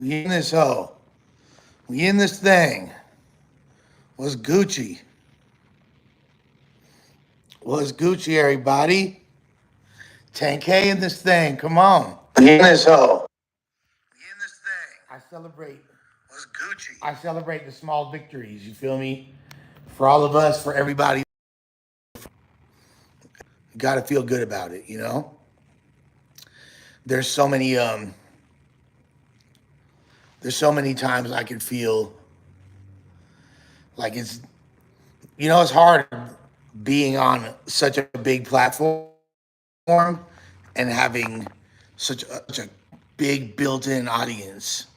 We in this hoe. We in this thing. What's Gucci? What's Gucci, everybody? 10K in this thing. Come on. We in this hoe. We in this thing. I celebrate. What's Gucci? I celebrate the small victories. You feel me? For all of us, for everybody. You got to feel good about it. There's so many. There's so many times I could feel like it's hard being on such a big platform and having such a big built-in audience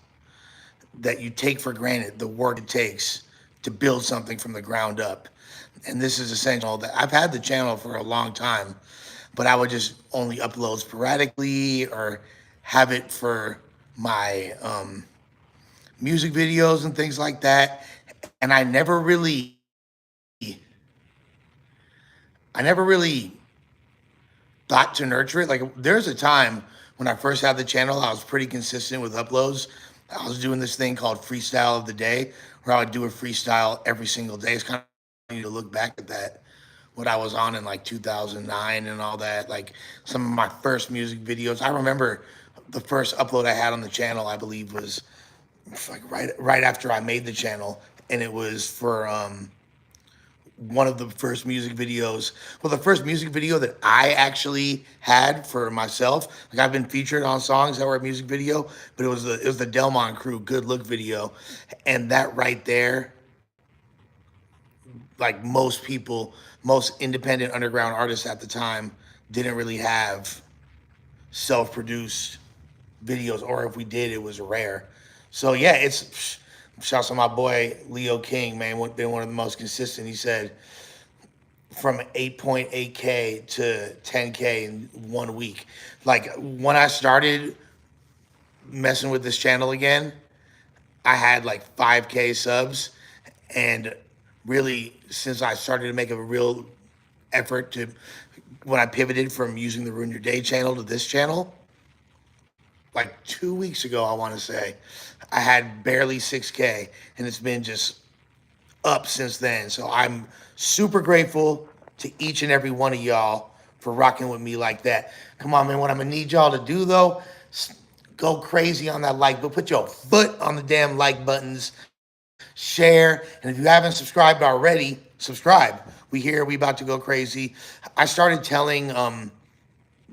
that you take for granted the work it takes to build something from the ground up. And this is essential that I've had the channel for a long time, but I would just only upload sporadically or have it for my music videos and things like that. And I never really thought to nurture it. Like there's a time when I first had the channel, I was pretty consistent with uploads. I was doing this thing called freestyle of the day, where I would do a freestyle every single day. It's kind of funny to look back at that, what I was on in like 2009 and all that. Like some of my first music videos. I remember the first upload I had on the channel, I believe, was like right after I made the channel, and it was for one of the first music videos. Well, the first music video that I actually had for myself. Like I've been featured on songs that were a music video, but it was the Delmon Crew Good Look video, and that right there, like most people, most independent underground artists at the time didn't really have self-produced videos, or if we did, it was rare. So yeah, it's shouts to my boy Leo King, man, been one of the most consistent. He said from 8.8K to 10K in 1 week. Like when I started messing with this channel again, I had like 5K subs. And really, since I started to make a real effort to, when I pivoted from using the Ruin Your Day channel to this channel, like 2 weeks ago, I want to say, I had barely 6K. And it's been just up since then. So I'm super grateful to each and every one of y'all for rocking with me like that. Come on, man. What I'm gonna need y'all to do though, go crazy on that like, but put your foot on the damn like buttons, share, and if you haven't subscribed already, subscribe. We about to go crazy. I started telling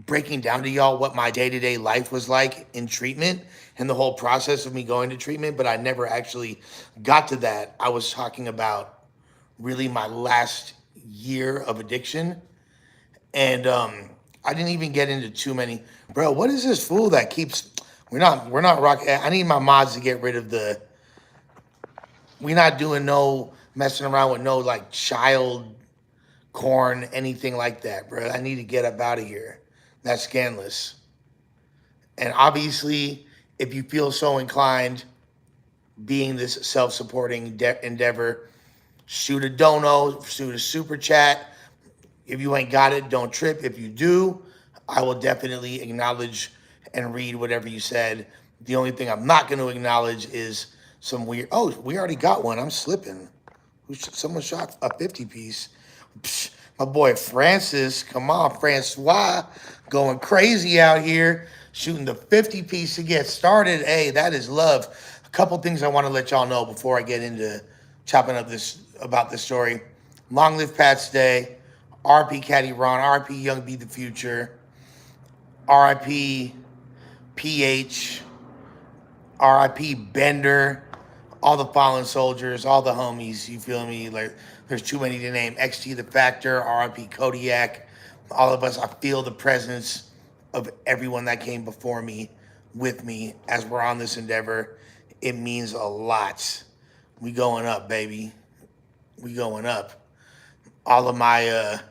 breaking down to y'all what my day-to-day life was like in treatment and the whole process of me going to treatment, but I never actually got to that. I was talking about really my last year of addiction, and I didn't even get into too many. Bro, what is this fool that keeps? We're not rocking. I need my mods to get rid of the. We're not doing no messing around with no like child corn, anything like that, bro. I need to get up out of here. That's scandalous. And obviously, if you feel so inclined, being this self-supporting endeavor, shoot a dono, shoot a super chat. If you ain't got it, don't trip. If you do, I will definitely acknowledge and read whatever you said. The only thing I'm not going to acknowledge is some weird. Oh, we already got one. I'm slipping. Someone shot a 50 piece. Psh, my boy Francis, come on, Francois, going crazy out here, shooting the 50 piece to get started. Hey, that is love. A couple things I want to let y'all know before I get into chopping up this about this story. Long live Pat's Day. RP Caddy Ron. RP Young Be the Future. RIP PH. RIP Bender, all the fallen soldiers, all the homies, you feel me? Like, there's too many to name. XT The Factor, RIP Kodiak, all of us. I feel the presence of everyone that came before me, with me, as we're on this endeavor. It means a lot. We going up, baby. We going up. All of my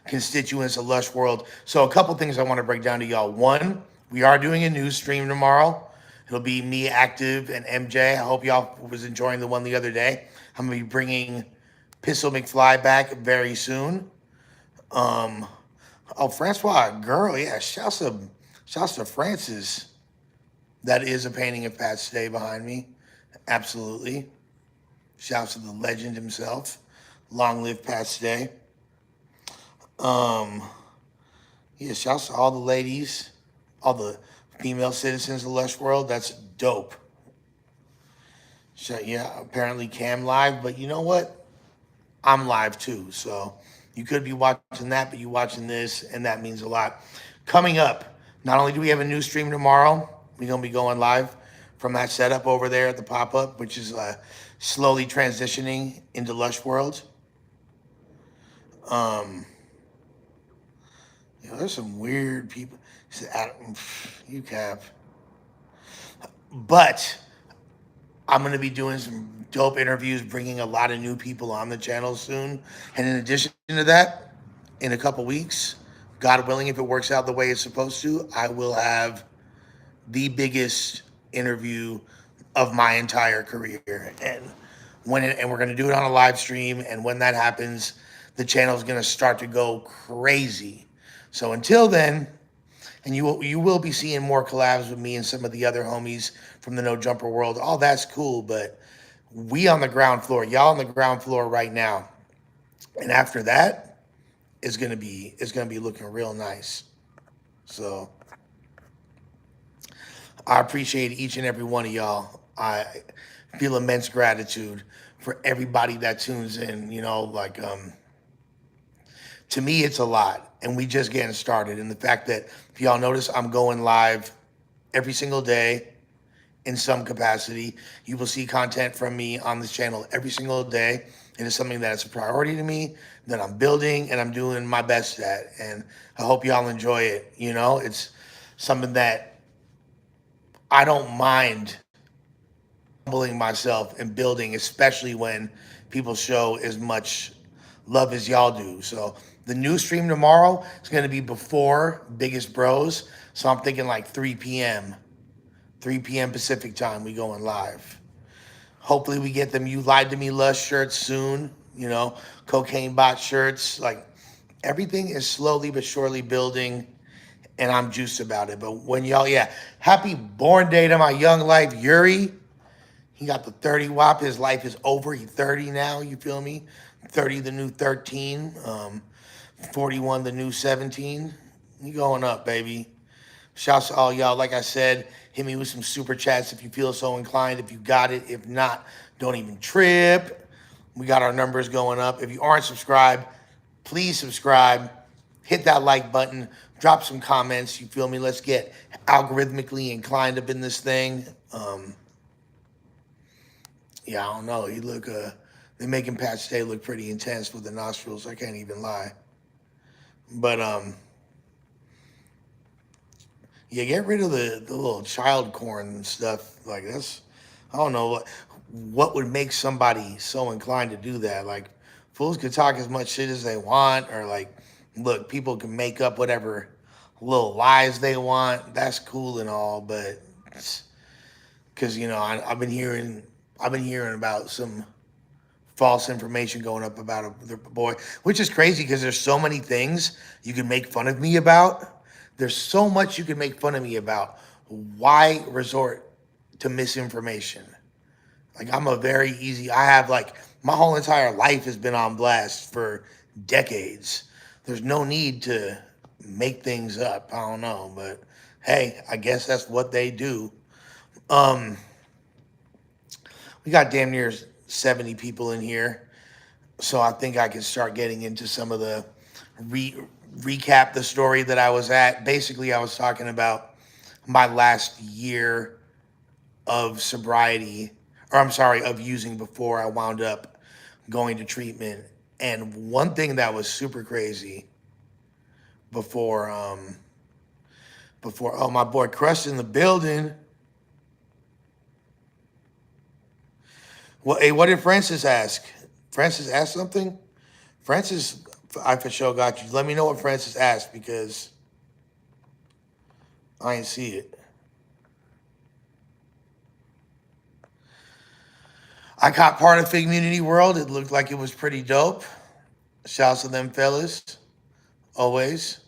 constituents of Lush World. So a couple things I want to break down to y'all. One, we are doing a news stream tomorrow. It'll be me, Active, and MJ. I hope y'all was enjoying the one the other day. I'm gonna be bringing Pistol McFly back very soon. Um, oh, Francois, girl, yeah. Shouts to Francis. That is a painting of Pat Stay behind me. Absolutely. Shouts to the legend himself. Long live Pat Stay. Um, yeah, shouts to all the ladies, all the female citizens of Lush World. That's dope. So, yeah, apparently Cam live, but you know what? I'm live too. So you could be watching that, but you watching this, and that means a lot. Coming up, not only do we have a new stream tomorrow, we're gonna be going live from that setup over there at the pop up, which is slowly transitioning into Lush World. Um, there's some weird people. You cap, but I'm going to be doing some dope interviews, bringing a lot of new people on the channel soon. And in addition to that, in a couple weeks, God willing, if it works out the way it's supposed to, I will have the biggest interview of my entire career. And we're going to do it on a live stream. And when that happens, the channel is going to start to go crazy. So until then, and you will be seeing more collabs with me and some of the other homies from the No Jumper world. All that's cool, but we on the ground floor, y'all on the ground floor right now. And after that, it's gonna be looking real nice. So I appreciate each and every one of y'all. I feel immense gratitude for everybody that tunes in. To me, it's a lot, and we just getting started. And the fact that, if y'all notice, I'm going live every single day in some capacity. You will see content from me on this channel every single day. It is something that is a priority to me, that I'm building and I'm doing my best at. And I hope y'all enjoy it. It's something that I don't mind humbling myself and building, especially when people show as much love as y'all do. So the new stream tomorrow is going to be before Biggest Bros. So I'm thinking like 3 p.m. 3 p.m. Pacific time, we going live. Hopefully we get them You Lied to Me Lush shirts soon, Cocaine Bot shirts. Like, everything is slowly but surely building, and I'm juiced about it. But when y'all, yeah, happy born day to my young life, Yuri. He got the 30 WAP. His life is over. He's 30 now, you feel me? 30 the new 13. 41 the new 17. You going up, baby. Shouts to all y'all. Like I said, hit me with some super chats if you feel so inclined. If you got it. If not, don't even trip. We got our numbers going up. If you aren't subscribed, please subscribe. Hit that like button. Drop some comments. You feel me? Let's get algorithmically inclined up in this thing. Yeah, I don't know. They're making Pat Stay look pretty intense with the nostrils. I can't even lie. But yeah, get rid of the little child corn and stuff. Like, I don't know what would make somebody so inclined to do that. Like, fools could talk as much shit as they want, or like, look, people can make up whatever little lies they want. That's cool and all, but because I've been hearing about some false information going up about the boy, which is crazy because there's so many things you can make fun of me about. There's so much you can make fun of me about. Why resort to misinformation? Like, I'm a very easy, I have like, my whole entire life has been on blast for decades. There's no need to make things up. I don't know, but hey, I guess that's what they do. Um, we got damn near 70 people in here. So I think I can start getting into some of the re- recap the story that I was at. Basically, I was talking about my last year of sobriety, or I'm sorry, of using before I wound up going to treatment. And one thing that was super crazy before, oh, my boy Crush in the building. Well, hey, what did Francis ask? Francis asked something? Francis, I for sure got you. Let me know what Francis asked because I ain't see it. I caught part of Fig Community World. It looked like it was pretty dope. Shouts to them fellas, always.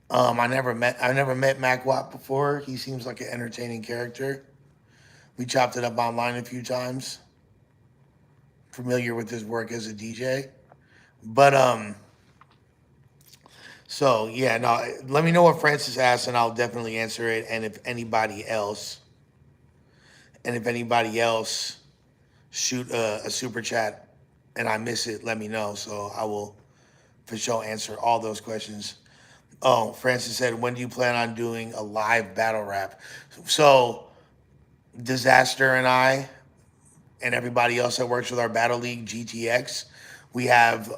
I never met Mac Watt before. He seems like an entertaining character. We chopped it up online a few times. Familiar with his work as a DJ. But so yeah, no. Let me know what Francis asked, and I'll definitely answer it. And if anybody else shoot a super chat, and I miss it, let me know. So I will for sure answer all those questions. Oh, Francis said, when do you plan on doing a live battle rap? So Disaster and I and everybody else that works with our Battle League GTX, we have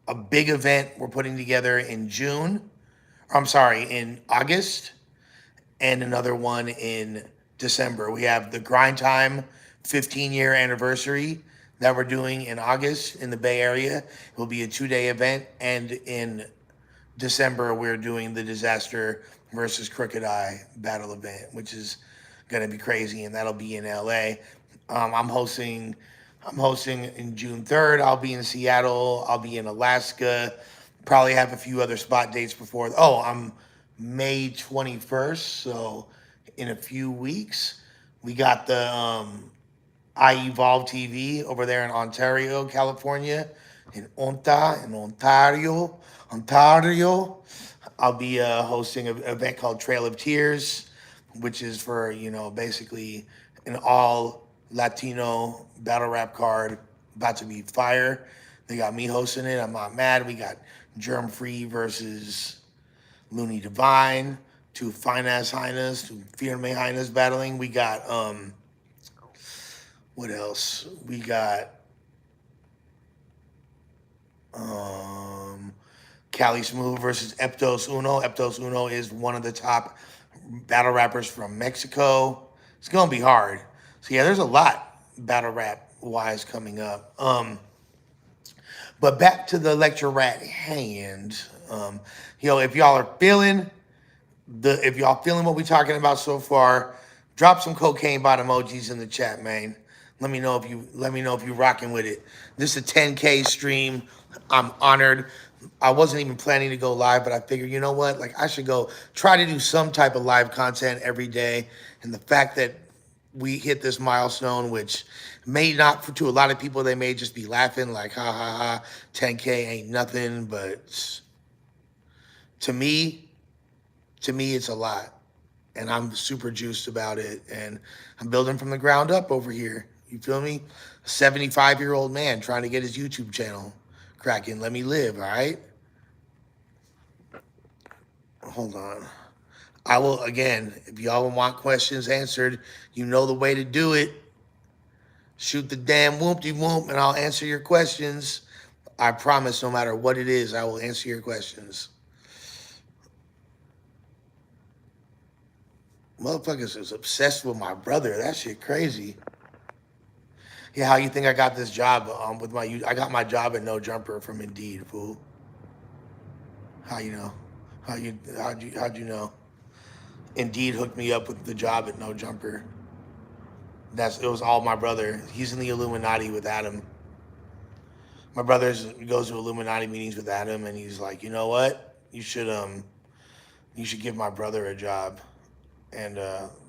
a big event we're putting together in June. I'm sorry, in August, and another one in December. We have the Grind Time 15-year anniversary that we're doing in August in the Bay Area. It will be a 2-day event, and in December we're doing the Disaster versus Crooked Eye battle event, which is gonna be crazy, and that'll be in LA. Um, I'm hosting. I'm hosting in June 3rd. I'll be in Seattle. I'll be in Alaska. Probably have a few other spot dates before. Oh, I'm May 21st. So in a few weeks, we got the I Evolve TV over there in Ontario, California, in Ontario. I'll be hosting an event called Trail of Tears, which is for basically an all Latino battle rap card, about to be fire. They got me hosting it. I'm not mad. We got Germ Free versus Looney Divine, two fine ass hyenas, two firme hyenas battling. We got what else? We got um Cali Smooth versus Eptos Uno. Eptos Uno is one of the top battle rappers from Mexico. It's gonna be hard. So yeah, there's a lot battle rap wise coming up. But back to the lecture at hand. Um, if y'all are feeling if y'all feeling what we're talking about so far, drop some cocaine bot emojis in the chat, man. Let me know if you rocking with it. This is a 10K stream. I'm honored. I wasn't even planning to go live, but I figured, you know what? Like I should go try to do some type of live content every day. And the fact that we hit this milestone, which may not to a lot of people, they may just be laughing like, ha ha ha, 10K ain't nothing, but to me, it's a lot, and I'm super juiced about it. And I'm building from the ground up over here. You feel me? A 75-year-old man trying to get his YouTube channel cracking. Let me live, all right? Hold on. I will, again, if y'all want questions answered, you know the way to do it. Shoot the damn whoopty whoop, and I'll answer your questions. I promise, no matter what it is, I will answer your questions. Motherfuckers is obsessed with my brother. That shit crazy. Yeah, how you think I got this job with I got my job at No Jumper from Indeed, fool. How you know? How'd you know? Indeed hooked me up with the job at No Jumper. It was all my brother. He's in the Illuminati with Adam. My brother goes to Illuminati meetings with Adam, and he's like, you know what? You should give my brother a job, and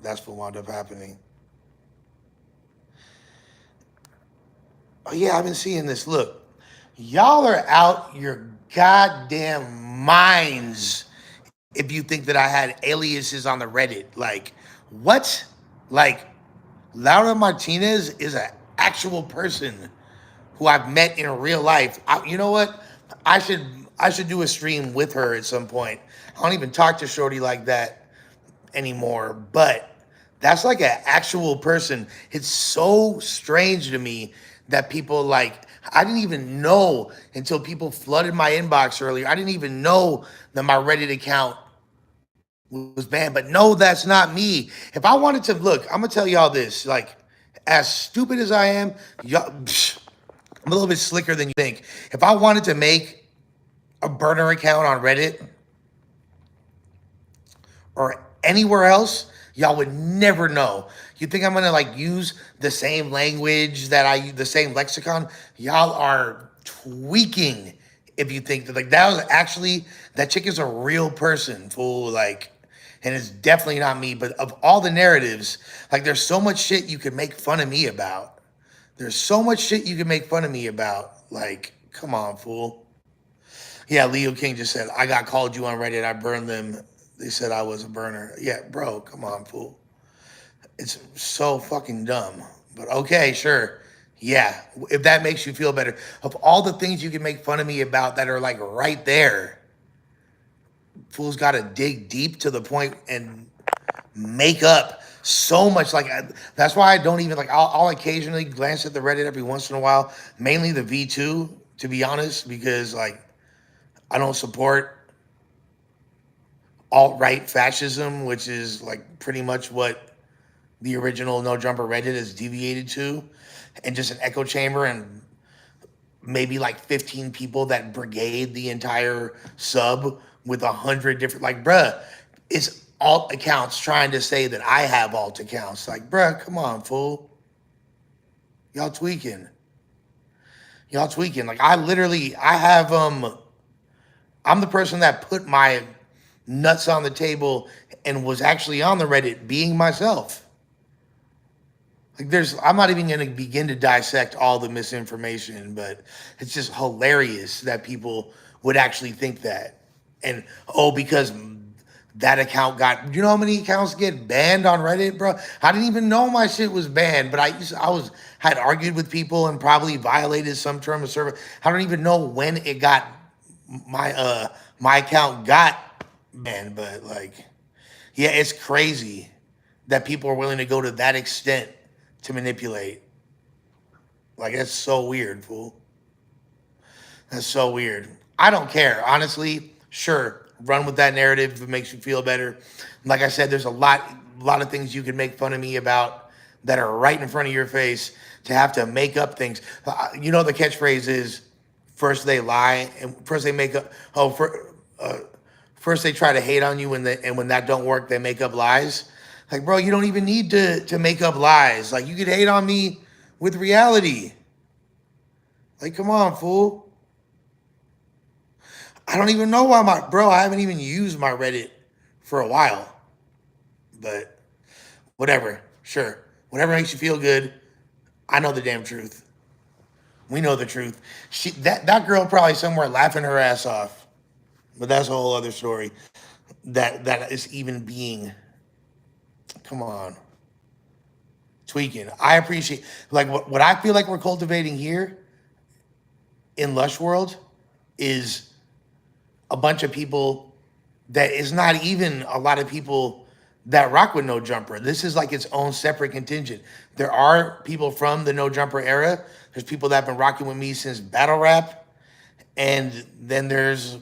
that's what wound up happening. Oh yeah, I've been seeing this. Look, y'all are out your goddamn minds if you think that I had aliases on the Reddit. Like, what? Like, Laura Martinez is an actual person who I've met in real life. You know what? I should I should do a stream with her at some point. I don't even talk to Shorty like that anymore, but that's like an actual person. It's so strange to me that people like, I didn't even know until people flooded my inbox earlier. I didn't even know that my Reddit account was banned. But no, that's not me. If I wanted to look, I'm gonna tell y'all this. Like, as stupid as I am, y'all, I'm a little bit slicker than you think. If I wanted to make a burner account on Reddit or anywhere else, y'all would never know. You think I'm gonna like use the same language that I use, the same lexicon? Y'all are tweaking if you think that like that was actually that chick is a real person, fool. Like, and it's definitely not me. But of all the narratives, like there's so much shit you could make fun of me about. There's so much shit you can make fun of me about. Like, come on, fool. Yeah, Leo King just said, I got called you on Reddit. I burned them. They said I was a burner. Yeah, bro, come on, fool. It's so fucking dumb. But okay, sure. Yeah, if that makes you feel better. Of all the things you can make fun of me about that are like right there, fools got to dig deep to the point and make up so much. Like that's why I don't even like. I'll occasionally glance at the Reddit every once in a while, mainly the V2, to be honest, because like I don't support alt-right fascism, which is like pretty much what the original No Jumper Reddit is deviated to, and just an echo chamber and maybe like 15 people that brigade the entire sub with 100 different, like, bruh, it's alt accounts trying to say that I have alt accounts. Like, bruh, come on, fool. Y'all tweaking. Y'all tweaking. Like, I have, I'm the person that put my nuts on the table and was actually on the Reddit being myself. Like I'm not even going to begin to dissect all the misinformation, but it's just hilarious that people would actually think that. And oh, because that account got, you know how many accounts get banned on Reddit, bro? I didn't even know my shit was banned, but had argued with people and probably violated some term of service. I don't even know when it got my account got banned, but like, yeah, it's crazy that people are willing to go to that extent to manipulate. Like, that's so weird, fool. That's so weird. I don't care. Honestly, sure, run with that narrative if it makes you feel better. Like I said, there's a lot of things you can make fun of me about that are right in front of your face. To have to make up things. You know the catchphrase is first they lie and first they make up first they try to hate on you and when that don't work, they make up lies. Like, bro, you don't even need to make up lies. Like, you could hate on me with reality. Like, come on, fool. I don't even know why I haven't even used my Reddit for a while. But whatever, sure. Whatever makes you feel good. I know the damn truth. We know the truth. That girl probably somewhere laughing her ass off. But that's a whole other story. That is even being. Come on. Tweaking. I appreciate like what I feel like we're cultivating here in Lush World is a bunch of people that is not even a lot of people that rock with No Jumper. This is like its own separate contingent. There are people from the No Jumper era. There's people that have been rocking with me since battle rap. And then there's,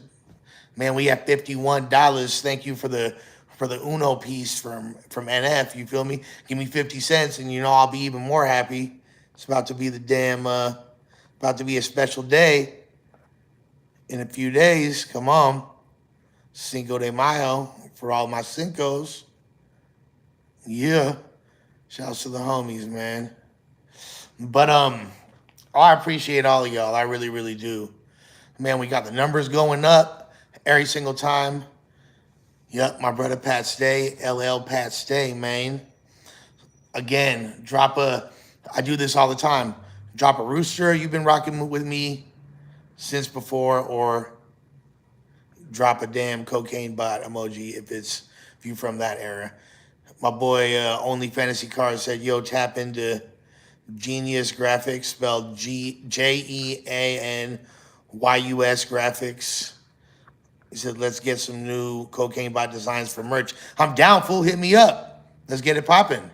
man, we have $51. Thank you for the Uno piece from NF. You feel me? Give me 50 cents and I'll be even more happy. It's about to be about to be a special day in a few days. Come on. Cinco de Mayo for all my Cincos. Yeah. Shouts to the homies, man. But I appreciate all of y'all. I really, really do. Man, we got the numbers going up every single time. Yep, my brother Pat Stay, LL Pat Stay, man. Again, I do this all the time. Drop a rooster, you've been rocking with me since before, or drop a damn cocaine bot emoji if you from that era. My boy Only Fantasy Card said, yo, tap into Genius Graphics, spelled Jeannyus Graphics. He said, let's get some new cocaine bot designs for merch. I'm down, fool. Hit me up. Let's get it popping.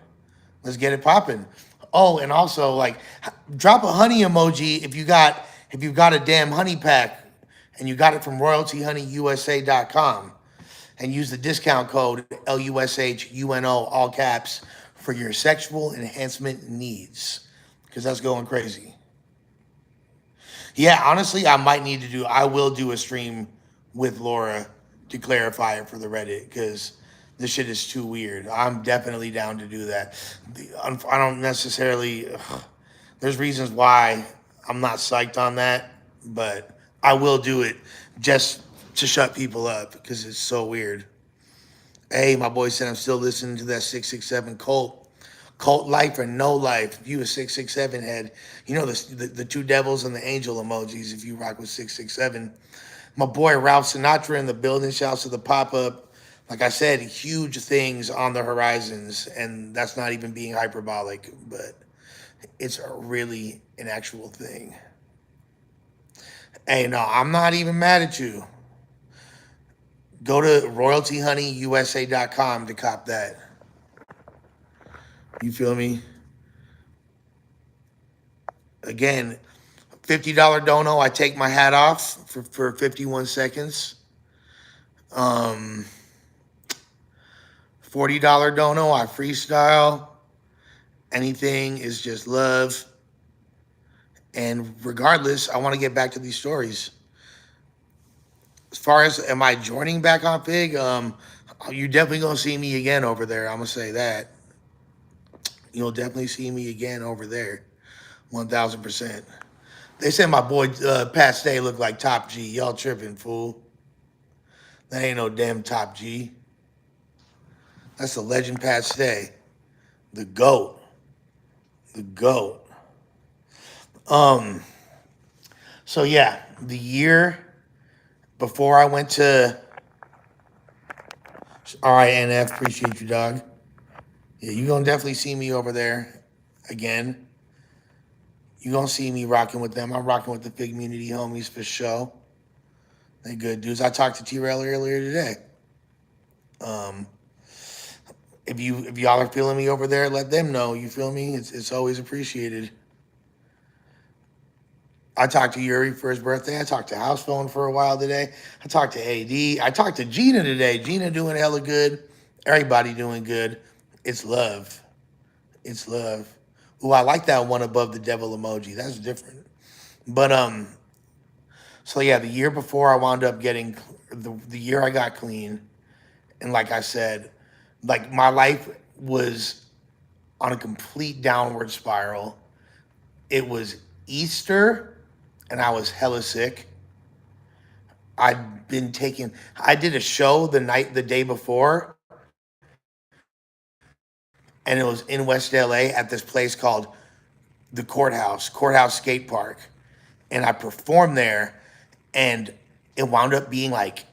Let's get it popping. Oh, and also, like, drop a honey emoji if you got a damn honey pack and you got it from royaltyhoneyyusa.com and use the discount code LUSHUNO, all caps, for your sexual enhancement needs, because that's going crazy. Yeah, honestly, I will do a stream with Laura to clarify it for the Reddit, because this shit is too weird. I'm definitely down to do that. I don't necessarily, there's reasons why I'm not psyched on that, but I will do it just to shut people up because it's so weird. Hey, my boy said I'm still listening to that 667 cult. Cult life or no life. If you a 667 head, you know the two devils and the angel emojis if you rock with 667. My boy Ralph Sinatra in the building. Shouts to the pop up. Like I said, huge things on the horizons, and that's not even being hyperbolic, but it's a really an actual thing. Hey, no, I'm not even mad at you. Go to royaltyhoneywusa.com to cop that. You feel me? Again, $50 dono. I take my hat off for 51 seconds. Um, $40 dono. I freestyle. Anything is just love. And regardless, I want to get back to these stories. As far as am I joining back on Fig? You definitely gonna see me again over there. I'm gonna say that. You'll definitely see me again over there. 1000%. They said my boy Pat Stay looked like Top G. Y'all tripping, fool. That ain't no damn Top G. That's the legend Pat Stay. The GOAT. The GOAT. Um, so yeah, the year before I went to RINF, appreciate you, dog. Yeah, you gonna definitely see me over there again. You gonna see me rocking with them. I'm rocking with the Fig Community homies for sure. They good dudes. I talked to T-Rail earlier today. Um, if y'all are feeling me over there, let them know. You feel me? It's always appreciated. I talked to Yuri for his birthday. I talked to House Phone for a while today. I talked to AD. I talked to Gina today. Gina doing hella good. Everybody doing good. It's love. It's love. Ooh, I like that one above the devil emoji. That's different. But so yeah, the year before I wound up getting the year I got clean, and like I said, like my life was on a complete downward spiral. It was Easter, and I was hella sick. I did a show the day before, and it was in West LA at this place called the Courthouse Skate Park. And I performed there, and it wound up being like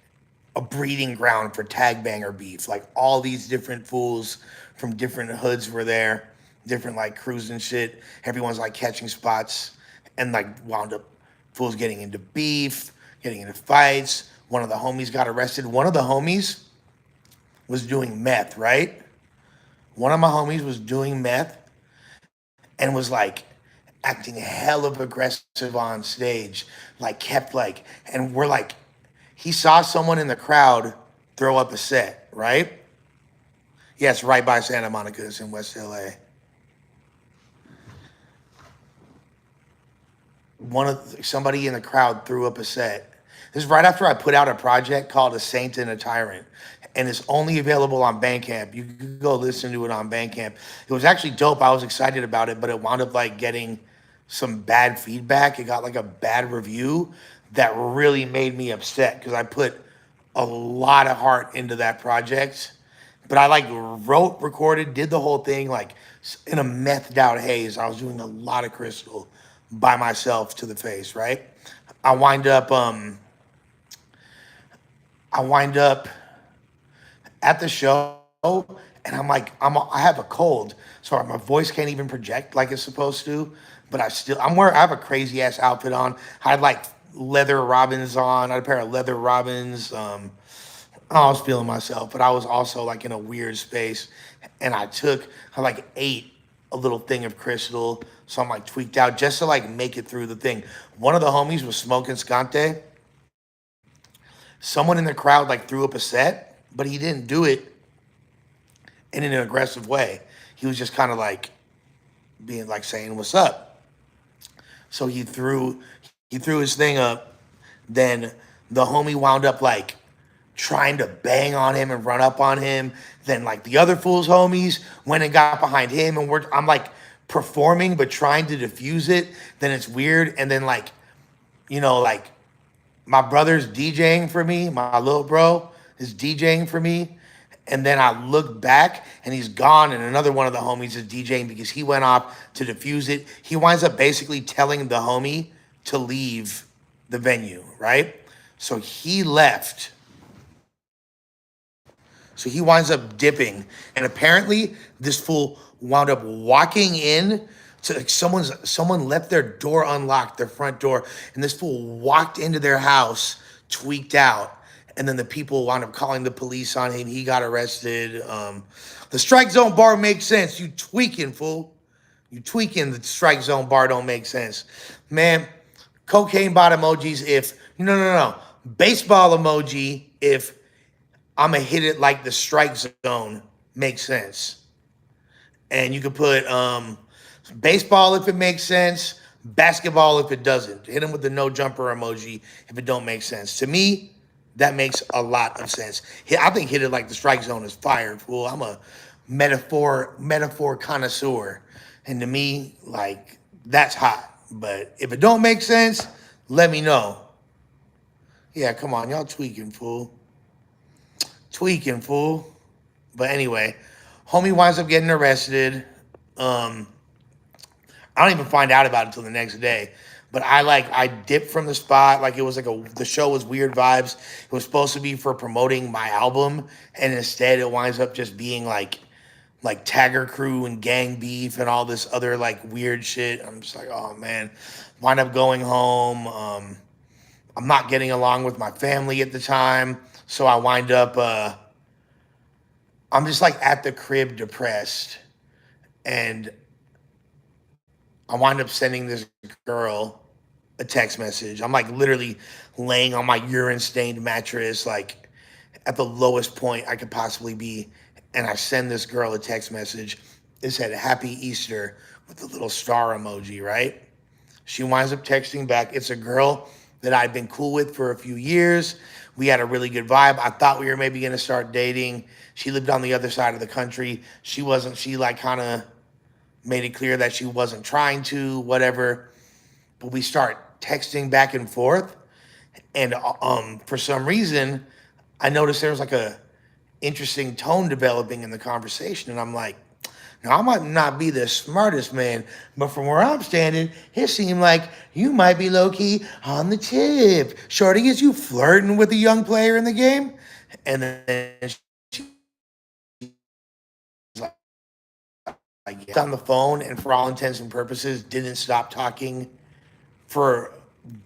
a breeding ground for tag banger beef. Like all these different fools from different hoods were there, different like crews and shit. Everyone's like catching spots, and like wound up fools getting into beef, getting into fights. One of the homies got arrested. One of the homies was doing meth, right? One of my homies was doing meth and was like acting hella aggressive on stage, like kept like, and we're like, he saw someone in the crowd throw up a set, right? Yes, right by Santa Monica, it's in West LA. Somebody in the crowd threw up a set. This is right after I put out a project called A Saint and a Tyrant, and it's only available on Bandcamp. You can go listen to it on Bandcamp. It was actually dope. I was excited about it, but it wound up like getting some bad feedback. It got like a bad review that really made me upset because I put a lot of heart into that project. But I like wrote, recorded, did the whole thing like in a methed out haze. I was doing a lot of crystal by myself to the face, right? I wind up I wind up at the show, and I'm like, I have a cold, so my voice can't even project like it's supposed to. But I have a crazy ass outfit on. I had like leather robins on. I had a pair of leather robins. I was feeling myself, but I was also like in a weird space, and I like ate a little thing of crystal, so I'm like tweaked out just to like make it through the thing. One of the homies was smoking scante. Someone in the crowd like threw up a set, but he didn't do it in an aggressive way. He was just kind of like being like saying what's up. So he threw his thing up. Then the homie wound up like trying to bang on him and run up on him. Then like the other fool's homies went and got behind him, and I'm like performing but trying to diffuse it. Then it's weird, and then like, like my brother's DJing for me, my little bro is DJing for me. And then I look back and he's gone, and another one of the homies is DJing because he went off to defuse it. He winds up basically telling the homie to leave the venue, right? So he left. So he winds up dipping. And apparently this fool wound up walking in to like someone left their door unlocked, their front door, and this fool walked into their house, tweaked out. And then the people wound up calling the police on him. He got arrested. The strike zone bar makes sense. You tweaking, fool. You tweaking. The strike zone bar don't make sense. Man, cocaine bot emojis if, no. Baseball emoji if I'm going to hit it like the strike zone makes sense. And you could put baseball if it makes sense, basketball if it doesn't. Hit him with the no jumper emoji if it don't make sense. To me, that makes a lot of sense. I think hit it like the strike zone is fire, fool. I'm a metaphor connoisseur. And to me, like, that's hot. But if it don't make sense, let me know. Yeah, come on, y'all tweaking, fool. Tweaking, fool. But anyway, homie winds up getting arrested. I don't even find out about it until the next day. But I dipped from the spot. Like it was like the show was Weird Vibes. It was supposed to be for promoting my album. And instead it winds up just being like Tagger Crew and gang beef and all this other like weird shit. I'm just like, oh man. Wind up going home. I'm not getting along with my family at the time. So I wind up I'm just like at the crib depressed. And I wind up sending this girl a text message. I'm like literally laying on my urine stained mattress, like at the lowest point I could possibly be. And I send this girl a text message. It said Happy Easter with the little star emoji, right? She winds up texting back. It's a girl that I'd been cool with for a few years. We had a really good vibe. I thought we were maybe going to start dating. She lived on the other side of the country. She wasn't, she like kind of made it clear that she wasn't trying to, whatever. But we start texting back and forth. And for some reason, I noticed there was like a interesting tone developing in the conversation. And I'm like, now I might not be the smartest man, but from where I'm standing, it seemed like you might be low-key on the tip. Shorty, is you flirting with a young player in the game? And then she's like on the phone, and for all intents and purposes, didn't stop talking for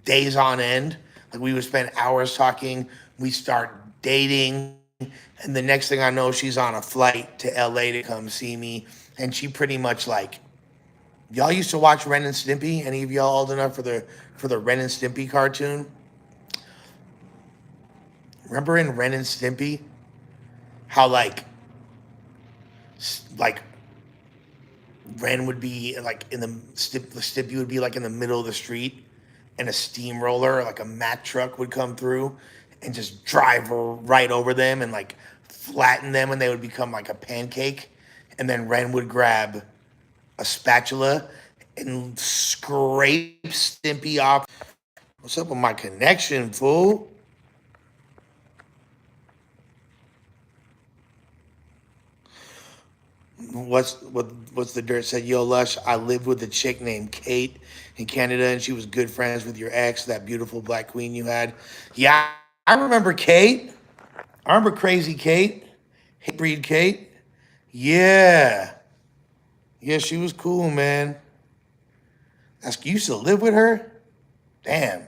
days on end. Like we would spend hours talking. We start dating. And the next thing I know, she's on a flight to LA to come see me. And she pretty much like, y'all used to watch Ren and Stimpy? Any of y'all old enough for the Ren and Stimpy cartoon? Remember in Ren and Stimpy how like Ren would be like in the Stimpy would be like in the middle of the street, and a steamroller, like a Mack truck, would come through and just drive right over them and like flatten them, and they would become like a pancake. And then Ren would grab a spatula and scrape Stimpy off. What's up with my connection, fool? What's the dirt said? Yo, Lush, I lived with a chick named Kate in Canada, and she was good friends with your ex, that beautiful black queen you had. Yeah, I remember Kate. I remember Crazy Kate, Hate Breed Kate. Yeah, yeah, she was cool, man. You used to live with her? Damn,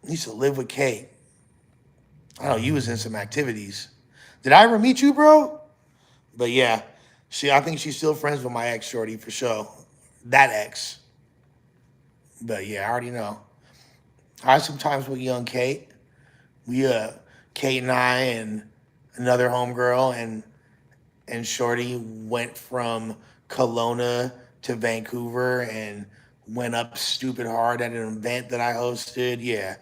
you used to live with Kate. I know you was in some activities. Did I ever meet you, bro? But yeah, I think she's still friends with my ex shorty for sure. That ex. But yeah, I already know. I had some times with young Kate. We Kate and I and another homegirl and Shorty went from Kelowna to Vancouver and went up stupid hard at an event that I hosted. Yeah.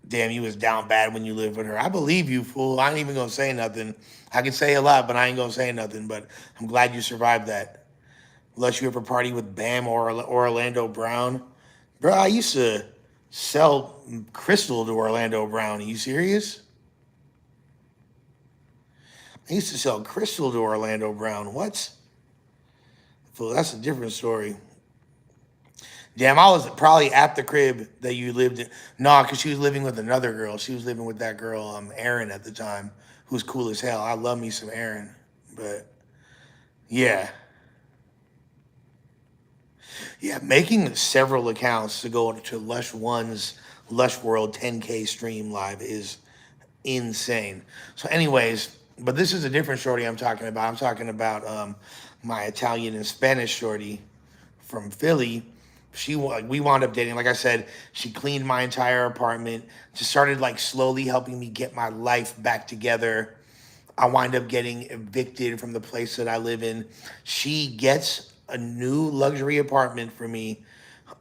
Damn, you was down bad when you lived with her. I believe you, fool. I ain't even gonna say nothing. I can say a lot, but I ain't gonna say nothing. But I'm glad you survived that. Unless you ever party with Bam or Orlando Brown. Bro, I used to sell crystal to Orlando Brown. Are you serious? I used to sell crystal to Orlando Brown. What? Well, that's a different story. Damn, I was probably at the crib that you lived in. No, because she was living with another girl. She was living with that girl, Erin at the time, who's cool as hell. I love me some Erin. But yeah. Yeah, making several accounts to go to Lush One's Lush World 10K stream live is insane. So, anyways, but this is a different shorty I'm talking about. I'm talking about my Italian and Spanish shorty from Philly. We wound up dating. Like I said, she cleaned my entire apartment. Just started like slowly helping me get my life back together. I wind up getting evicted from the place that I live in. She gets a new luxury apartment for me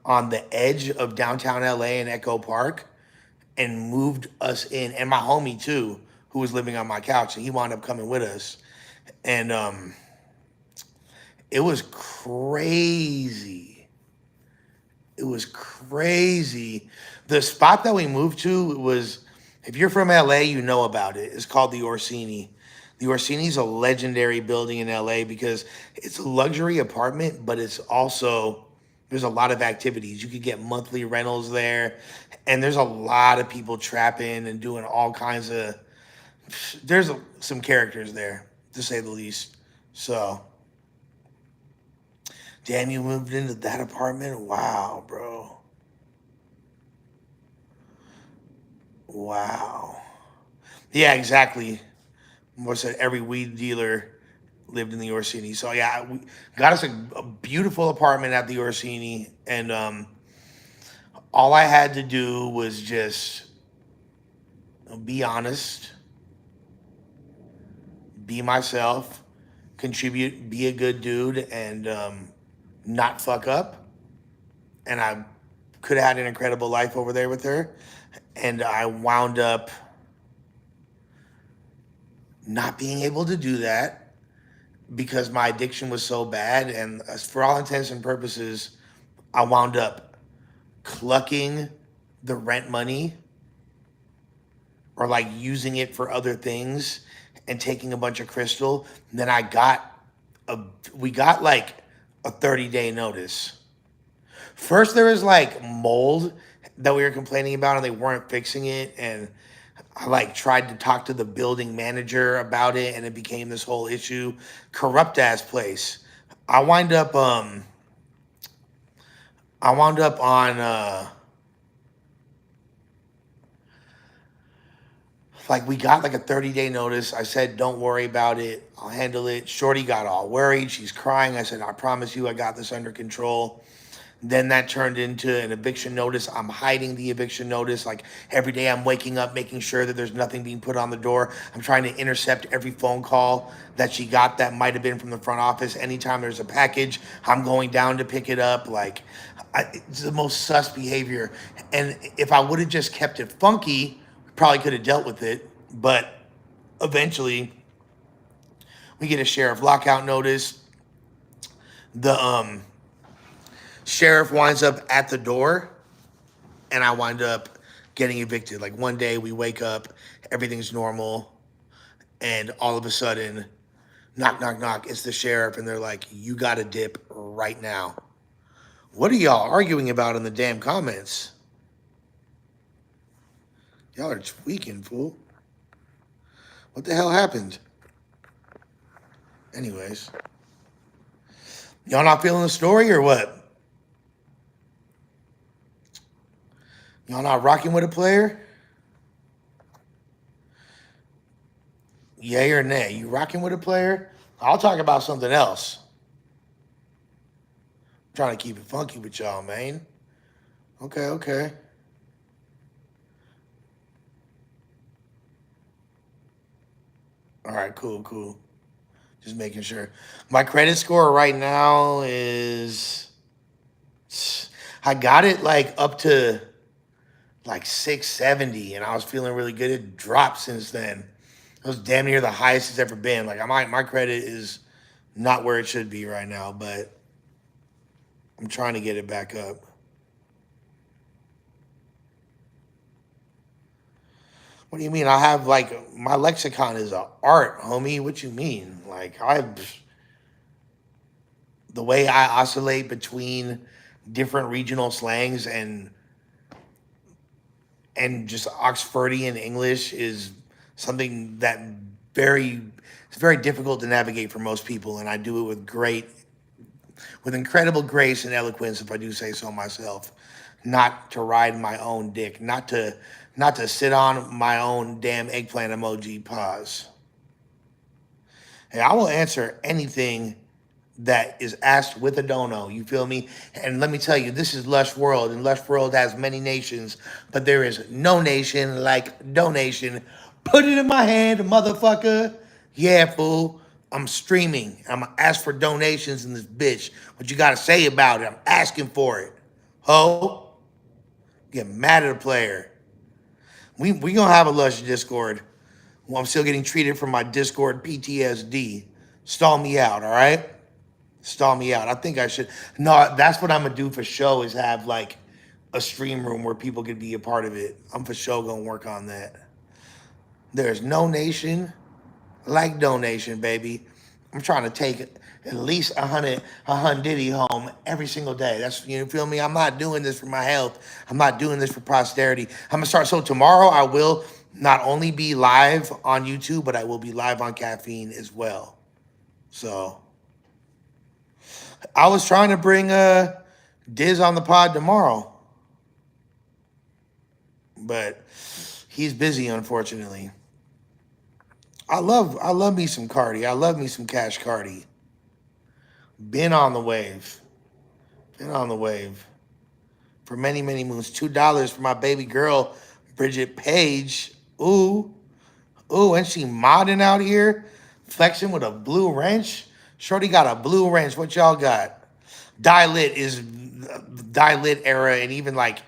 on the edge of downtown LA in Echo Park and moved us in, and my homie too, who was living on my couch, and he wound up coming with us. And it was crazy. It was crazy. The spot that we moved to was, if you're from LA, you know about it. It's called the Orsini. The Orsini is a legendary building in LA because it's a luxury apartment, but it's also, there's a lot of activities. You could get monthly rentals there, and there's a lot of people trapping and doing all kinds of. There's some characters there, to say the least. So, damn, you moved into that apartment? Wow, bro. Wow. Yeah, exactly. What's that? Every weed dealer lived in the Orsini. So yeah, we got us a beautiful apartment at the Orsini, and all I had to do was just be honest, be myself, contribute, be a good dude, and not fuck up. And I could have had an incredible life over there with her. And I wound up not being able to do that because my addiction was so bad. And for all intents and purposes, I wound up clucking the rent money or like using it for other things and taking a bunch of crystal. And then a we got like a 30-day notice. First there was like mold that we were complaining about and they weren't fixing it, and I like tried to talk to the building manager about it and it became this whole issue. Corrupt ass place. I wind up I wound up on like we got like a 30-day notice. I said, don't worry about it. I'll handle it. Shorty got all worried. She's crying. I said, I promise you I got this under control. Then that turned into an eviction notice. I'm hiding the eviction notice. Like every day I'm waking up, making sure that there's nothing being put on the door. I'm trying to intercept every phone call that she got that might have been from the front office. Anytime there's a package, I'm going down to pick it up. Like it's the most sus behavior. And if I would have just kept it funky, we probably could have dealt with it. But eventually we get a sheriff lockout notice. The sheriff winds up at the door and I wind up getting evicted. Like one day we wake up, everything's normal, and all of a sudden, knock, knock, knock, it's the sheriff, and they're like, you gotta dip right now. What are y'all arguing about in the damn comments? Y'all are tweaking, fool. What the hell happened? Anyways, y'all not feeling the story or what? Y'all not rocking with a player? Yay or nay? You rocking with a player? I'll talk about something else. I'm trying to keep it funky with y'all, man. Okay, okay. All right, cool, cool. Just making sure. My credit score right now is, I got it like up to like 670 and I was feeling really good. It dropped since then. It was damn near the highest it's ever been. Like my credit is not where it should be right now, but I'm trying to get it back up. What do you mean? I have like my lexicon is a art, homie. What you mean? Like I the way I oscillate between different regional slangs and just Oxfordian English is something that very it's very difficult to navigate for most people, and I do it with incredible grace and eloquence, if I do say so myself. Not to ride my own dick, not to sit on my own damn eggplant emoji pause. Hey, I will answer anything that is asked with a dono. You feel me? And let me tell you, this is Lush World, and Lush World has many nations, but there is no nation like donation. Put it in my hand, motherfucker. Yeah, fool. I'm streaming. I'm gonna ask for donations in this bitch. What you gotta say about it? I'm asking for it. Ho, get mad at a player. We gonna have a Lush Discord. Well, I'm still getting treated for my Discord PTSD. Stall me out, all right? Stall me out. I think I should. No, that's what I'm gonna do for show is have like a stream room where people could be a part of it. I'm for sure gonna work on that. There's no nation like donation, baby. I'm trying to take at least a hundred home every single day. That's you feel me. I'm not doing this for my health. I'm not doing this for posterity. I'm gonna start. So tomorrow I will not only be live on YouTube, but I will be live on Caffeine as well. So I was trying to bring Diz on the pod tomorrow, but he's busy unfortunately. I love me some Cardi. I love me some Cash Cardi. Been on the wave. Been on the wave for many, many moons. $2 for my baby girl, Bridget Page. Ooh, ooh, and she modding out here, flexing with a blue wrench. Shorty got a blue wrench. What y'all got? Die lit era, and even like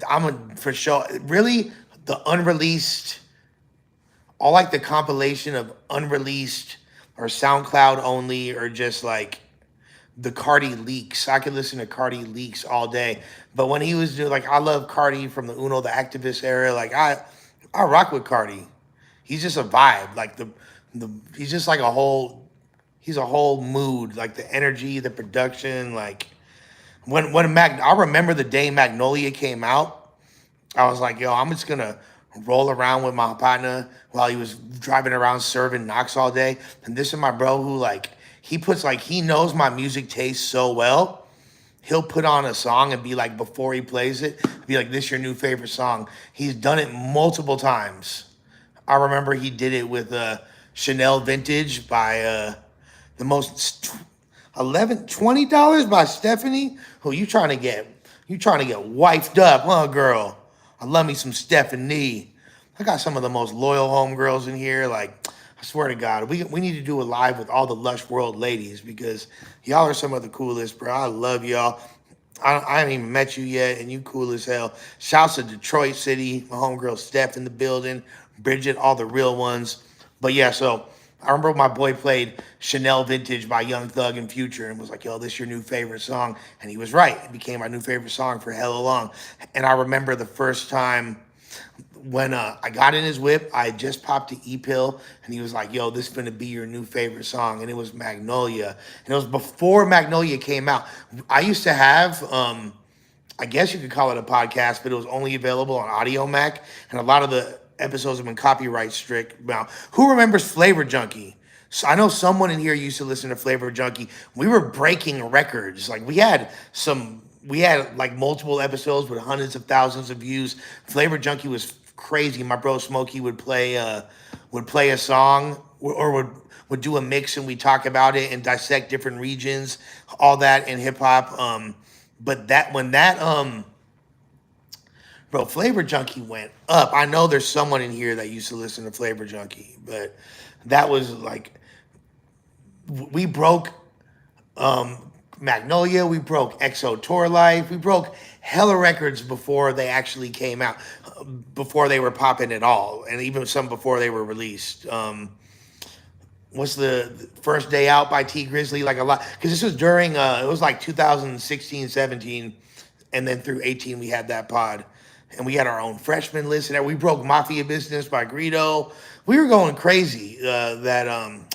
I'm a for sure. Really, the unreleased, all like the compilation of unreleased or SoundCloud only, or just like the Cardi leaks. I could listen to Cardi leaks all day. But when he was doing like I love Cardi from the Uno the Activist era. Like I rock with Cardi. He's just a vibe. Like the he's just like a whole he's a whole mood. Like the energy, the production. Like I remember the day Magnolia came out. I was like, yo, I'm just gonna roll around with my partner while he was driving around serving knocks all day. And this is my bro who like he knows my music taste so well. He'll put on a song and be like before he plays it, be like, "This your new favorite song." He's done it multiple times. I remember he did it with Chanel Vintage by the most 11 $20 by Stephanie. Who you trying to get? You trying to get wifed up, huh, girl? I love me some Stephanie. I got some of the most loyal homegirls in here. Like, I swear to God, we need to do a live with all the Lush World ladies because y'all are some of the coolest, bro. I love y'all. I haven't even met you yet, and you cool as hell. Shouts to Detroit City, my homegirl Steph in the building, Bridget, all the real ones. But yeah, so I remember my boy played Chanel Vintage by Young Thug and Future and was like, yo, this your new favorite song. And he was right. It became my new favorite song for hella long. And I remember the first time when I got in his whip, I had just popped the E-pill, and he was like, yo, this is going to be your new favorite song. And it was Magnolia. And it was before Magnolia came out. I used to have, I guess you could call it a podcast, but it was only available on Audio Mac. And a lot of the episodes have been copyright strict. Now, who remembers Flavor Junkie? So I know someone in here used to listen to Flavor Junkie. We were breaking records. Like we had like multiple episodes with hundreds of thousands of views. Flavor Junkie was crazy. My bro Smokey would play a song or would do a mix, and we talk about it and dissect different regions, all that in hip hop. But that when that bro, Flavor Junkie went up. I know there's someone in here that used to listen to Flavor Junkie, but that was like we broke Magnolia, we broke EXO Tour Life, we broke hella records before they actually came out, before they were popping at all, and even some before they were released. What's the first day out by T Grizzly? Like a lot, because this was during it was like 2016, 17, and then through 18 we had that pod. and we had our own freshman list. And we broke Mafia Business by Greedo. We were going crazy. That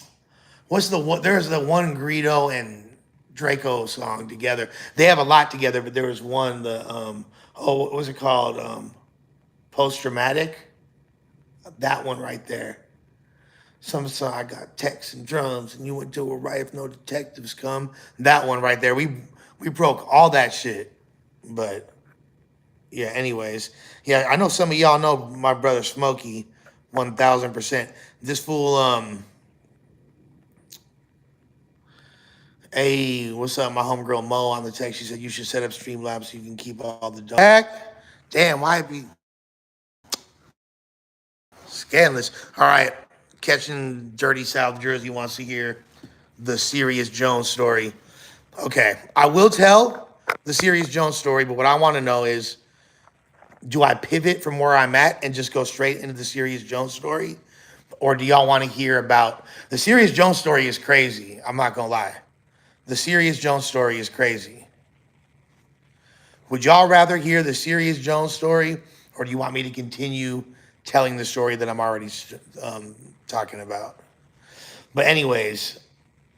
what's the one? There's the one Greedo and Draco song together. They have a lot together, but there was one. The what was it called? Post Traumatic. That one right there. Some song I got texts and drums, and you went to a right if no detectives come. That one right there. We broke all that shit. But yeah, anyways. Yeah, I know some of y'all know my brother Smokey, 1000%. This fool, hey, what's up, my homegirl Mo on the text? She said you should set up Streamlabs so you can keep all the back. Damn, why be scandalous? All right, catching dirty South Jersey wants to hear the Sirius Jones story. Okay, I will tell the Sirius Jones story, but what I want to know is, do I pivot from where I'm at and just go straight into the Sirius Jones story? Or do y'all want to hear about the Sirius Jones story? Is crazy. I'm not gonna lie. The Sirius Jones story is crazy. Would y'all rather hear the Sirius Jones story, or do you want me to continue telling the story that I'm already talking about? But anyways,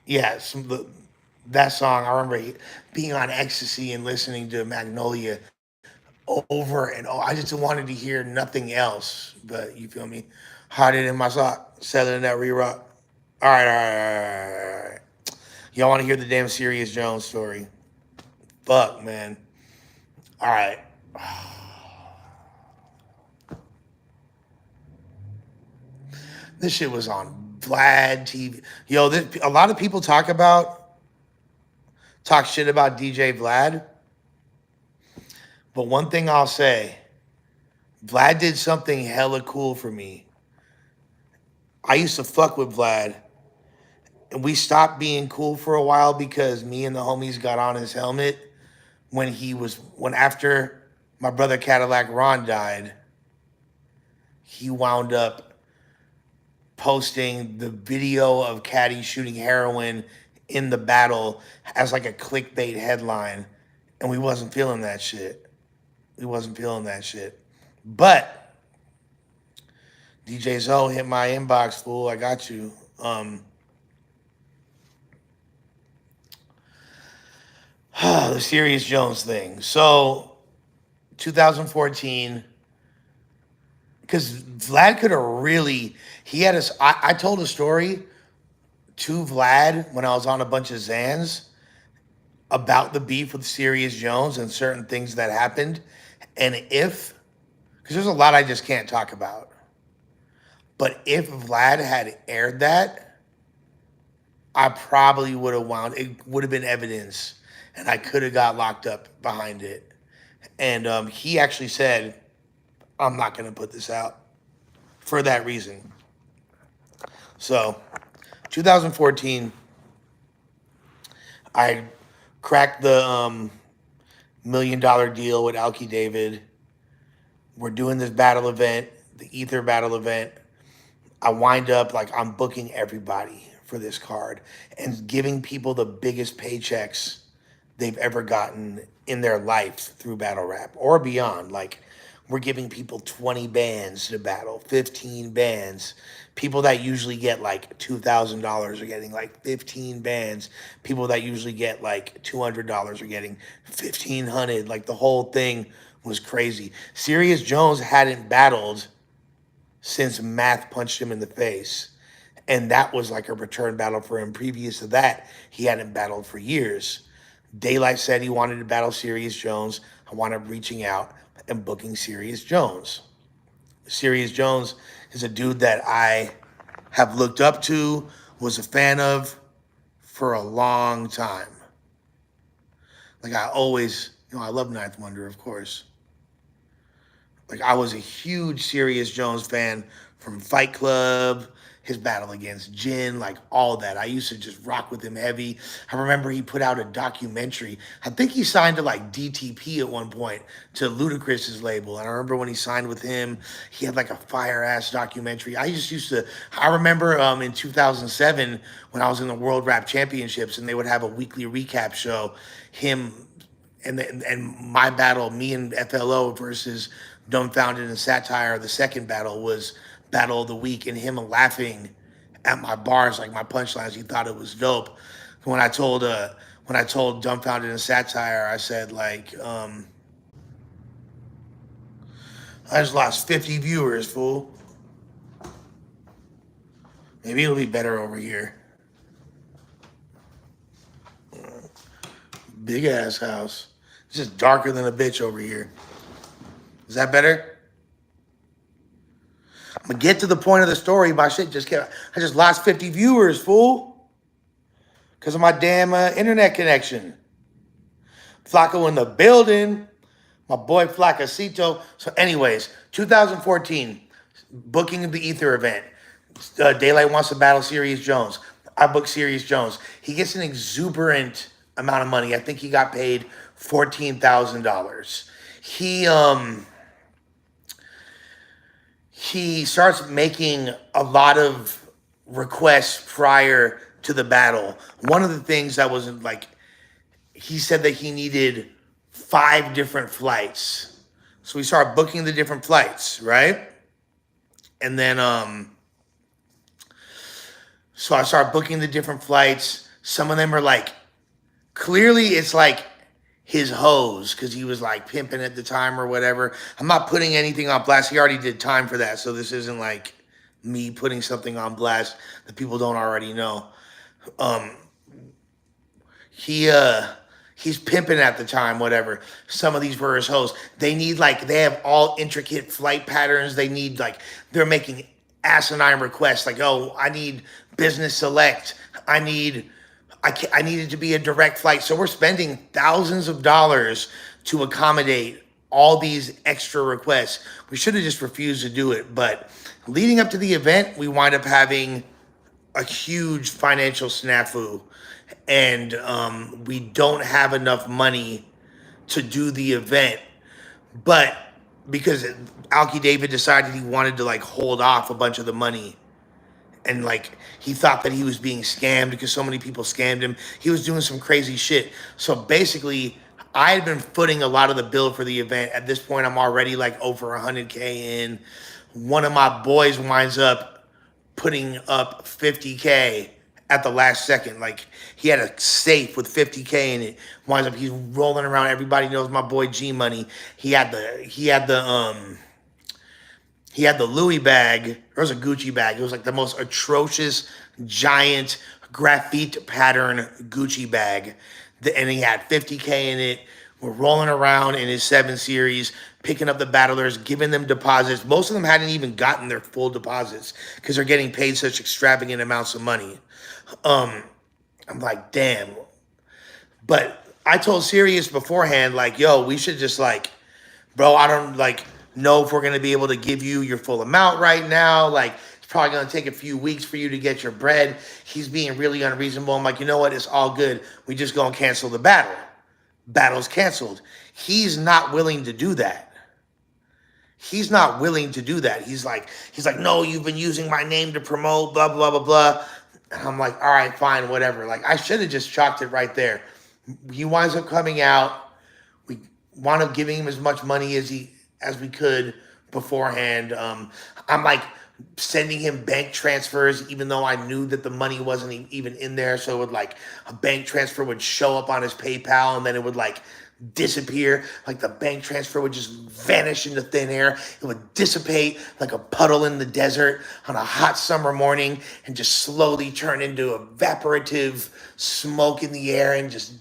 yeah, that song, I remember being on ecstasy and listening to Magnolia over and over. I just wanted to hear nothing else. But you feel me? Hot it in my sock, selling that re-rock. All right. Y'all want to hear the damn Sirius Jones story? Fuck, man. All right. This shit was on Vlad TV. Yo, a lot of people talk shit about DJ Vlad. But one thing I'll say, Vlad did something hella cool for me. I used to fuck with Vlad, and we stopped being cool for a while because me and the homies got on his helmet when after my brother Cadillac Ron died. He wound up posting the video of Caddy shooting heroin in the battle as like a clickbait headline, and we wasn't feeling that shit. But DJ Zoe hit my inbox, fool. I got you. The Sirius Jones thing. So 2014, because Vlad could have really, he had us. I told a story to Vlad when I was on a bunch of Xans about the beef with Sirius Jones and certain things that happened. And because there's a lot I just can't talk about. But if Vlad had aired that, I probably would have it would have been evidence, and I could have got locked up behind it. And he actually said, I'm not going to put this out for that reason. So 2014, I cracked the $1 million deal with Alki David. We're doing this battle event, the Ether battle event. I wind up like I'm booking everybody for this card and giving people the biggest paychecks they've ever gotten in their life through battle rap or beyond. Like, we're giving people 20 bands to battle, 15 bands. People that usually get like $2,000 are getting like 15 bands. People that usually get like $200 are getting 1,500. Like, the whole thing was crazy. Sirius Jones hadn't battled since Math punched him in the face. And that was like a return battle for him. Previous to that, he hadn't battled for years. Daylight said he wanted to battle Sirius Jones. I wound up reaching out and booking Sirius Jones. Sirius Jones is a dude that I have looked up to, was a fan of for a long time. Like, I always, I love Ninth Wonder, of course. Like, I was a huge Sirius Jones fan from Fight Club, his battle against Jin, like all that. I used to just rock with him heavy. I remember he put out a documentary. I think he signed to like DTP at one point, to Ludacris's label. And I remember when he signed with him, he had like a fire ass documentary. I remember in 2007 when I was in the World Rap Championships and they would have a weekly recap show, him and my battle, me and FLO versus Dumbfounded and Satire, the second battle, was battle of the week, and him laughing at my bars, like my punchlines. He thought it was dope. When I told Dumbfounded and Satire, I said like, I just lost 50 viewers, fool. Maybe it'll be better over here. Big ass house. It's just darker than a bitch over here. Is that better? I'm gonna get to the point of the story. My shit just kept. I just lost 50 viewers, fool, because of my damn internet connection. Flacco in the building. My boy Flacacito. So, anyways, 2014, booking of the Ether event. Daylight wants to battle Sirius Jones. I booked Sirius Jones. He gets an exuberant amount of money. I think he got paid $14,000. He starts making a lot of requests prior to the battle. One of the things that wasn't like, he said that he needed 5 different flights. So we started booking the different flights, right? And then, so I started booking the different flights. Some of them are like, clearly it's like his hose, because he was like pimping at the time or whatever. I'm not putting anything on blast. He already did time for that. So this isn't like me putting something on blast that people don't already know. He's pimping at the time, whatever. Some of these were his hoes. They have all intricate flight patterns. They're making asinine requests. Like, oh, I need business select. I need it to be a direct flight. So we're spending thousands of dollars to accommodate all these extra requests. We should have just refused to do it. But leading up to the event, we wind up having a huge financial snafu. And we don't have enough money to do the event. But because Alki David decided he wanted to like hold off a bunch of the money, and like he thought that he was being scammed because so many people scammed him. He was doing some crazy shit. So basically, I had been footing a lot of the bill for the event. At this point, I'm already like over 100K in. One of my boys winds up putting up 50K at the last second. Like, he had a safe with 50K in it. Winds up, he's rolling around. Everybody knows my boy G Money. He had the Louis bag. It was a Gucci bag. It was like the most atrocious, giant graffiti pattern Gucci bag. And he had 50K in it. We're rolling around in his 7 Series, picking up the battlers, giving them deposits. Most of them hadn't even gotten their full deposits because they're getting paid such extravagant amounts of money. I'm like, damn. But I told Sirius beforehand, like, yo, we should just like, bro, I don't like know if we're going to be able to give you your full amount right now. Like, it's probably going to take a few weeks for you to get your bread. He's being really unreasonable. I'm like, you know what? It's all good. We just going to cancel the battle. Battle's canceled. He's not willing to do that. He's not willing to do that. He's like, no, you've been using my name to promote, blah, blah, blah, blah. And I'm like, all right, fine, whatever. Like, I should have just chalked it right there. He winds up coming out. We wound up giving him as much money as we could beforehand. I'm like sending him bank transfers, even though I knew that the money wasn't even in there. So it would like a bank transfer would show up on his PayPal, and then it would like disappear. Like the bank transfer would just vanish into thin air. It would dissipate like a puddle in the desert on a hot summer morning and just slowly turn into evaporative smoke in the air and just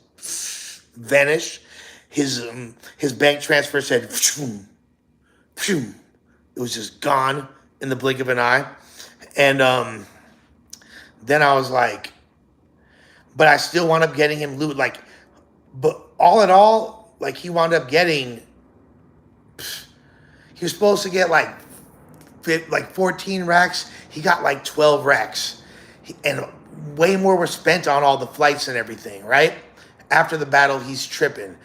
vanish. His bank transfer said, phew, phew. It was just gone in the blink of an eye. And then I was like, but I still wound up getting him loot. Like, but all in all, like he wound up getting, he was supposed to get like 14 racks. He got like 12 racks. And way more were spent on all the flights and everything, right? After the battle, he's tripping.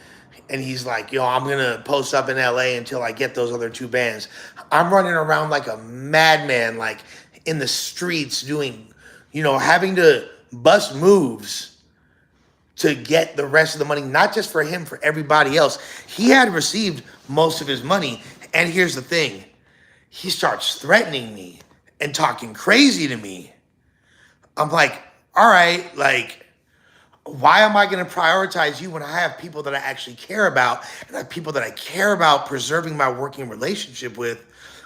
And he's like, yo, I'm going to post up in LA until I get those other 2 bands. I'm running around like a madman, like in the streets doing, having to bust moves to get the rest of the money, not just for him, for everybody else. He had received most of his money, And here's the thing. He starts threatening me and talking crazy to me. I'm like, all right, like, why am I going to prioritize you when I have people that I actually care about and I have people that I care about preserving my working relationship with?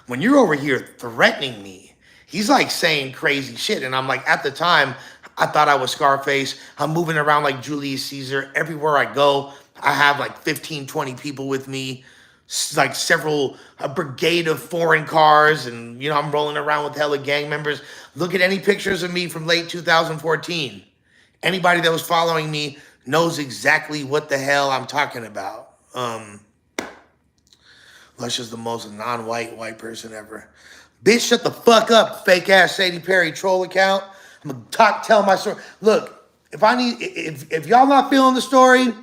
When you're over here threatening me, he's like saying crazy shit. And I'm like, at the time, I thought I was Scarface. I'm moving around like Julius Caesar. Everywhere I go, I have like 15, 20 people with me, like a brigade of foreign cars. And, I'm rolling around with hella gang members. Look at any pictures of me from late 2014. Anybody that was following me knows exactly what the hell I'm talking about. Lush is the most non-white white person ever. Bitch, shut the fuck up, fake ass Sadie Perry troll account. I'm gonna tell my story. Look, if y'all not feeling the story,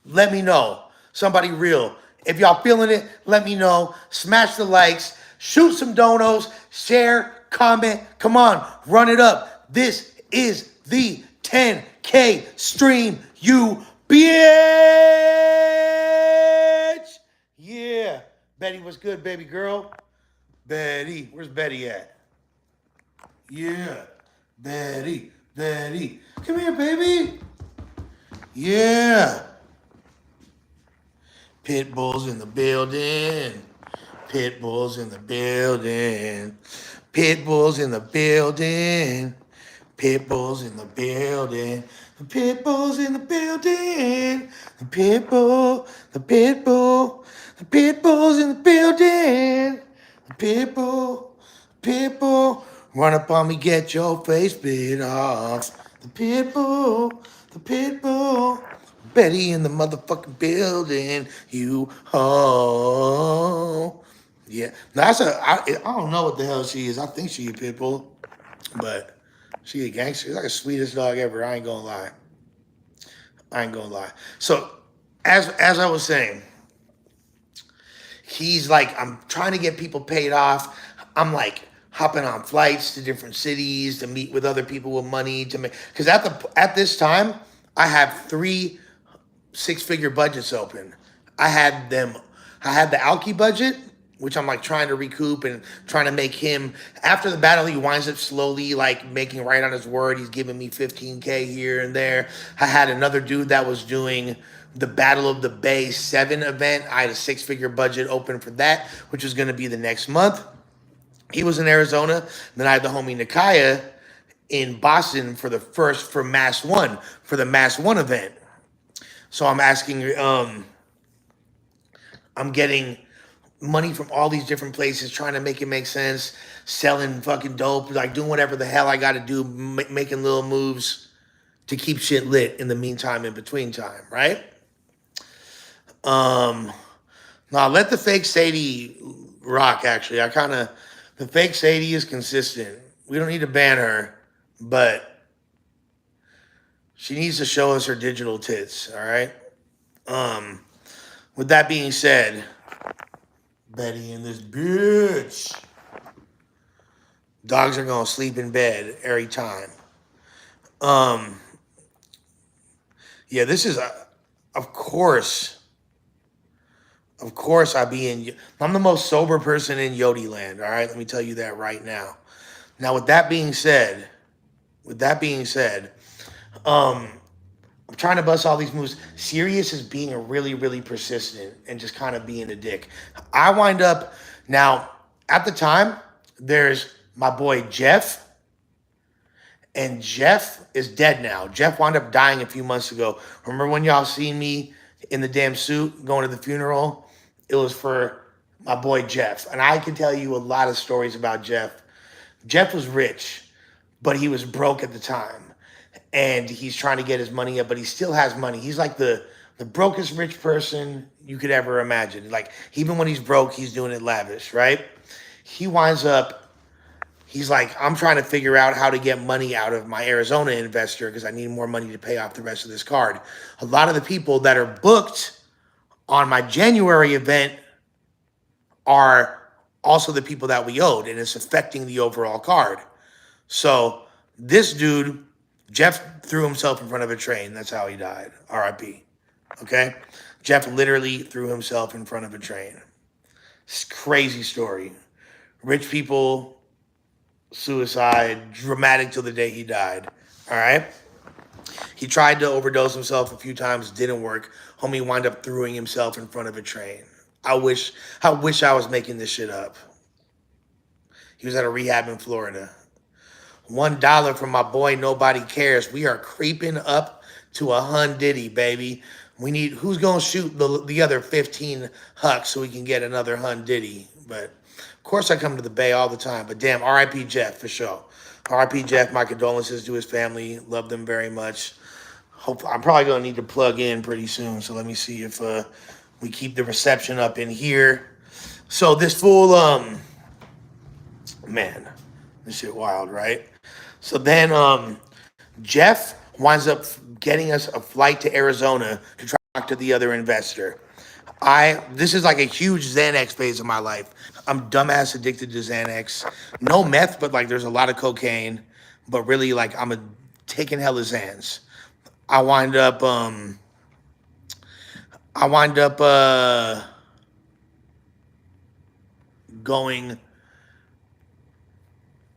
let me know. Somebody real. If y'all feeling it, let me know. Smash the likes, shoot some donos, share, comment. Come on, run it up. This is the 10K stream, you bitch. Yeah. Betty, what's good, baby girl? Betty, where's Betty at? Yeah. Betty. Come here, baby. Yeah. Pit bulls in the building. Pit bulls in the building. Pit bulls in the building. Pit bulls in the building. The pit bulls in the building. The pit bull. The pit bull. The pit bulls in the building. The pit bull. Pit bull. Run up on me, get your face bit off. The pit bull. The pit bull. Betty in the motherfucking building. You ho. Yeah. Now I don't know what the hell she is. I think she a pit bull, but she a gangster. She's like the sweetest dog ever. I ain't gonna lie. So as I was saying, he's like, I'm trying to get people paid off. I'm like hopping on flights to different cities to meet with other people with money to make, because at this time I have 3 6-figure budgets open. I had the Alki budget, which I'm like trying to recoup and trying to make him, after the battle, he winds up slowly like making right on his word. He's giving me 15K here and there. I had another dude that was doing the Battle of the Bay 7 event. I had a 6-figure budget open for that, which is going to be the next month. He was in Arizona. Then I had the homie Nikaya in Boston for the Mass One event. So I'm asking, I'm getting money from all these different places, trying to make it make sense, selling fucking dope, like doing whatever the hell I got to do, making little moves to keep shit lit in the meantime, in between time, right? Now let the fake Sadie rock, actually. The fake Sadie is consistent. We don't need to ban her, but she needs to show us her digital tits, all right? With that being said, Betty and this bitch. Dogs are gonna sleep in bed every time. Yeah, this is, of course, I'm the most sober person in Yodi land, all right? Let me tell you that right now. Now, with that being said, I'm trying to bust all these moves. Sirius is being really, really persistent and just kind of being a dick. I wind up, now, at the time, there's my boy Jeff, and Jeff is dead now. Jeff wound up dying a few months ago. Remember when y'all seen me in the damn suit going to the funeral? It was for my boy Jeff. And I can tell you a lot of stories about Jeff. Jeff was rich, but he was broke at the time. And he's trying to get his money up, but he still has money. He's like the brokest rich person you could ever imagine. Like, even when he's broke, he's doing it lavish, right? He winds up, he's like, I'm trying to figure out how to get money out of my Arizona investor because I need more money to pay off the rest of this card. A lot of the people that are booked on my January event are also the people that we owed, and it's affecting the overall card. So this dude, Jeff, threw himself in front of a train. That's how he died. R.I.P. Okay? Jeff literally threw himself in front of a train. It's a crazy story. Rich people, suicide, dramatic till the day he died. All right. He tried to overdose himself a few times, didn't work. Homie wound up throwing himself in front of a train. I wish, I wish I was making this shit up. He was at a rehab in Florida. $1 from my boy. Nobody cares. We are creeping up to a hun diddy, baby. We need who's gonna shoot the other 15 hucks so we can get another hun diddy. But of course, I come to the Bay all the time. But damn, R.I.P. Jeff for sure. R.I.P. Jeff. My condolences to his family. Love them very much. Hope I'm probably gonna need to plug in pretty soon. So let me see if we keep the reception up in here. So this fool, man, this shit wild, right? So then Jeff winds up getting us a flight to Arizona to talk to the other investor. I This is like a huge Xanax phase of my life. I'm dumbass addicted to Xanax. No meth, but like there's a lot of cocaine. But really, like taking hella Xans. I wind up I wind up going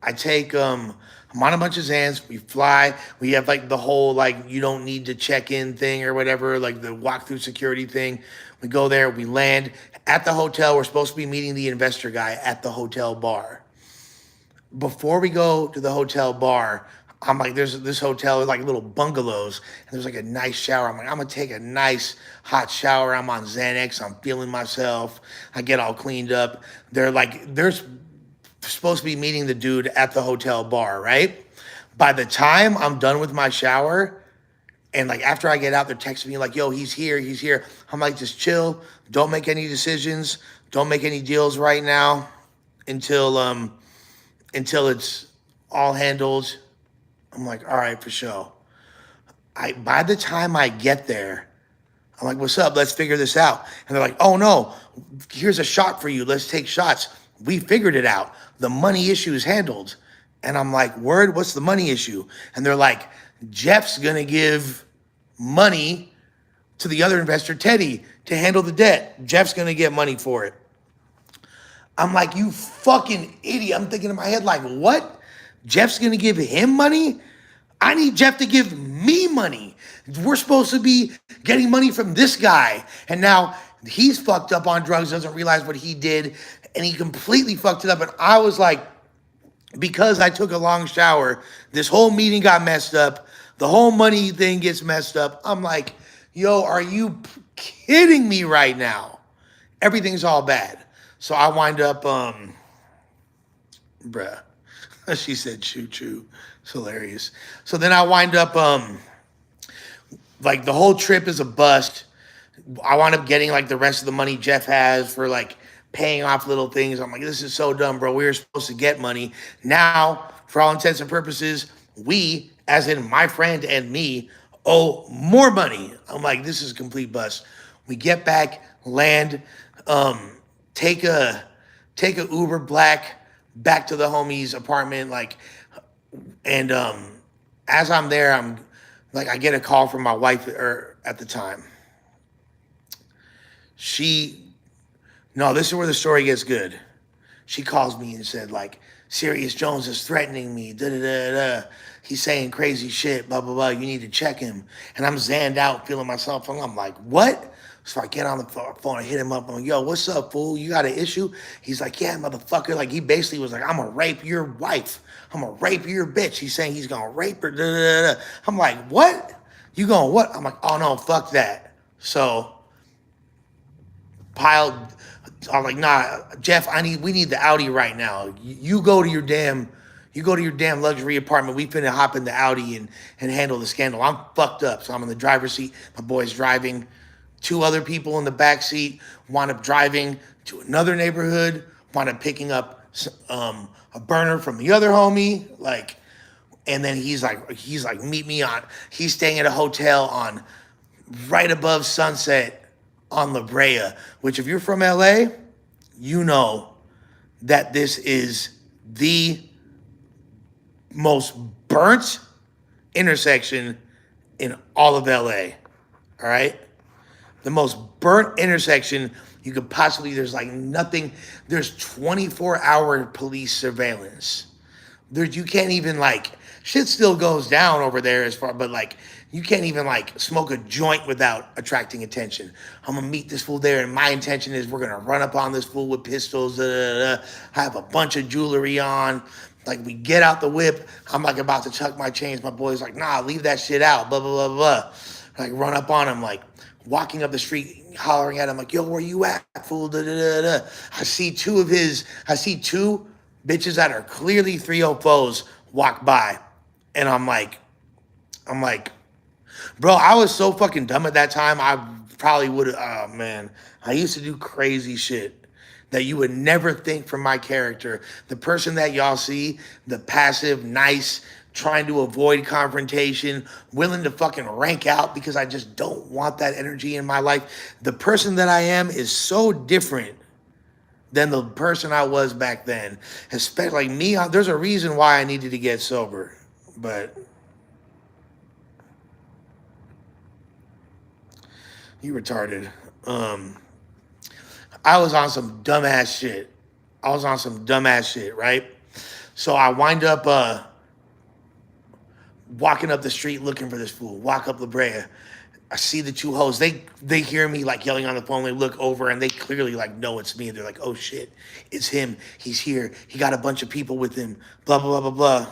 I take I'm on a bunch of Xans. We fly. We have like the whole like you don't need to check in thing or whatever, like the walk through security thing. We go there. We land at the hotel. We're supposed to be meeting the investor guy at the hotel bar. Before we go to the hotel bar, I'm like, there's this hotel with like little bungalows, and there's like a nice shower. I'm like, I'm gonna take a nice hot shower. I'm on Xanax. I'm feeling myself. I get all cleaned up. There's supposed to be meeting the dude at the hotel bar, right? By the time I'm done with my shower, and like after I get out, they're texting me like, yo, he's here, he's here. I'm like, just chill. Don't make any decisions. Don't make any deals right now until it's all handled. I'm like, all right, for sure. By the time I get there, I'm like, what's up? Let's figure this out. And they're like, oh no, here's a shot for you. Let's take shots. We figured it out. The money issue is handled. And I'm like, word, what's the money issue? And they're like, Jeff's gonna give money to the other investor, Teddy, to handle the debt. Jeff's gonna get money for it. I'm like, you fucking idiot. I'm thinking in my head, like, what? Jeff's gonna give him money? I need Jeff to give me money. We're supposed to be getting money from this guy. And now he's fucked up on drugs, doesn't realize what he did, and he completely fucked it up. And I was like, because I took a long shower, this whole meeting got messed up. The whole money thing gets messed up. I'm like, yo, are you kidding me right now? Everything's all bad. So I wind up, bruh. She said choo choo. It's hilarious. So then I wind up, like the whole trip is a bust. I wound up getting like the rest of the money Jeff has for like paying off little things. I'm like, this is so dumb, bro. We were supposed to get money. Now, for all intents and purposes, we, as in my friend and me, owe more money. I'm like, this is a complete bust. We get back, land, take a Uber Black back to the homie's apartment, like, and as I'm there, I'm like, I get a call from my wife at the time. She, no, this is where the story gets good. She calls me and said, like, Sirius Jones is threatening me. Da da da da. He's saying crazy shit. Blah blah blah. You need to check him. And I'm zanned out, feeling myself. And I'm like, what? So I get on the phone and hit him up. I'm like, yo, what's up, fool? You got an issue? He's like, yeah, motherfucker. Like, he basically was like, I'm gonna rape your wife. I'm gonna rape your bitch. He's saying he's gonna rape her. Da, da, da, da. I'm like, what? You going what? I'm like, oh no, fuck that. So piled. I'm like, nah, Jeff, we need the Audi right now. You go to your damn luxury apartment. We finna hop in the Audi and handle the scandal. I'm fucked up. So I'm in the driver's seat. My boy's driving. Two other people in the back seat wound up driving to another neighborhood, wound up picking up a burner from the other homie. Like, and then he's like, meet me on. He's staying at a hotel on right above Sunset on La Brea, which if you're from LA, you know that this is the most burnt intersection in all of LA. All right. the most burnt intersection you could possibly. There's like nothing. There's 24-hour police surveillance. You can't even like shit still goes down over there as far, but like you can't even like smoke a joint without attracting attention. I'm gonna meet this fool there, and my intention is we're gonna run up on this fool with pistols. I have a bunch of jewelry on. Like we get out the whip, I'm like about to tuck my chains. My boy's like, nah, leave that shit out. Blah blah blah blah. Like run up on him, like walking up the street, hollering at him, like, yo, where you at, fool? Da, da, da, da. I see two bitches that are clearly 304s walk by. And I'm like, bro, I was so fucking dumb at that time. I probably would have, oh man, I used to do crazy shit that you would never think from my character. The person that y'all see, the passive, nice, trying to avoid confrontation, willing to fucking rank out because I just don't want that energy in my life. The person that I am is so different than the person I was back then. Especially like me, there's a reason why I needed to get sober. But you retarded. Um, I was on some dumbass shit. Right? So I wind up walking up the street looking for this fool. Walk up La Brea. I see the two hoes. They hear me like yelling on the phone. They look over and they clearly like know it's me. They're like, oh shit, it's him. He's here. He got a bunch of people with him. Blah blah blah blah blah.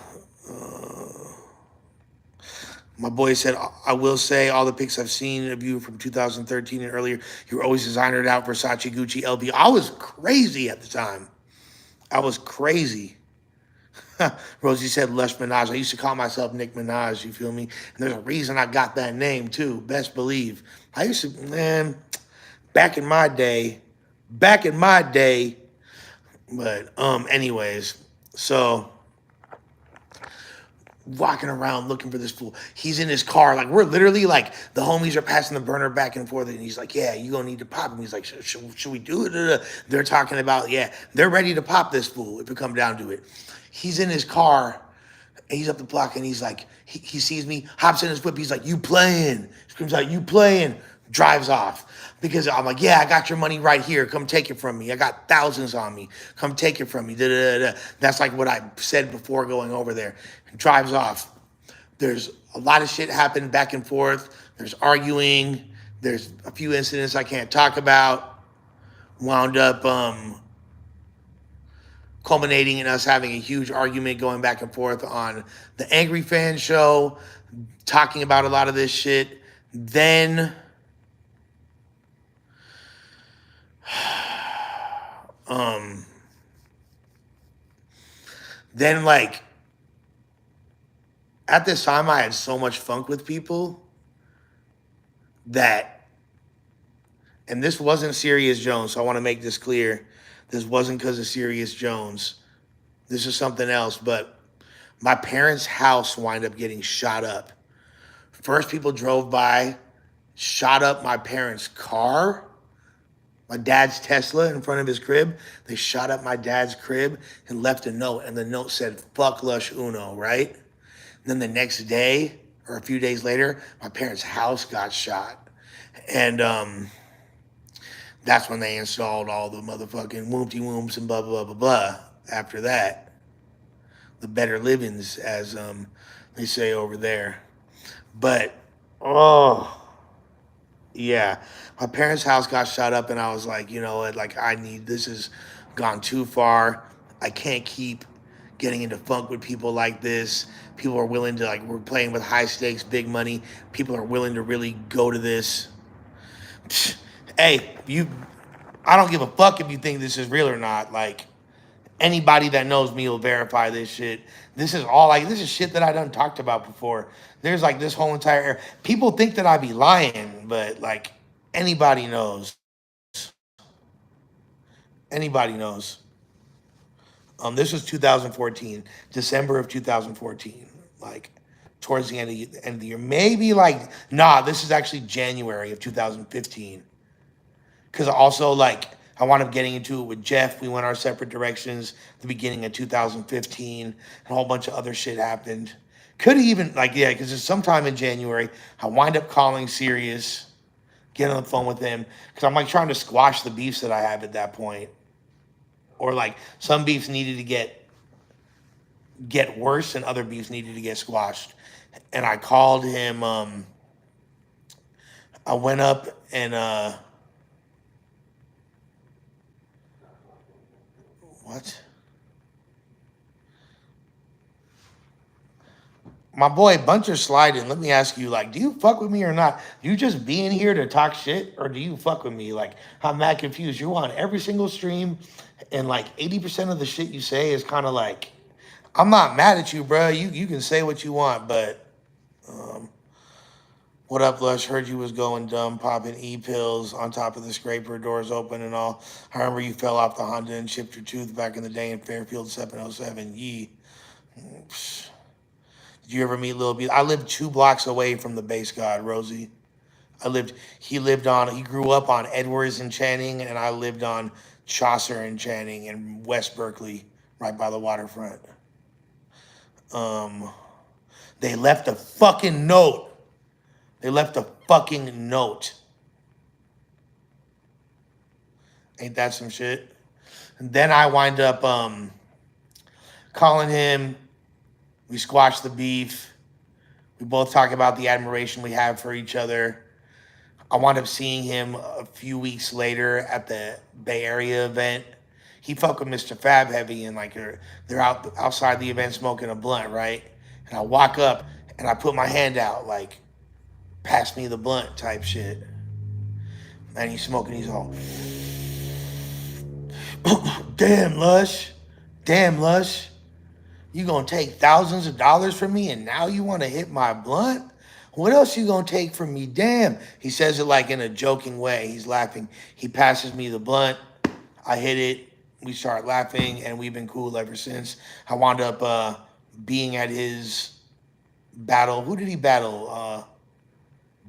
My boy said, I will say all the pics I've seen of you from 2013 and earlier, you were always designered out, Versace, Gucci, LV. I was crazy at the time. I was crazy. Rosie said Lush Minaj. I used to call myself Nick Minaj, you feel me? And there's a reason I got that name too, best believe. I used to, man, back in my day, but anyways, so walking around looking for this fool. He's in his car. Like, we're literally like, the homies are passing the burner back and forth. And he's like, yeah, you gonna need to pop him. He's like, should we do it? They're talking about, yeah, they're ready to pop this fool if it come down to it. He's in his car. And he's up the block and he's like, he sees me, hops in his whip. He's like, you playing? Screams out, you playing? Drives off. Because I'm like, yeah, I got your money right here. Come take it from me. I got thousands on me. Come take it from me. Da, da, da, da. That's like what I said before going over there. Drives off. There's a lot of shit happened back and forth. There's arguing. There's a few incidents I can't talk about. Wound up culminating in us having a huge argument going back and forth on the Angry Fan show, talking about a lot of this shit. Then like at this time I had so much funk with people that, and this wasn't Sirius Jones, so I want to make this clear. This wasn't because of Sirius Jones. This is something else, but my parents' house wound up getting shot up. First, people drove by, shot up my parents' car, my dad's Tesla in front of his crib. They shot up my dad's crib and left a note, and the note said, fuck Lush Uno, right? And then the next day, or a few days later, my parents' house got shot. And that's when they installed all the motherfucking woompty wooms and blah, blah, blah, blah. After that, the better livings, as they say over there. But, oh, yeah. My parents' house got shot up, and I was like, you know what? Like, this has gone too far. I can't keep getting into funk with people like this. People are willing to, like, we're playing with high stakes, big money. People are willing to really go to this. Hey, I don't give a fuck if you think this is real or not. Like, anybody that knows me will verify this shit. This is shit that I done talked about before. There's like this whole entire, people think that I be lying, but like anybody knows. Anybody knows. This was 2014, December of 2014. Like towards the end of the year. Maybe like, nah, this is actually January of 2015. Because also, like, I wound up getting into it with Jeff. We went our separate directions at the beginning of 2015. And a whole bunch of other shit happened. Could have even, like, yeah, because it's sometime in January, I wind up calling Sirius. get on the phone with him because I'm like trying to squash the beefs that I have at that point, or like some beefs needed to get worse and other beefs needed to get squashed. And I called him. I went up and what? My boy Buncher sliding. Let me ask you, like, do you fuck with me or not? Do you just be in here to talk shit, or do you fuck with me? Like, I'm mad confused. You're on every single stream, and like 80% of the shit you say is kind of like, I'm not mad at you, bro. You can say what you want, but um, what up, Lush? Heard you was going dumb, popping e-pills on top of the scraper, doors open and all. I remember you fell off the Honda and chipped your tooth back in the day in Fairfield 707. Yee. Psh. Did you ever meet Lil B? I lived 2 blocks away from the base god, Rosie. He grew up on Edwards and Channing, and I lived on Chaucer and Channing in West Berkeley, right by the waterfront. Um, they left a fucking note. They left a fucking note. Ain't that some shit? And then I wind up calling him. We squashed the beef. We both talk about the admiration we have for each other. I wound up seeing him a few weeks later at the Bay Area event. He fucked with Mr. Fab Heavy, and like they're outside the event smoking a blunt, right? And I walk up and I put my hand out like, pass me the blunt type shit. And he's smoking, he's all, damn, Lush. Damn, Lush. You gonna take thousands of dollars from me and now you wanna hit my blunt? What else you gonna take from me? Damn. He says it like in a joking way. He's laughing. He passes me the blunt. I hit it. We start laughing and we've been cool ever since. I wound up being at his battle. Who did he battle?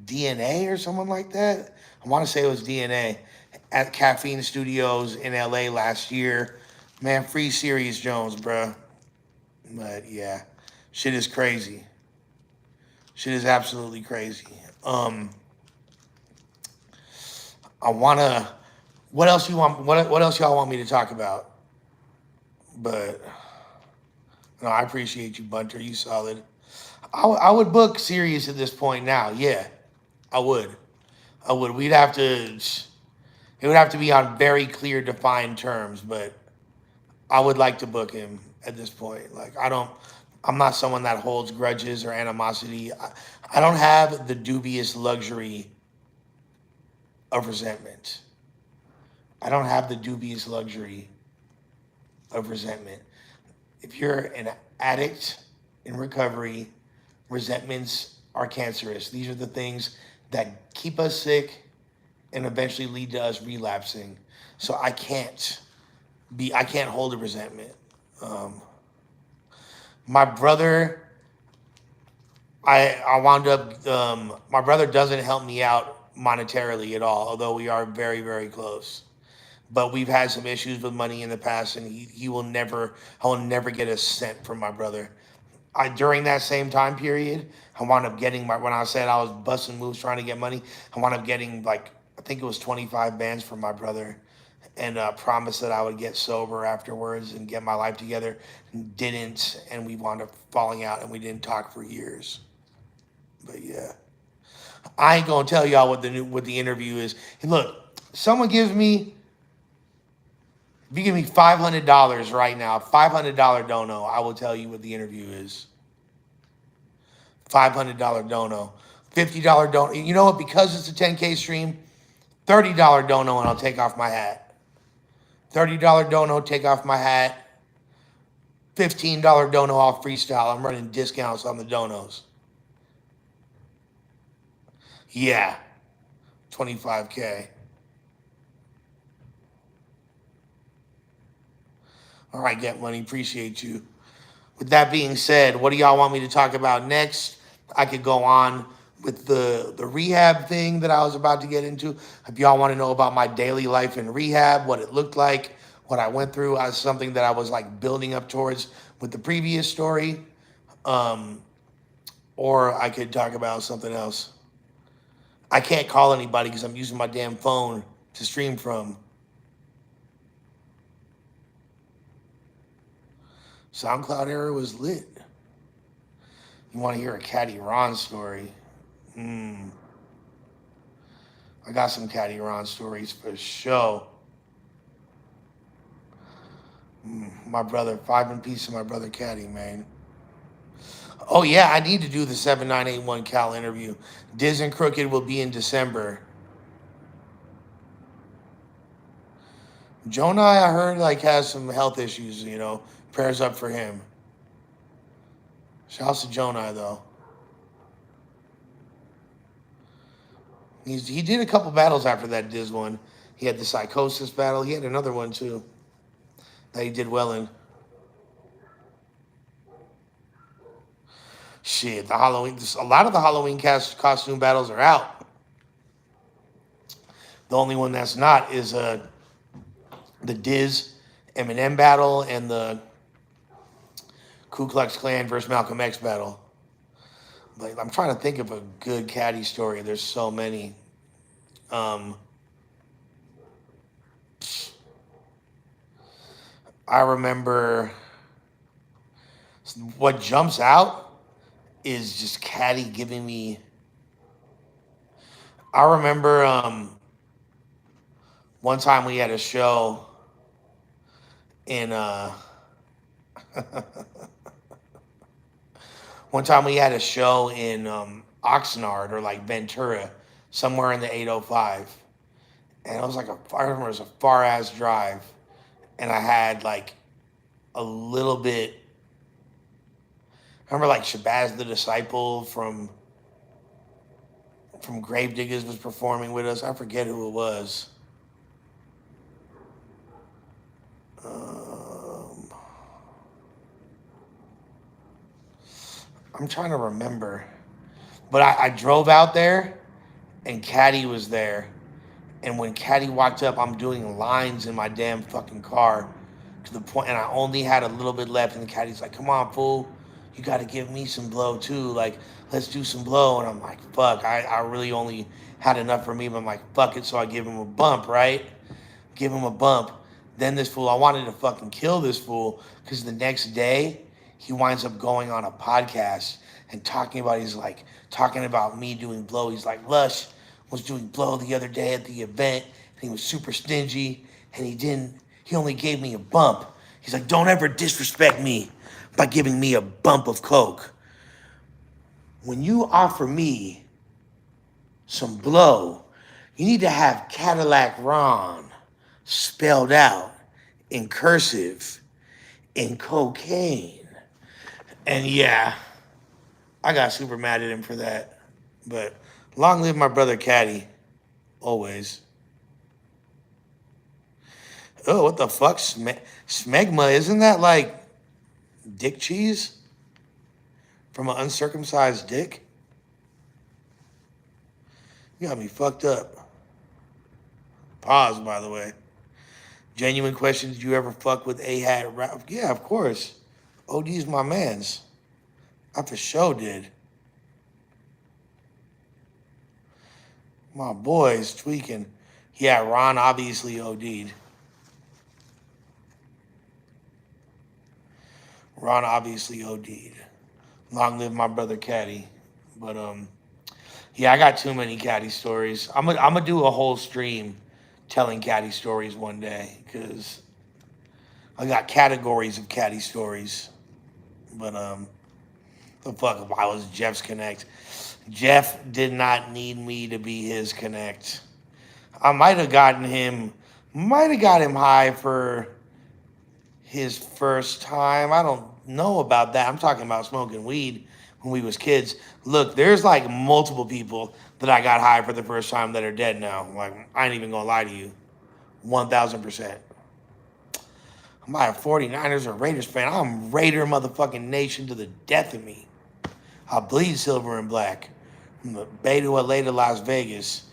DNA or someone like that? I wanna say it was DNA at Caffeine Studios in LA last year. Man, free Sirius Jones, bruh. But yeah, shit is crazy. Shit is absolutely crazy. I wanna. What else you want? What else y'all want me to talk about? But no, I appreciate you, Bunter. You solid. I would book Sirius at this point now. Yeah, I would. I would. We'd have to. It would have to be on very clear, defined terms. But I would like to book him at this point. Like I'm not someone that holds grudges or animosity. I don't have the dubious luxury of resentment. I don't have the dubious luxury of resentment. If you're an addict in recovery, resentments are cancerous. These are the things that keep us sick and eventually lead to us relapsing. So I can't hold a resentment. My brother, I wound up, my brother doesn't help me out monetarily at all, although we are very, very close. But we've had some issues with money in the past, and I will never get a cent from my brother. During that same time period, I wound up getting when I said I was busting moves trying to get money, I wound up getting like, I think it was 25 bands from my brother, and promised that I would get sober afterwards and get my life together. Didn't, and we wound up falling out, and we didn't talk for years. But yeah, I ain't gonna tell y'all what the interview is. Hey, look, if you give me $500 right now, $500 dono, I will tell you what the interview is. $500 dono, $50 dono. You know what? Because it's a 10K stream, $30 dono, and I'll take off my hat. $30 dono, take off my hat. $15 dono off freestyle. I'm running discounts on the donos. Yeah, 25K. All right, Get Money, appreciate you. With that being said, what do y'all want me to talk about next? I could go on with the rehab thing that I was about to get into. If y'all want to know about my daily life in rehab, what it looked like, what I went through, as something that I was like building up towards with the previous story. Or I could talk about something else. I can't call anybody because I'm using my damn phone to stream from. SoundCloud era was lit. You want to hear a Caddy Ron story? Hmm. I got some Caddy Ron stories for sure. My brother, five in peace to my brother Caddy, man. Oh yeah, I need to do the 7981 Cal interview. Diz and Crooked will be in December. Jonah, I heard, like, has some health issues, you know. Prayers up for him. Shouts to Jonah though. He did a couple battles after that Diz one. He had the psychosis battle. He had another one too that he did well in. Shit, the Halloween. A lot of the Halloween costume battles are out. The only one that's not is the Diz Eminem battle and the Ku Klux Klan versus Malcolm X battle. Like, I'm trying to think of a good caddy story. There's so many. Um, I remember what jumps out is just caddy giving me. I remember one time we had a show in one time we had a show in Oxnard or like Ventura, somewhere in the 805, and it was like I remember it was a far ass drive, and I had like a little bit. I remember like Shabazz the Disciple from Gravediggers was performing with us. I forget who it was. Um, I'm trying to remember, but I drove out there, and Caddy was there. And when Caddy walked up, I'm doing lines in my damn fucking car to the point, and I only had a little bit left. And the Caddy's like, "Come on, fool, you got to give me some blow too. Like, let's do some blow." And I'm like, "Fuck, I really only had enough for me." But I'm like, "Fuck it," so I give him a bump, right? Give him a bump. Then this fool, I wanted to fucking kill this fool because the next day he winds up going on a podcast and he's like talking about me doing blow. He's like, "Lush was doing blow the other day at the event and he was super stingy and he only gave me a bump." He's like, "Don't ever disrespect me by giving me a bump of coke. When you offer me some blow, you need to have Cadillac Ron spelled out in cursive in cocaine." And yeah, I got super mad at him for that. But long live my brother Caddy, always. Oh, what the fuck? Smegma, isn't that like dick cheese from an uncircumcised dick? You got me fucked up. Pause, by the way. Genuine question, did you ever fuck with A-Hat Rap? Yeah, of course. OD's my mans. I for sure did. My boy's tweaking. Yeah, Ron obviously OD'd. Ron obviously OD'd. Long live my brother Caddy. But yeah, I got too many Caddy stories. I'm gonna do a whole stream telling Caddy stories one day because I got categories of Caddy stories. But the fuck if I was Jeff's connect. Jeff did not need me to be his connect. I might have got him high for his first time. I don't know about that. I'm talking about smoking weed when we was kids. Look, there's like multiple people that I got high for the first time that are dead now. Like, I ain't even gonna lie to you. 1,000%. I'm not a 49ers or Raiders fan. I'm Raider motherfucking nation to the death of me. I bleed silver and black. From the Bay to LA to Las Vegas.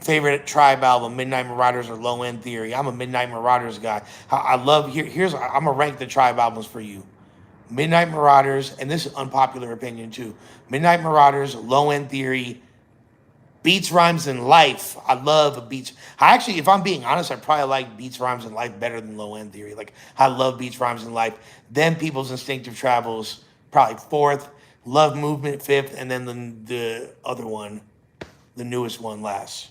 Favorite Tribe album, Midnight Marauders or Low End Theory. I'm a Midnight Marauders guy. I love, I'm going to rank the Tribe albums for you. Midnight Marauders, and this is unpopular opinion too. Midnight Marauders, Low End Theory, Beats, Rhymes, and Life. I love Beats. I actually, if I'm being honest, I probably like Beats, Rhymes, and Life better than Low End Theory. Like, I love Beats, Rhymes, and Life. Then People's Instinctive Travels, probably fourth. Love Movement, fifth. And then the other one, the newest one, last.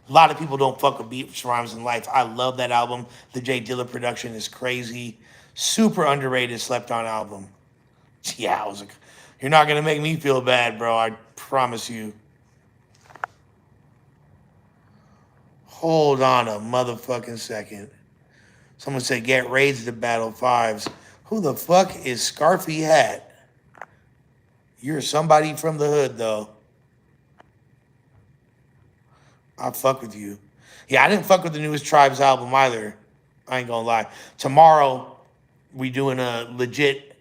A lot of people don't fuck with Beats, Rhymes, and Life. I love that album. The Jay Dilla production is crazy. Super underrated, slept on album. Yeah, I was like, you're not gonna make me feel bad, bro. I promise you. Hold on a motherfucking second. Someone said get raids to battle fives. Who the fuck is Scarfy Hat? You're somebody from the hood though. I'll fuck with you. Yeah, I didn't fuck with the newest Tribes album either. I ain't gonna lie. Tomorrow, we doing a legit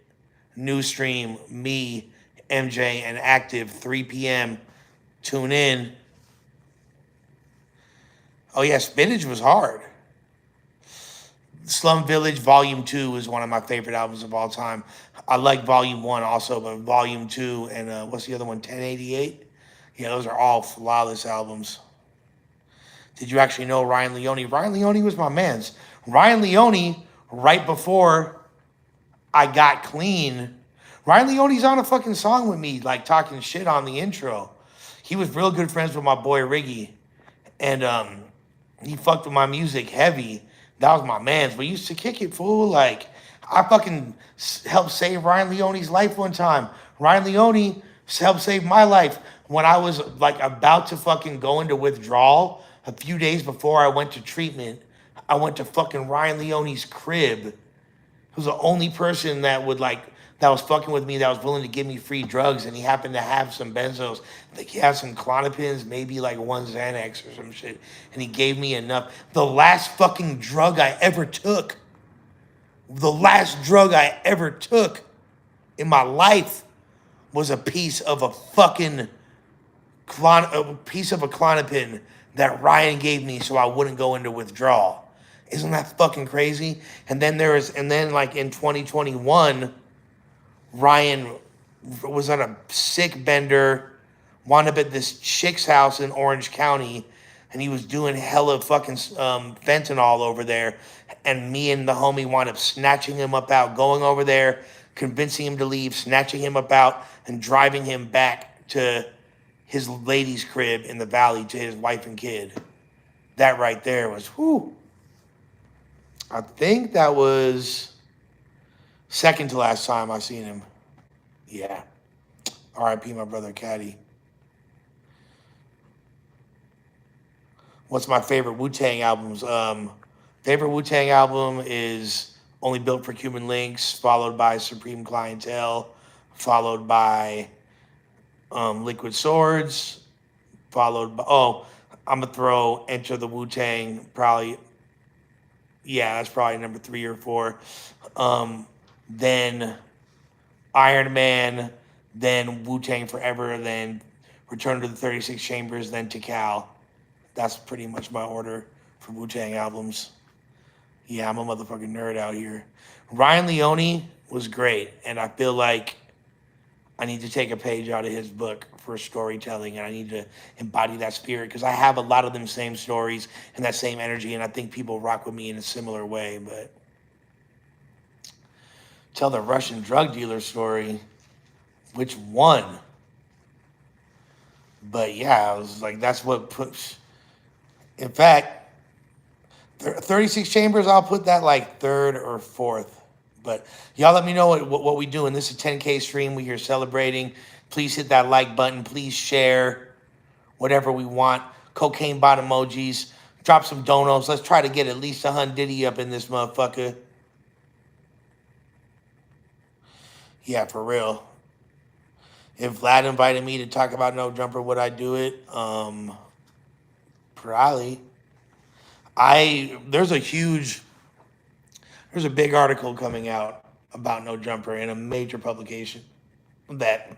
new stream. Me, MJ, and Active, 3 p.m. Tune in. Oh yeah, Spinach was hard. Slum Village Volume 2 is one of my favorite albums of all time. I like Volume 1 also, but Volume 2 and what's the other one, 1088? Yeah, those are all flawless albums. Did you actually know Ryan Leone? Ryan Leone was my man's. Ryan Leone, right before I got clean, Ryan Leone's on a fucking song with me, like talking shit on the intro. He was real good friends with my boy Riggy. And he fucked with my music heavy. That was my man's. We used to kick it, fool. Like, I fucking helped save Ryan Leone's life one time. Ryan Leone helped save my life when I was like about to fucking go into withdrawal. A few days before I went to treatment, I went to fucking Ryan Leone's crib. He was the only person that would like that was fucking with me that was willing to give me free drugs, and he happened to have some benzos. I think he had some Klonopins, maybe like one Xanax or some shit, and he gave me enough. The last fucking drug I ever took, in my life was a piece of a fucking Klonopin that Ryan gave me so I wouldn't go into withdrawal. Isn't that fucking crazy? And then like in 2021, Ryan was on a sick bender, wound up at this chick's house in Orange County, and he was doing hella fucking fentanyl over there. And me and the homie wound up snatching him up out, going over there, convincing him to leave, snatching him up out, and driving him back to his lady's crib in the valley to his wife and kid. That right there was, whew. I think that was second to last time I seen him. Yeah. R.I.P. my brother Caddy. What's my favorite Wu-Tang albums? Favorite Wu-Tang album is Only Built for Cuban Links, followed by Supreme Clientele, followed by Liquid Swords, followed by, I'm going to throw Enter the Wu-Tang, probably, yeah, that's probably number 3 or 4. Then Iron Man, then Wu-Tang Forever, then Return to the 36 Chambers, then Tikal. That's pretty much my order for Wu-Tang albums. Yeah, I'm a motherfucking nerd out here. Ryan Leone was great, and I feel like I need to take a page out of his book for storytelling, and I need to embody that spirit because I have a lot of them same stories and that same energy, and I think people rock with me in a similar way. But tell the Russian drug dealer story. Which one? But yeah, I was like, that's what puts. In fact, 36 Chambers, I'll put that like 3rd or 4th. But y'all let me know what we doing. This is a 10K stream. We here celebrating. Please hit that like button. Please share whatever we want. Cocaine bot emojis. Drop some donos. Let's try to get at least 100 Diddy up in this motherfucker. Yeah, for real. If Vlad invited me to talk about No Jumper, would I do it? Probably. There's a big article coming out about No Jumper in a major publication that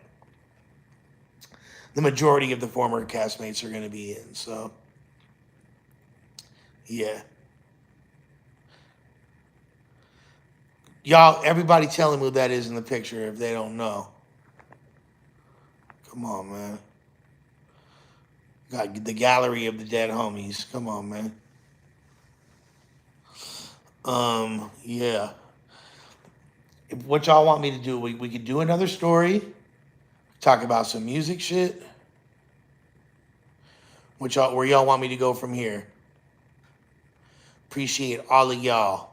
the majority of the former castmates are going to be in. So, yeah. Y'all, everybody tell them who that is in the picture if they don't know. Come on, man. Got the gallery of the dead homies. Come on, man. Yeah. What y'all want me to do? We could do another story, talk about some music shit. Where y'all want me to go from here? Appreciate all of y'all.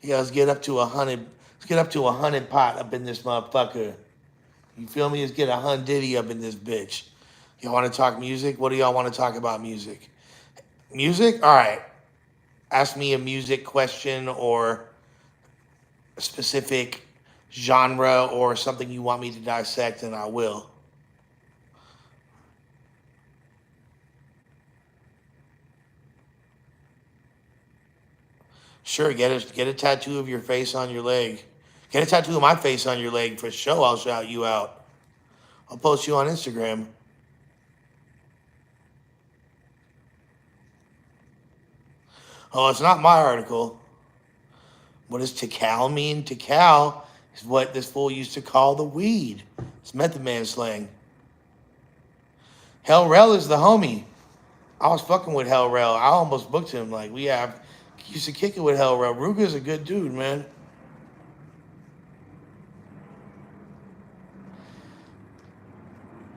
Yeah, let's get up to 100. Let's get up to 100 pot up in this motherfucker. You feel me? Let's get 100 up in this bitch. Y'all want to talk music? What do y'all want to talk about music? Music? All right. Ask me a music question or a specific genre or something you want me to dissect, and I will. Sure, get a tattoo of your face on your leg. Get a tattoo of my face on your leg for sure. I'll shout you out. I'll post you on Instagram. Oh, it's not my article. What does Tikal mean? Tikal is what this fool used to call the weed. It's Method Man slang. Hell Rel is the homie. I was fucking with Hell Rel. I almost booked him. Like we have used to kick it with Hell Rel. Ruga's a good dude, man.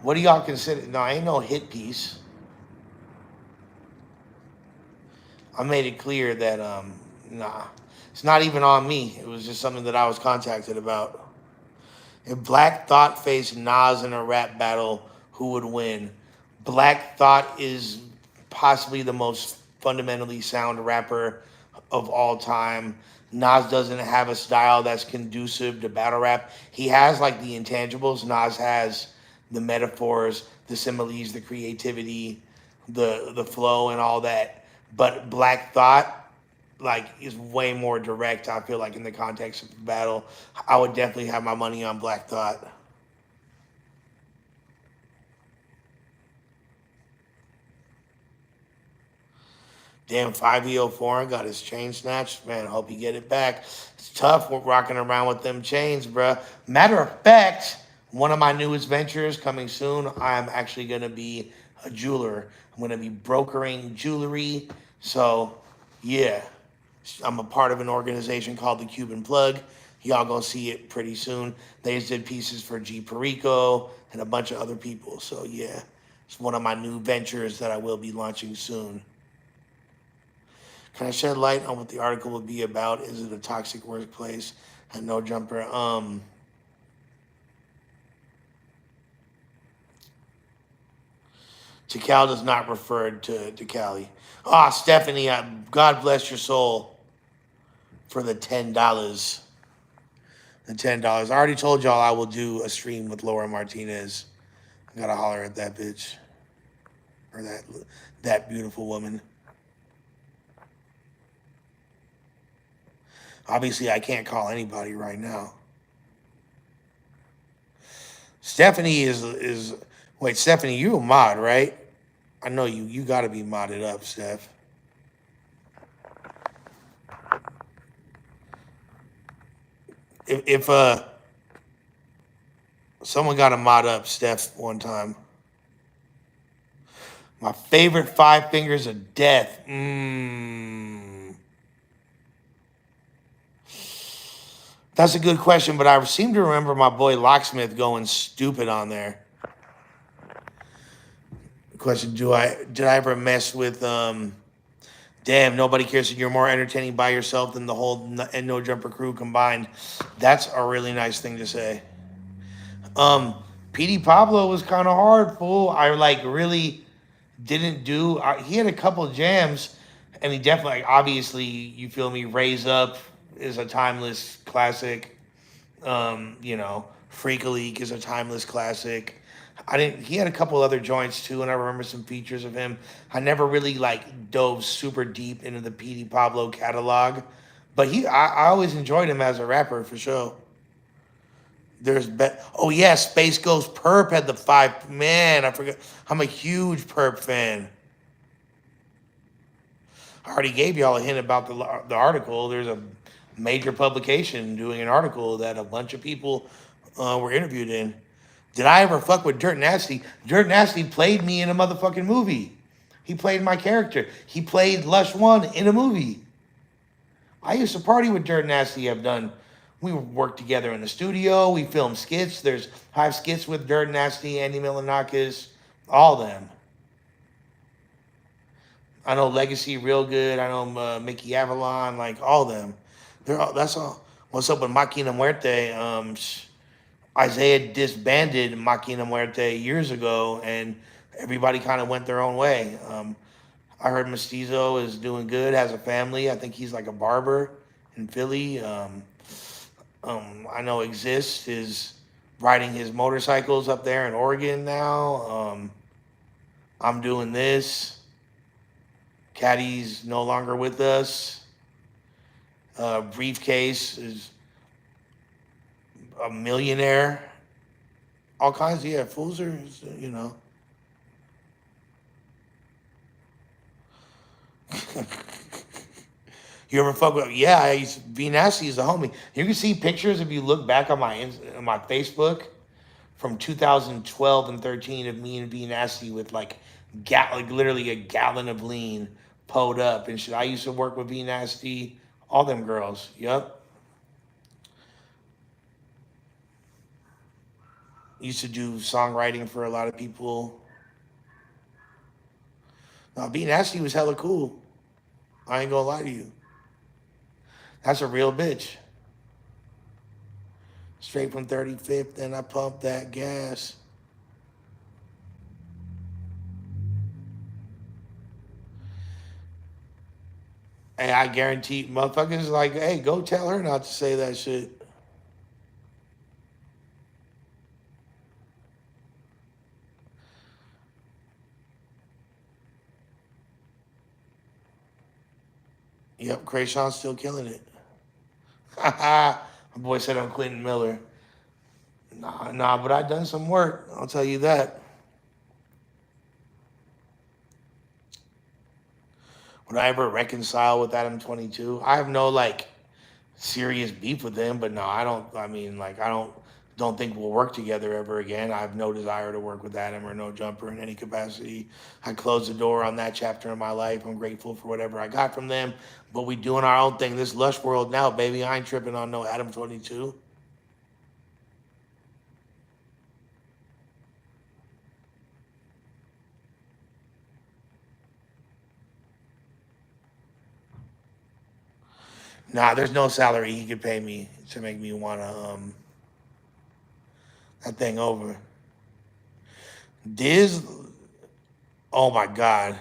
What do y'all consider? No, ain't no hit piece. I made it clear that nah, it's not even on me. It was just something that I was contacted about. If Black Thought faced Nas in a rap battle, who would win? Black Thought is possibly the most fundamentally sound rapper of all time. Nas doesn't have a style that's conducive to battle rap. He has like the intangibles. Nas has the metaphors, the similes, the creativity, the flow, and all that. But Black Thought like is way more direct. I feel like in the context of the battle, I would definitely have my money on Black Thought. Damn, 5EO Foreign got his chain snatched. Man, hope you get it back. It's tough rocking around with them chains, bruh. Matter of fact, one of my newest ventures coming soon, I'm actually going to be a jeweler. I'm going to be brokering jewelry. So, yeah, I'm a part of an organization called the Cuban Plug. Y'all gonna see it pretty soon. They just did pieces for G Perico and a bunch of other people. So, yeah, it's one of my new ventures that I will be launching soon. Can I shed light on what the article would be about? Is it a toxic workplace? And no jumper. Tikal does not refer to Cali. Ah, Stephanie, God bless your soul for the $10. The $10. I already told y'all I will do a stream with Laura Martinez. I gotta holler at that bitch or that beautiful woman. Obviously, I can't call anybody right now. Stephanie is wait, Stephanie, you a mod, right? I know you got to be modded up, Steph. If someone got a mod up Steph one time. My favorite five fingers of death. That's a good question, but I seem to remember my boy Locksmith going stupid on there. Question: did I ever mess with Damn, nobody cares that you're more entertaining by yourself than the whole and No Jumper crew combined. That's a really nice thing to say. PD Pablo was kind of hard, fool. I like really didn't do. He had a couple of jams, and he definitely, like, obviously, you feel me. Raise Up is a timeless classic. Freak a Leak is a timeless classic. I didn't. He had a couple other joints too, and I remember some features of him. I never really like dove super deep into the PD Pablo catalog, but I always enjoyed him as a rapper for sure. Oh yeah, Space Ghost Perp had the five. Man, I forgot. I'm a huge Perp fan. I already gave y'all a hint about the article. There's a major publication doing an article that a bunch of people were interviewed in. Did I ever fuck with Dirt Nasty? Dirt Nasty played me in a motherfucking movie. He played my character. He played Lush One in a movie. I used to party with Dirt Nasty. We worked together in the studio. We filmed skits. I have skits with Dirt Nasty, Andy Milanakis, all them. I know Legacy real good. I know Mickey Avalon, like all them. That's all. What's up with Máquina Muerte? Isaiah disbanded Máquina Muerte years ago, and everybody kind of went their own way. I heard Mestizo is doing good, has a family. I think he's like a barber in Philly. I know Exist is riding his motorcycles up there in Oregon now. I'm doing this. Caddy's no longer with us. Briefcase is a millionaire. All kinds, yeah. Fools are, you know. You ever fuck with? Yeah, I used to be nasty as a homie. You can see pictures if you look back on on my Facebook from 2012 and 13 of me and be nasty with like literally a gallon of lean pulled up and shit. I used to work with be nasty, all them girls. Yup. Used to do songwriting for a lot of people. No, be nasty was hella cool. I ain't gonna lie to you. That's a real bitch. Straight from 35th, and I pumped that gas. Hey, I guarantee motherfuckers like, hey, go tell her not to say that shit. Yep, Krayshawn's still killing it. My boy said I'm Quentin Miller. Nah, but I done some work. I'll tell you that. Would I ever reconcile with Adam 22? I have no like serious beef with him, but no, I don't. I mean, like, I don't think we'll work together ever again. I have no desire to work with Adam or No Jumper in any capacity. I closed the door on that chapter in my life. I'm grateful for whatever I got from them, but we doing our own thing. This lush world now, baby. I ain't tripping on no Adam 22. Nah, there's no salary he could pay me to make me wanna that thing over. Diz, oh my god.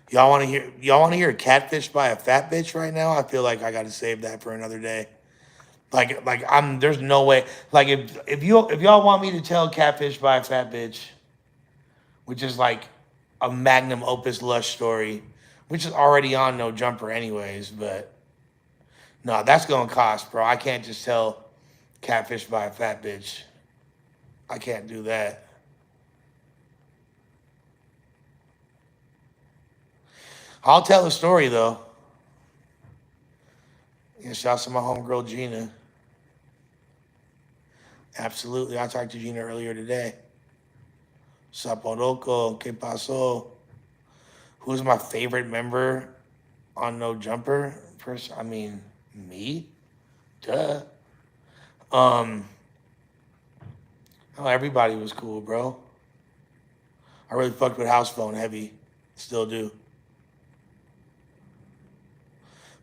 Y'all wanna hear catfish by a fat bitch right now? I feel like I gotta save that for another day. Like I'm there's no way. Like if y'all want me to tell catfish by a fat bitch, which is like a magnum opus lush story, which is already on No Jumper anyways, but no, that's gonna cost, bro. I can't just tell catfish by a fat bitch. I can't do that. I'll tell a story though. Yeah, shouts to my homegirl Gina. Absolutely. I talked to Gina earlier today. Saporoco, que pasó? Who's my favorite member on No Jumper? First, I mean, me? Duh. Um, oh, everybody was cool, bro. I really fucked with House Phone heavy. Still do.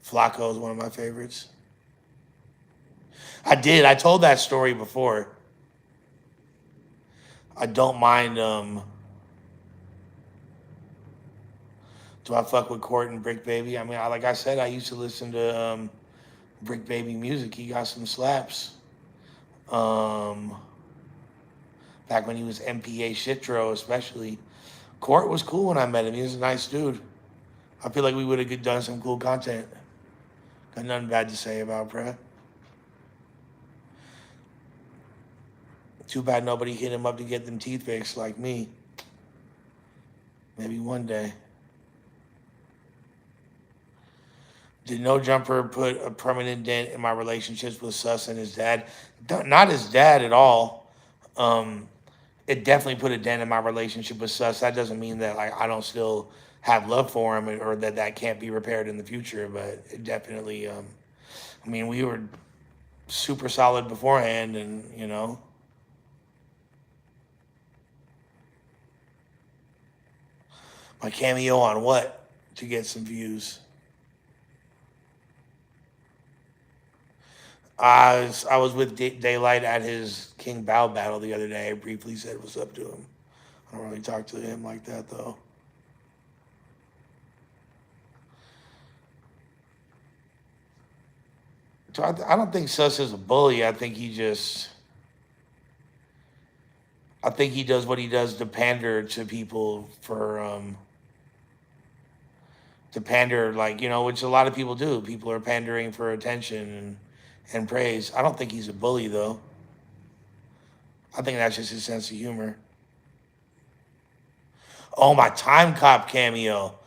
Flacco is one of my favorites. I did. I told that story before. I don't mind. Do I fuck with Court and Brick Baby? I mean, like I said, I used to listen to Brick Baby music. He got some slaps. Um, Back when he was MPA Shitro, especially. Court was cool when I met him. He was a nice dude. I feel like we would have done some cool content. Got nothing bad to say about bruh. Too bad nobody hit him up to get them teeth fixed like me. Maybe one day. Did No Jumper put a permanent dent in my relationships with Sus and his dad? Not his dad at all. Um, it definitely put a dent in my relationship with Sus. That doesn't mean that like I don't still have love for him or that that can't be repaired in the future, but it definitely. I mean, we were super solid beforehand, and my cameo on what to get some views. I was with Daylight at his King Bao battle the other day. I briefly said what's up to him. I don't really talk to him like that though. So I don't think Sus is a bully. I think he does what he does to pander to people for to pander, like, which a lot of people do. People are pandering for attention and praise. I don't think he's a bully though. I think that's just his sense of humor. Oh, my Time Cop cameo.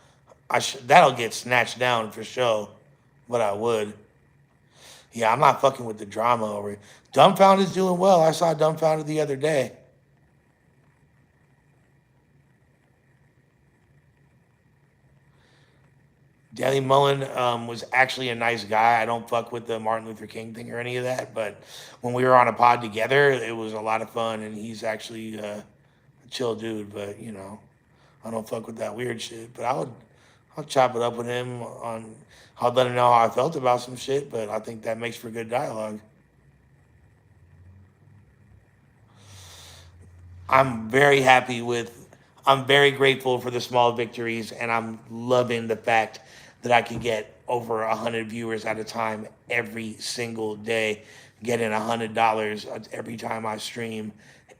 That'll get snatched down for sure. But I would. Yeah, I'm not fucking with the drama over it. Dumbfounded's doing well. I saw Dumbfounded the other day. Danny Mullen was actually a nice guy. I don't fuck with the Martin Luther King thing or any of that, but when we were on a pod together, it was a lot of fun, and he's actually a chill dude. But I don't fuck with that weird shit. But I'll chop it up with him on. I'll let him know how I felt about some shit. But I think that makes for good dialogue. I'm very happy with. I'm very grateful for the small victories, and I'm loving the fact that I can get over 100 viewers at a time every single day, getting $100 every time I stream,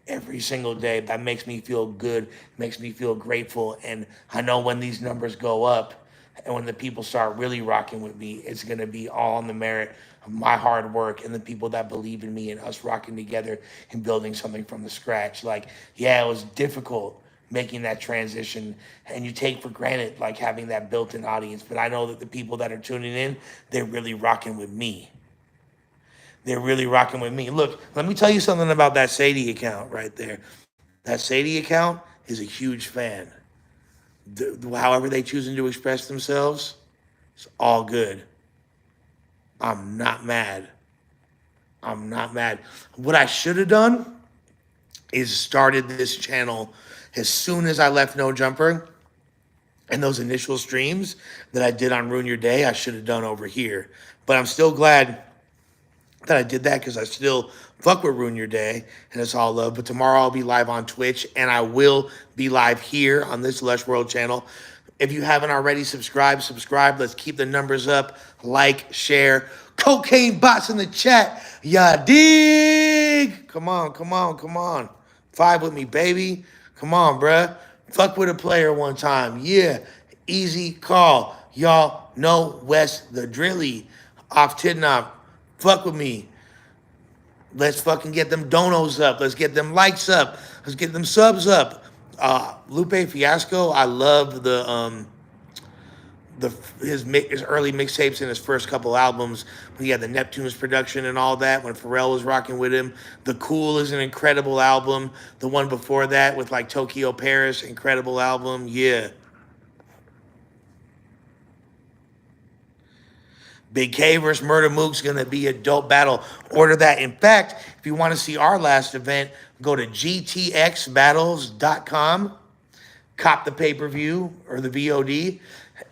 every single day. That makes me feel good, makes me feel grateful, and I know when these numbers go up, and when the people start really rocking with me, it's gonna be all on the merit of my hard work and the people that believe in me and us rocking together and building something from the scratch. Like, yeah, it was difficult making that transition, and you take for granted like having that built-in audience. But I know that the people that are tuning in, they're really rocking with me. They're really rocking with me. Look, let me tell you something about that Sadie account right there. That Sadie account is a huge fan. However they choosing to express themselves, it's all good. I'm not mad. I'm not mad. What I should have done is started this channel as soon as I left No Jumper, and those initial streams that I did on Ruin Your Day, I should have done over here. But I'm still glad that I did that because I still fuck with Ruin Your Day and it's all love. But tomorrow I'll be live on Twitch and I will be live here on this Lush World channel. If you haven't already, subscribe. Let's keep the numbers up. Like, share. Cocaine bots in the chat. Ya dig? Come on, come on, come on. Five with me, baby. Come on, bruh. Fuck with a player one time. Yeah. Easy call. Y'all know Wes the Drilly off Tidnop. Fuck with me. Let's fucking get them donos up. Let's get them likes up. Let's get them subs up. Lupe Fiasco, I love his early mixtapes and his first couple albums when he had the Neptunes production and all that, when Pharrell was rocking with him. The Cool is an incredible album. The one before that with like Tokyo Paris, incredible album. Yeah. Big K versus Murder Mook's gonna be a dope battle. Order that. In fact, if you want to see our last event, go to gtxbattles.com, cop the pay-per-view or the VOD.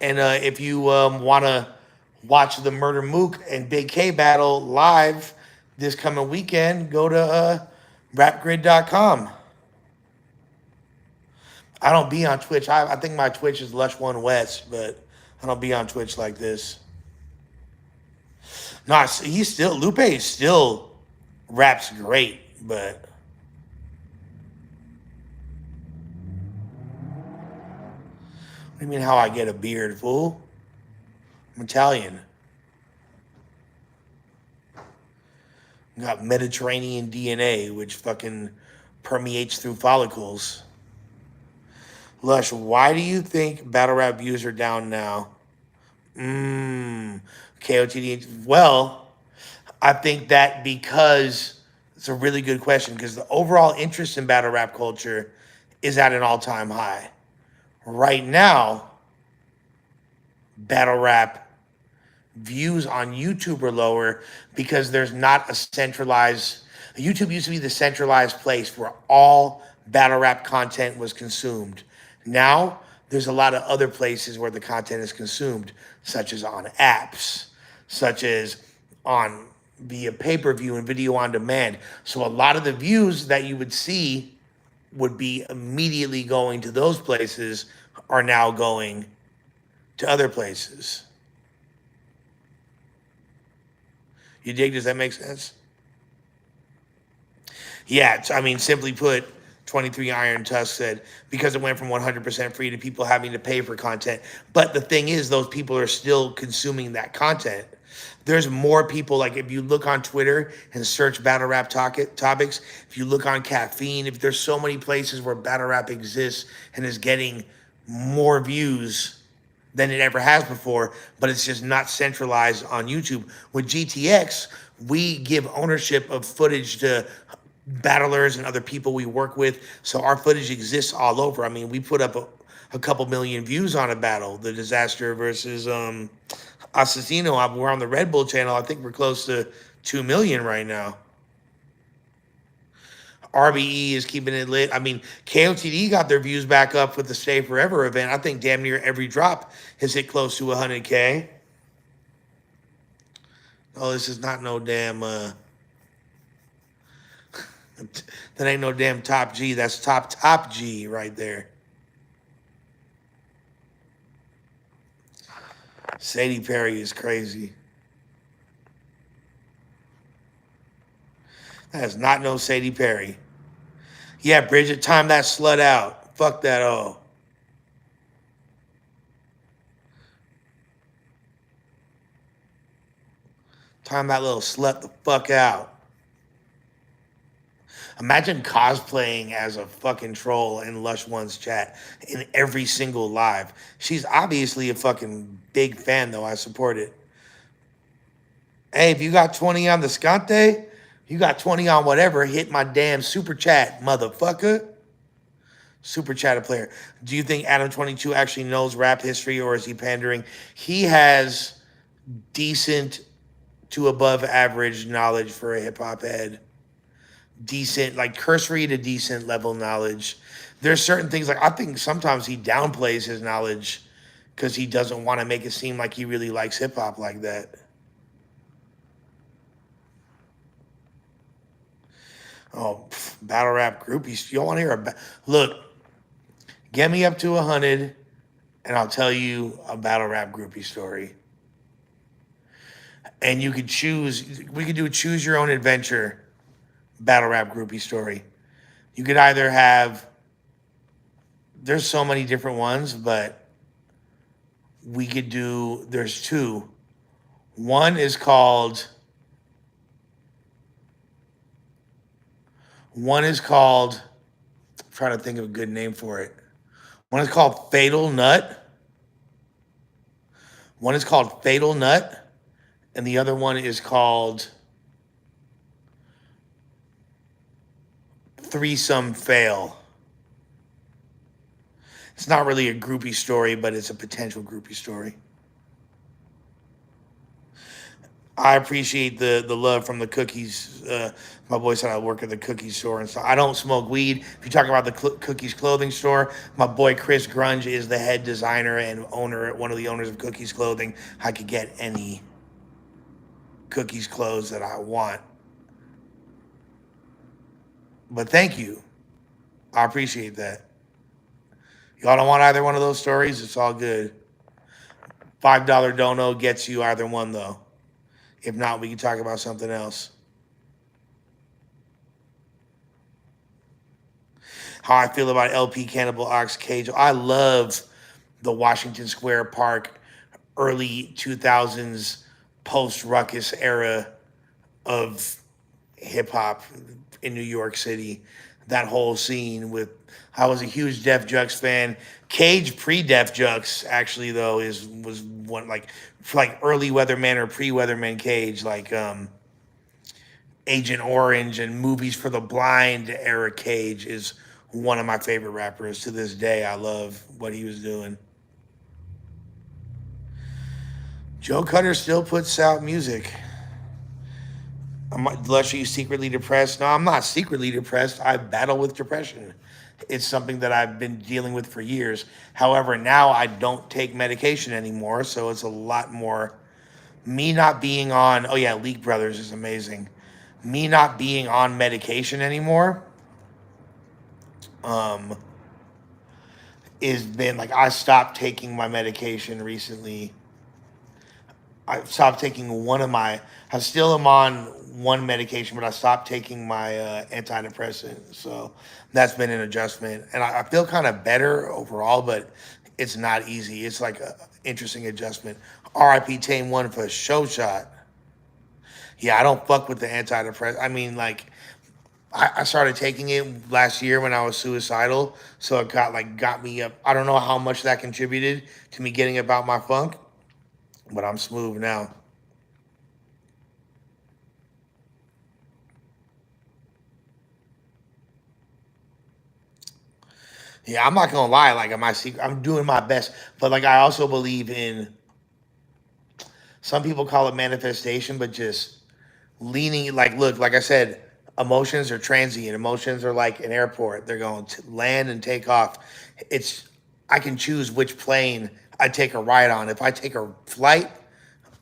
And if you want to watch the Murder Mook and Big K battle live this coming weekend, go to rapgrid.com. I don't be on Twitch. I think my Twitch is Lush One West, but I don't be on Twitch like this. No, Lupe still raps great, but what do you mean how I get a beard, fool? I'm Italian. Got Mediterranean DNA, which fucking permeates through follicles. Lush, why do you think battle rap views are down now? KOTD. Well, I think that because It's a really good question because the overall interest in battle rap culture is at an all-time high. Right now, battle rap views on YouTube are lower because there's not a centralized. YouTube used to be the centralized place where all battle rap content was consumed. Now, there's a lot of other places where the content is consumed, such as on apps, such as on via pay-per-view and video on demand. So a lot of the views that you would see would be immediately going to those places are now going to other places. You dig? Does that make sense? Yeah, I mean, simply put, 23 Iron Tusk said, because it went from 100% free to people having to pay for content. But the thing is, those people are still consuming that content. There's more people, like if you look on Twitter and search battle rap topics, if you look on Caffeine, if there's so many places where battle rap exists and is getting more views than it ever has before, but it's just not centralized on YouTube. With GTX, we give ownership of footage to battlers and other people we work with, so our footage exists all over. I mean, we put up a couple million views on a battle, the Disaster versus Assassino. We're on the Red Bull channel. I think we're close to 2 million right now. RBE is keeping it lit. I mean, KOTD got their views back up with the Stay Forever event. I think damn near every drop has hit close to 100K. Oh, this is not no damn, that ain't no damn Top G. That's top G right there. Sadie Perry is crazy. That is not no Sadie Perry. Yeah, Bridget, time that slut out. Fuck that all. Time that little slut the fuck out. Imagine cosplaying as a fucking troll in Lush One's chat in every single live. She's obviously a fucking big fan, though. I support it. Hey, if you got 20 on the Scante, you got 20 on whatever, hit my damn super chat, motherfucker. Super chat player. Do you think Adam 22 actually knows rap history, or is he pandering? He has decent to above average knowledge for a hip hop head. Decent, like cursory to decent level knowledge. There's certain things, like I think sometimes he downplays his knowledge because he doesn't want to make it seem like he really likes hip hop like that. Oh, battle rap groupies. You don't want to hear look, get me up to 100 and I'll tell you a battle rap groupie story. And you could choose, we could do a choose your own adventure battle rap groupie story. You could either have, there's so many different ones, but we could do, there's two. One is called I'm trying to think of a good name for it. One is called Fatal Nut. One is called Fatal Nut. And the other one is called Threesome Fail. It's not really a groupie story, but it's a potential groupie story. I appreciate the love from the cookies. My boy said I work at the cookie store and stuff. I don't smoke weed. If you talk about the cookies clothing store, my boy Chris Grunge is the head designer and owner, one of the owners of Cookies Clothing. I could get any cookies clothes that I want. But thank you. I appreciate that. Y'all don't want either one of those stories? It's all good. $5 dono gets you either one, though. If not, we can talk about something else. How I feel about LP Cannibal Ox Cage. I love the Washington Square Park early 2000s post-ruckus era of hip-hop in New York City. That whole scene with, I was a huge Def Jux fan. Cage pre-Def Jux, actually, though, was one like early Weatherman or pre-Weatherman Cage. Like Agent Orange and Movies for the Blind. Eric Cage is one of my favorite rappers to this day. I love what he was doing. Joe Cutter still puts out music. Lush, are you secretly depressed? No, I'm not secretly depressed. I battle with depression. It's something that I've been dealing with for years. However, now I don't take medication anymore, so it's a lot more. Me not being on, oh yeah, Leak Brothers is amazing. Me not being on medication anymore, um, is been like I stopped taking my medication recently. I stopped taking one of my. I still am on one medication, but I stopped taking my antidepressant. So that's been an adjustment, and I feel kind of better overall. But it's not easy. It's like a interesting adjustment. R.I.P. Tame One for Show Shot. Yeah, I don't fuck with the antidepressant. I mean, like I started taking it last year when I was suicidal, so it got me up. I don't know how much that contributed to me getting about my funk, but I'm smooth now. Yeah, I'm not gonna lie. Like, am I secret? I'm doing my best, but like, I also believe in. Some people call it manifestation, but just leaning. Like, look, like I said, emotions are transient. Emotions are like an airport. They're going to land and take off. It's I can choose which plane I take a ride on. If I take a flight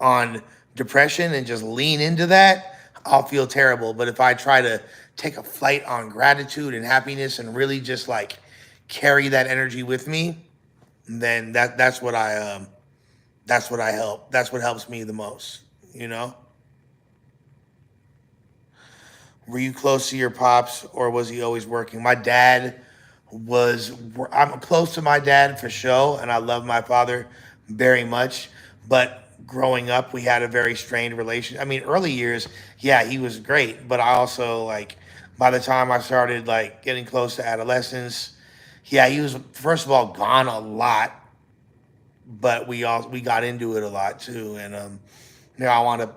on depression and just lean into that, I'll feel terrible. But if I try to take a flight on gratitude and happiness and really just like carry that energy with me, then that's what I help. That's what helps me the most. You know, were you close to your pops or was he always working? My dad was. I'm close to my dad for sure, and I love my father very much. But growing up, we had a very strained relation. I mean, early years, yeah, he was great, but I also like by the time I started like getting close to adolescence, yeah, he was first of all gone a lot, but we got into it a lot too, and I want to.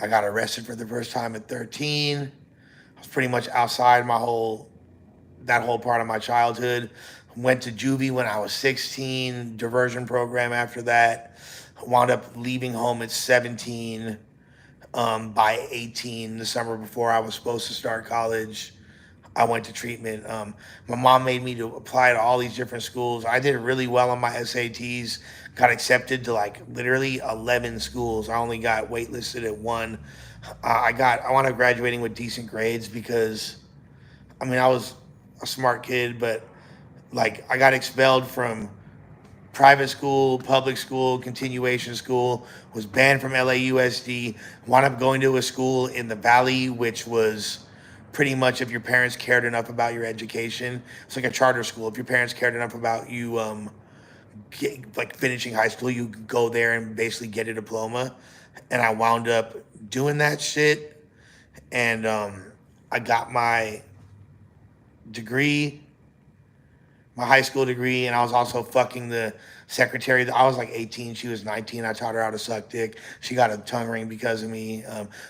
I got arrested for the first time at 13. I was pretty much outside my whole that whole part of my childhood. Went to juvie when I was 16, diversion program after that. Wound up leaving home at 17. By 18, the summer before I was supposed to start college, I went to treatment. My mom made me to apply to all these different schools. I did really well on my SATs. Got accepted to like literally 11 schools. I only got waitlisted at one. I wound up graduating with decent grades because I mean I was a smart kid, but like I got expelled from private school, public school, continuation school, was banned from LAUSD, wound up going to a school in the Valley, which was pretty much if your parents cared enough about your education. It's like a charter school. If your parents cared enough about you like finishing high school, you could go there and basically get a diploma. And I wound up doing that shit. And I got my degree, my high school degree, and I was also fucking the secretary. I was like 18, she was 19. I taught her how to suck dick. She got a tongue ring because of me.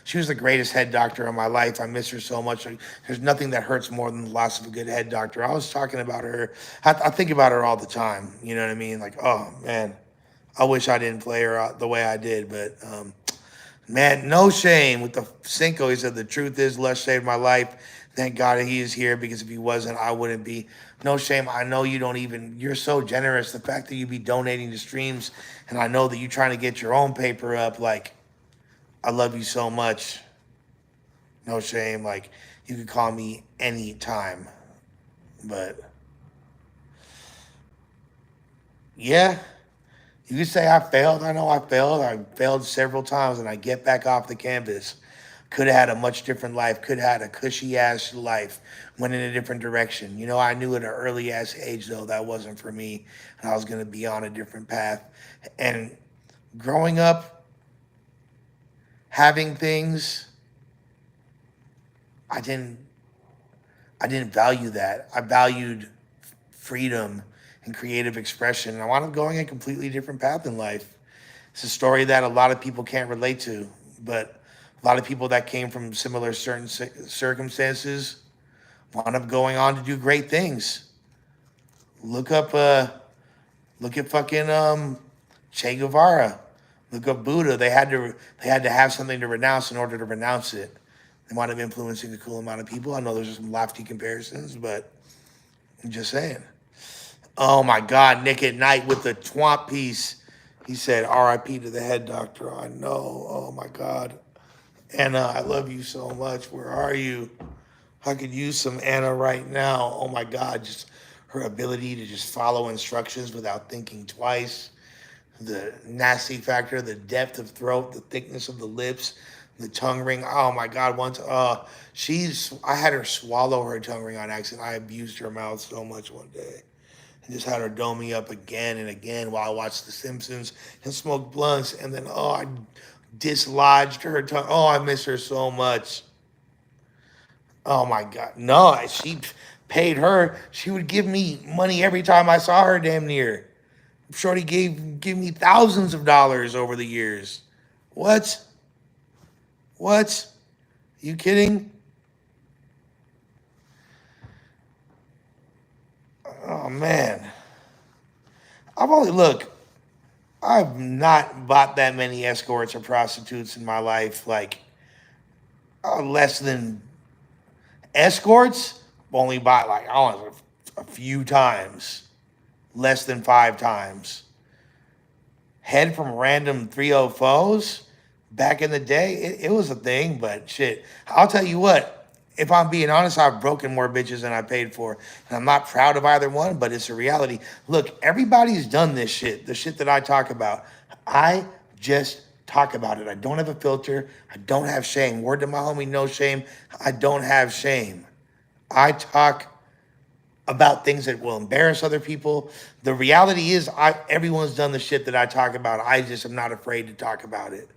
She was the greatest head doctor of my life. I miss her so much. Like, there's nothing that hurts more than the loss of a good head doctor. I was talking about her. I think about her all the time. You know what I mean? Like, oh man, I wish I didn't play her out the way I did, but man, no shame with the Cinco. He said, the truth is, Lush saved my life. Thank God he is here because if he wasn't, I wouldn't be. No shame. I know you don't even, you're so generous. The fact that you be donating to streams, and I know that you're trying to get your own paper up. Like, I love you so much. No shame. Like, you can call me anytime. But yeah, you could say I failed. I know I failed. I failed several times, and I get back off the canvas. Could have had a much different life. Could have had a cushy ass life. Went in a different direction. You know, I knew at an early ass age though that wasn't for me, and I was gonna be on a different path. And growing up, having things, I didn't. I didn't value that. I valued freedom and creative expression. And I wound up going a completely different path in life. It's a story that a lot of people can't relate to, but A lot of people that came from similar certain circumstances wound up going on to do great things. Look up, look at fucking Che Guevara. Look up Buddha. They had to have something to renounce in order to renounce it. They wound up influencing a cool amount of people. I know there's some lofty comparisons, but I'm just saying. Oh my God, Nick at Night with the twomp piece. He said, R.I.P. to the head doctor. I know. Oh my God. Anna, I love you so much. Where are you? I could use some Anna right now. Oh my God, just her ability to just follow instructions without thinking twice. The nasty factor, the depth of throat, the thickness of the lips, the tongue ring. Oh my God, once I had her swallow her tongue ring on accident. I abused her mouth so much one day. And just had her dome me up again and again while I watched The Simpsons and smoked blunts. And then, I dislodged her tongue. Oh, I miss her so much. Oh my God. No, she paid her. She would give me money every time I saw her damn near. Shorty give me thousands of dollars over the years. What? What? You kidding? Oh man. I've only look, I've not bought that many escorts or prostitutes in my life. Like less than escorts, only bought like I don't know, a few times. Less than 5 times. Head from random 304s back in the day, it was a thing, but shit. I'll tell you what, if I'm being honest, I've broken more bitches than I paid for. And I'm not proud of either one, but it's a reality. Look, everybody's done this shit, the shit that I talk about. I just talk about it. I don't have a filter. I don't have shame. Word to my homie, no shame. I don't have shame. I talk about things that will embarrass other people. The reality is, everyone's done the shit that I talk about. I just am not afraid to talk about it.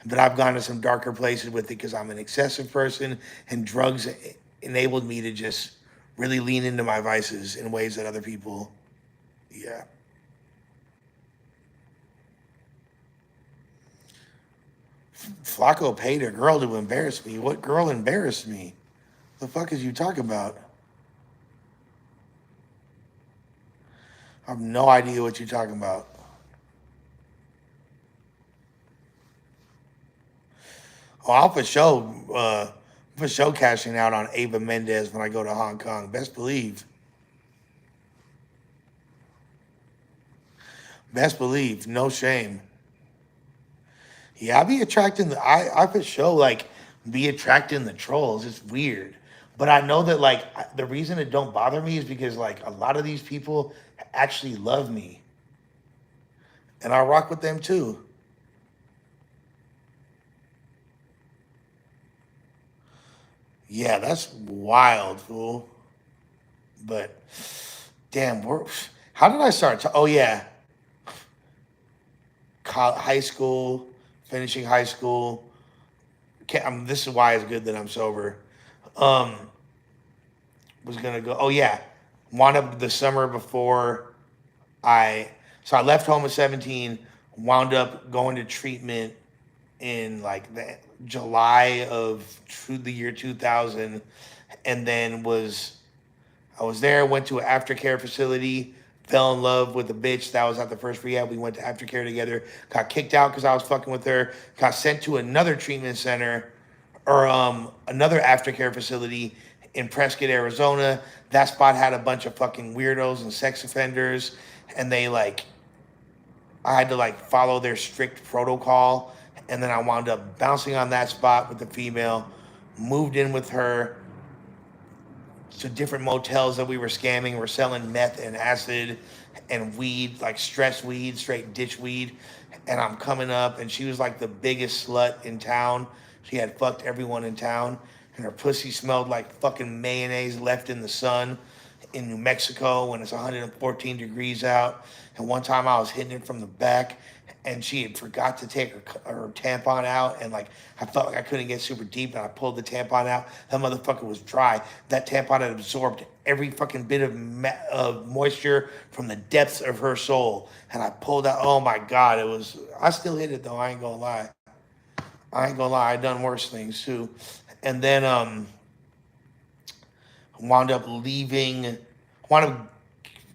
But I've gone to some darker places with it because I'm an excessive person, and drugs enabled me to just really lean into my vices in ways that other people, yeah. Flacco paid a girl to embarrass me. What girl embarrassed me? The fuck is you talking about? I have no idea what you're talking about. Oh, I'll for sure cashing out on Ava Mendez when I go to Hong Kong. Best believe. Best believe. No shame. Yeah, I be attracting I for sure like be attracting the trolls. It's weird. But I know that like the reason it don't bother me is because like a lot of these people actually love me. And I rock with them too. Yeah, that's wild, fool. But damn, how did I start? Oh yeah, high school, finishing high school. This is why it's good that I'm sober. Um, was gonna go. Oh yeah, wound up the summer before I. So I left home at 17. Wound up going to treatment in like the July of the year 2000, and then I was there, went to an aftercare facility, fell in love with a bitch that was at the first rehab. We went to aftercare together, got kicked out because I was fucking with her, got sent to another treatment center or another aftercare facility in Prescott, Arizona. That spot had a bunch of fucking weirdos and sex offenders, and I had to like follow their strict protocol, and then I wound up bouncing on that spot with the female, moved in with her, to different motels that we were scamming. We're selling meth and acid and weed, like stress weed, straight ditch weed. And I'm coming up, and she was like the biggest slut in town. She had fucked everyone in town, and her pussy smelled like fucking mayonnaise left in the sun in New Mexico when it's 114 degrees out. And one time I was hitting it from the back, and she had forgot to take her tampon out, and like I felt like I couldn't get super deep, and I pulled the tampon out. That motherfucker was dry. That tampon had absorbed every fucking bit of moisture from the depths of her soul, and I pulled out. Oh my God, it was. I still hit it though. I ain't gonna lie. I ain't gonna lie, I done worse things too. And then wound up leaving, wound up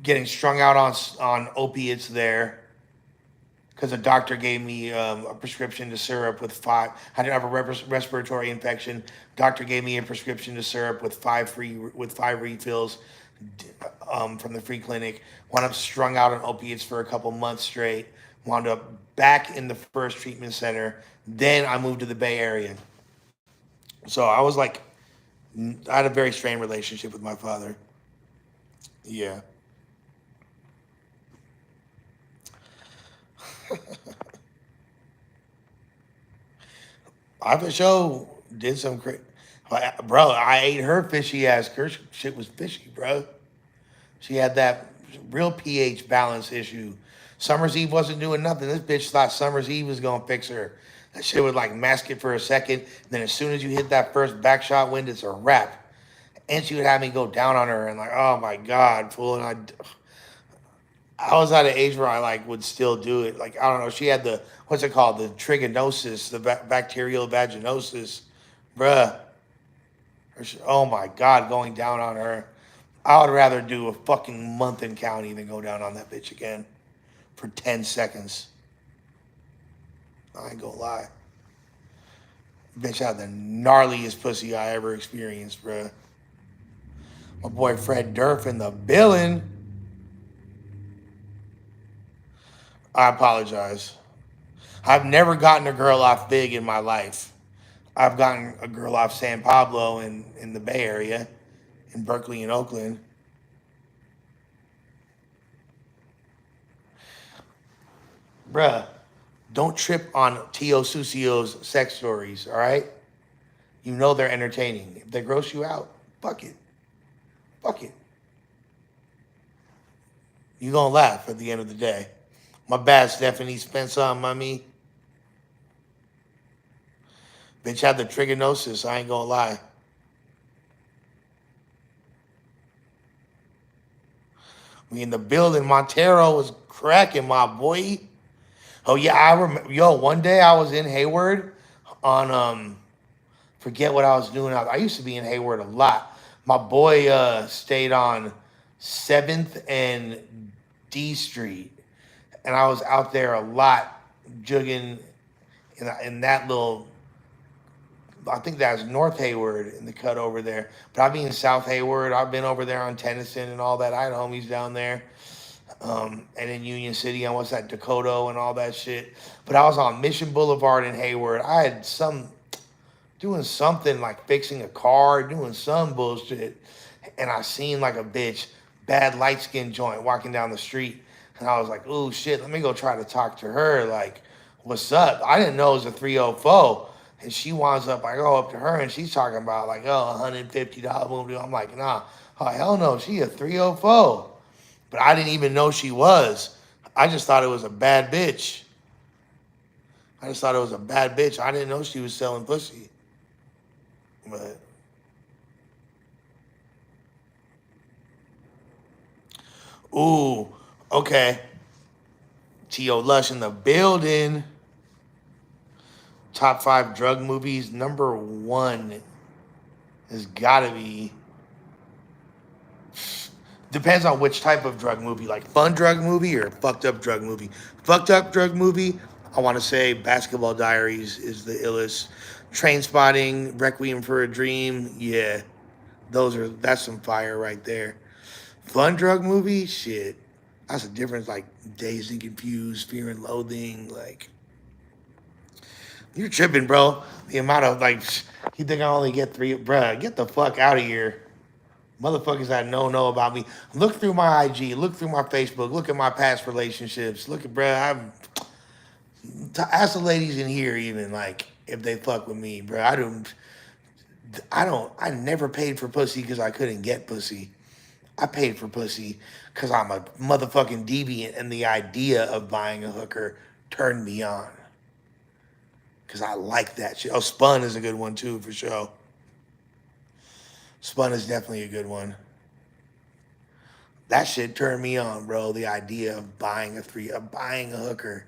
getting strung out on opiates there because the doctor gave me a prescription to syrup with five. I didn't have a respiratory infection. Doctor gave me a prescription to syrup with five refills from the free clinic. Wound up strung out on opiates for a couple months straight. Wound up back in the first treatment center. Then I moved to the Bay Area. So I was like, I had a very strained relationship with my father. Yeah. I for sure did some crazy. Bro, I ate her fishy ass. Her shit was fishy, bro. She had that real pH balance issue. Summer's Eve wasn't doing nothing. This bitch thought Summer's Eve was gonna fix her. That shit would like mask it for a second. Then as soon as you hit that first back shot wind, it's a wrap. And she would have me go down on her and like, oh my god, fool. And I was at an age where I like would still do it. Like I don't know. She had the what's it called? The trichinosis, the bacterial vaginosis, bruh. Oh my god, going down on her. I would rather do a fucking month in county than go down on that bitch again for 10 seconds. I ain't gonna lie. Bitch had the gnarliest pussy I ever experienced, bruh. My boy Fred Durf in the building. I apologize. I've never gotten a girl off big in my life. I've gotten a girl off San Pablo in the Bay Area, in Berkeley and Oakland. Bruh, don't trip on Tio Sucio's sex stories, all right? You know they're entertaining. If they gross you out, fuck it. Fuck it. You gonna laugh at the end of the day. My bad, Stephanie. Spent some on me. Bitch had the trichinosis. I ain't gonna lie. We in the building. Montero was cracking, my boy. Oh yeah, I remember. Yo, one day I was in Hayward on forget what I was doing. I used to be in Hayward a lot. My boy stayed on 7th and D Street, and I was out there a lot, jugging in that little. I think that's North Hayward in the cut over there. But I've been in South Hayward. I've been over there on Tennyson and all that. I had homies down there. And in Union City, and what's that, Dakota and all that shit. But I was on Mission Boulevard in Hayward. I had doing something like fixing a car, doing some bullshit. And I seen like a bitch, bad light skinned joint walking down the street. And I was like, oh shit, let me go try to talk to her. Like, what's up? I didn't know it was a 304. And she winds up, I go up to her and she's talking about like, oh, $150 boom. I'm like, nah, oh, hell no, she a 304. But I didn't even know she was. I just thought it was a bad bitch. I just thought it was a bad bitch. I didn't know she was selling pussy. But ooh, okay. T.O. Lush in the building. Top 5 drug movies. Number 1 has gotta be. Depends on which type of drug movie, like fun drug movie or fucked up drug movie. Fucked up drug movie, I want to say Basketball Diaries is the illest. Train Spotting, Requiem for a Dream, yeah, that's some fire right there. Fun drug movie, shit, that's a difference. Like Dazed and Confused, Fear and Loathing, like you're tripping, bro. The amount of like, you think I only get 3, bruh? Get the fuck out of here. Motherfuckers that know about me. Look through my IG, look through my Facebook, look at my past relationships. Look at, bruh, ask the ladies in here even, like, if they fuck with me, bruh. I never paid for pussy because I couldn't get pussy. I paid for pussy because I'm a motherfucking deviant and the idea of buying a hooker turned me on. Because I like that shit. Oh, Spun is a good one too, for sure. Spun is definitely a good one. That shit turned me on, bro. The idea of buying a hooker.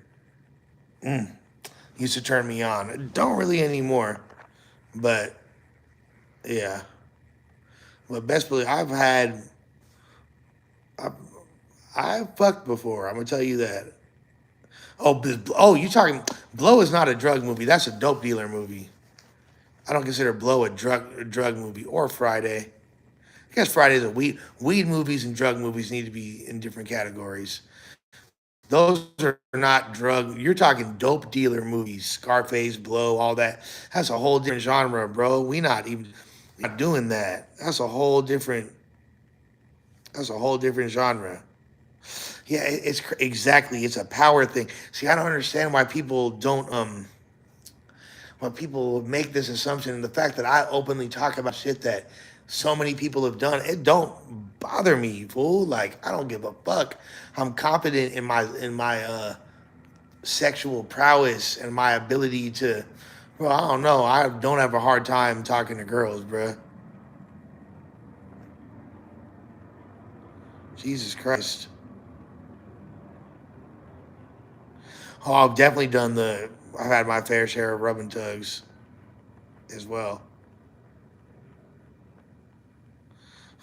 used to turn me on. Don't really anymore, but yeah. But best believe I've, I've fucked before. I'm gonna tell you that. Oh, you talking? Blow is not a drug movie. That's a dope dealer movie. I don't consider Blow a drug movie or Friday. I guess Friday's a weed movies and drug movies need to be in different categories. Those are not drug. You're talking dope dealer movies, Scarface, Blow, all that. That's a whole different genre, bro. Not doing that. That's a whole different genre. Yeah, exactly. It's a power thing. See, I don't understand why people don't when people make this assumption, and the fact that I openly talk about shit that so many people have done, it don't bother me, fool. Like I don't give a fuck. I'm confident in my sexual prowess and my ability to. Well, I don't know. I don't have a hard time talking to girls, bruh. Jesus Christ. Oh, I've definitely done the. I've had my fair share of rubbing tugs as well.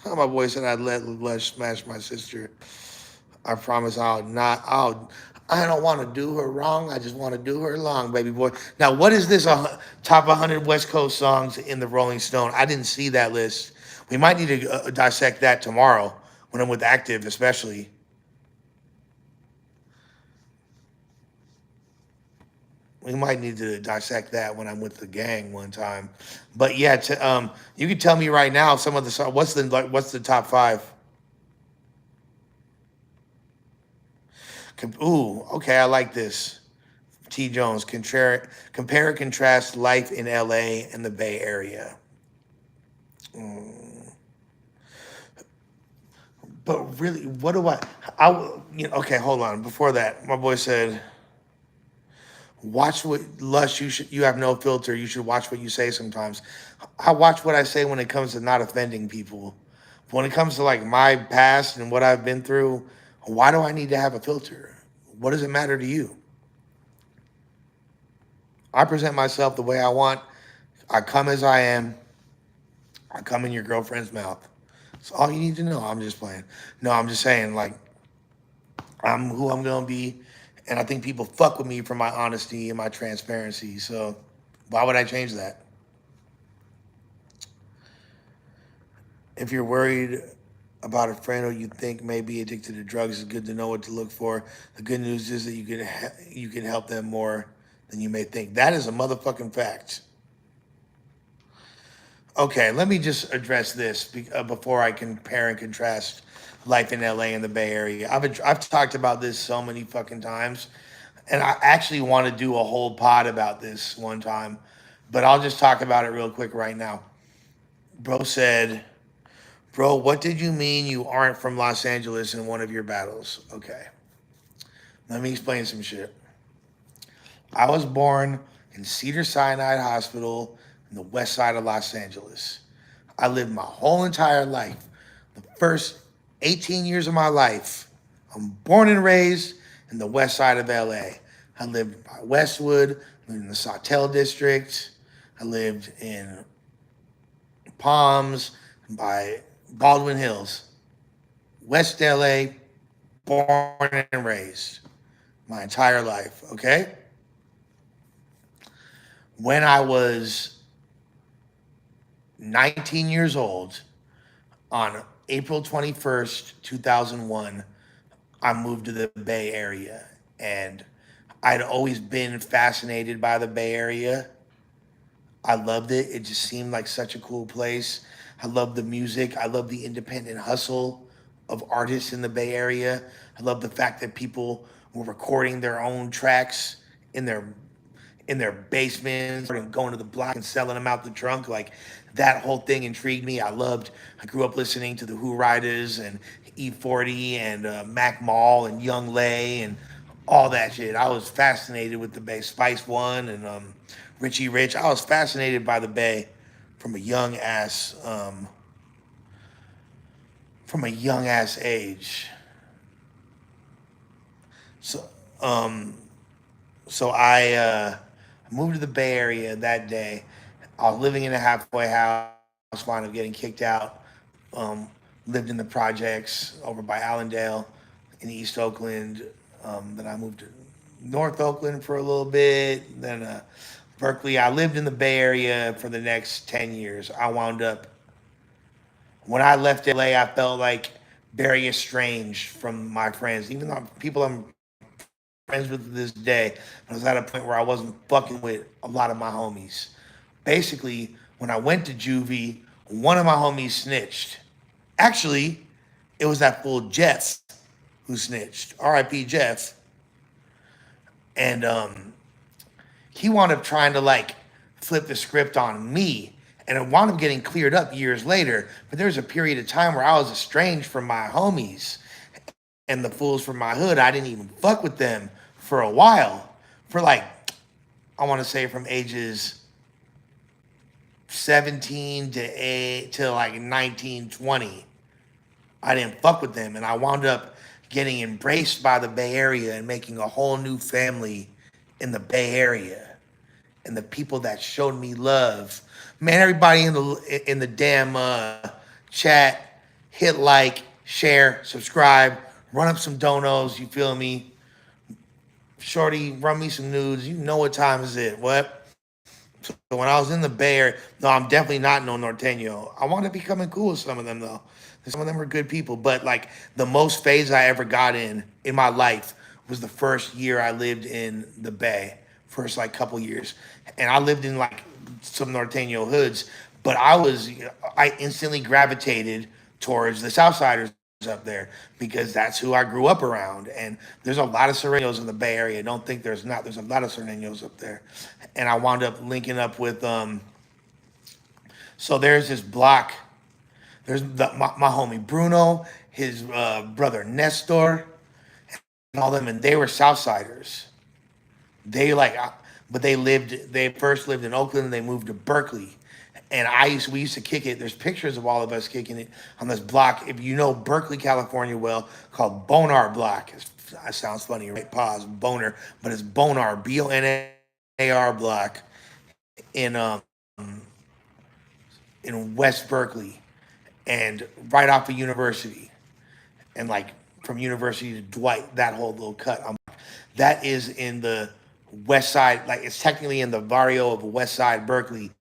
My boy said I'd let Lush smash my sister. I promise I'll not. I don't want to do her wrong. I just want to do her long, baby boy. Now, what is this? Top 100 West Coast songs in the Rolling Stone. I didn't see that list. We might need to dissect that tomorrow when I'm with Active, especially. We might need to dissect that when I'm with the gang one time. But yeah, you can tell me right now some of the songs. What's the top five? Ooh, okay, I like this. T. Jones, compare and contrast life in LA and the Bay Area. Mm. But really, what do okay, hold on. Before that, my boy said, watch what Lush, you have no filter. You should watch what you say sometimes. I watch what I say when it comes to not offending people. When it comes to like my past and what I've been through, why do I need to have a filter? What does it matter to you? I present myself the way I want. I come as I am. I come in your girlfriend's mouth. That's all you need to know. I'm just playing. No, I'm just saying, like, I'm who I'm gonna be, and I think people fuck with me for my honesty and my transparency. So, why would I change that? If you're worried about a friend who you think may be addicted to drugs, it's good to know what to look for. The good news is that you can help them more than you may think. That is a motherfucking fact. Okay, let me just address this before I compare and contrast life in LA and the Bay Area. I've talked about this so many fucking times, and I actually want to do a whole pod about this one time, but I'll just talk about it real quick right now. Bro said, "Bro, what did you mean you aren't from Los Angeles in one of your battles?" Okay, let me explain some shit. I was born in Cedar Sinai Hospital in the west side of Los Angeles. I lived my whole entire life, the first 18 years of my life. I'm born and raised in the west side of LA. I lived by Westwood, lived in the Sawtelle district. I lived in Palms, by Baldwin Hills, West LA, born and raised my entire life, okay? When I was 19 years old, on April 21st, 2001, I moved to the Bay Area. And I'd always been fascinated by the Bay Area. I loved it. It just seemed like such a cool place. I love the music. I love the independent hustle of artists in the Bay Area. I love the fact that people were recording their own tracks in their basements and going to the block and selling them out the trunk. Like that whole thing intrigued me. I grew up listening to the Who Riders and E40 and Mac Mall and Young Lay and all that shit. I was fascinated with the Bay. Spice One and Richie Rich. I was fascinated by the Bay from a young ass age. So um so I I moved to the Bay Area that day. I was living in a halfway house, wound up getting kicked out. Um, lived in the projects over by Allendale in East Oakland. Then I moved to North Oakland for a little bit. Then Berkeley. I lived in the Bay Area for the next 10 years. I wound up, when I left LA, I felt like very estranged from my friends, even though people I'm friends with to this day. I was at a point where I wasn't fucking with a lot of my homies. Basically, when I went to juvie, one of my homies snitched. Actually, it was that fool Jeff who snitched. R.I.P. Jeff. And he wound up trying to like flip the script on me. And it wound up getting cleared up years later. But there was a period of time where I was estranged from my homies and the fools from my hood. I didn't even fuck with them for a while. For like, I want to say from ages 17 to 8 to like 19, 20. I didn't fuck with them. And I wound up getting embraced by the Bay Area and making a whole new family in the Bay Area. And the people that showed me love. Man, everybody in the damn chat, hit like, share, subscribe, run up some donos, you feel me? Shorty, run me some nudes. You know what time is it? What? So when I was in the Bay Area, no, I'm definitely not no Norteño. I want to be coming cool with some of them though. Some of them are good people, but like the most phase I ever got in my life was the first year I lived in the Bay, first like couple years, and I lived in like some Norteño hoods, but I instantly gravitated towards the Southsiders up there because that's who I grew up around, and there's a lot of Sureños in the Bay Area. Don't think there's not. There's a lot of Sureños up there, and I wound up linking up with So there's this block. There's my homie Bruno, his brother Nestor, and all them, and they were Southsiders. They like, but they first lived in Oakland, and they moved to Berkeley. And we used to kick it. There's pictures of all of us kicking it on this block. If you know Berkeley, California, well, called Bonar Block. It sounds funny, right? Pause, Boner, but it's Bonar, Bonar Block in West Berkeley, and right off of University, and like from University to Dwight, that whole little cut. That is in the West Side, like it's technically in the barrio of West Side Berkeley,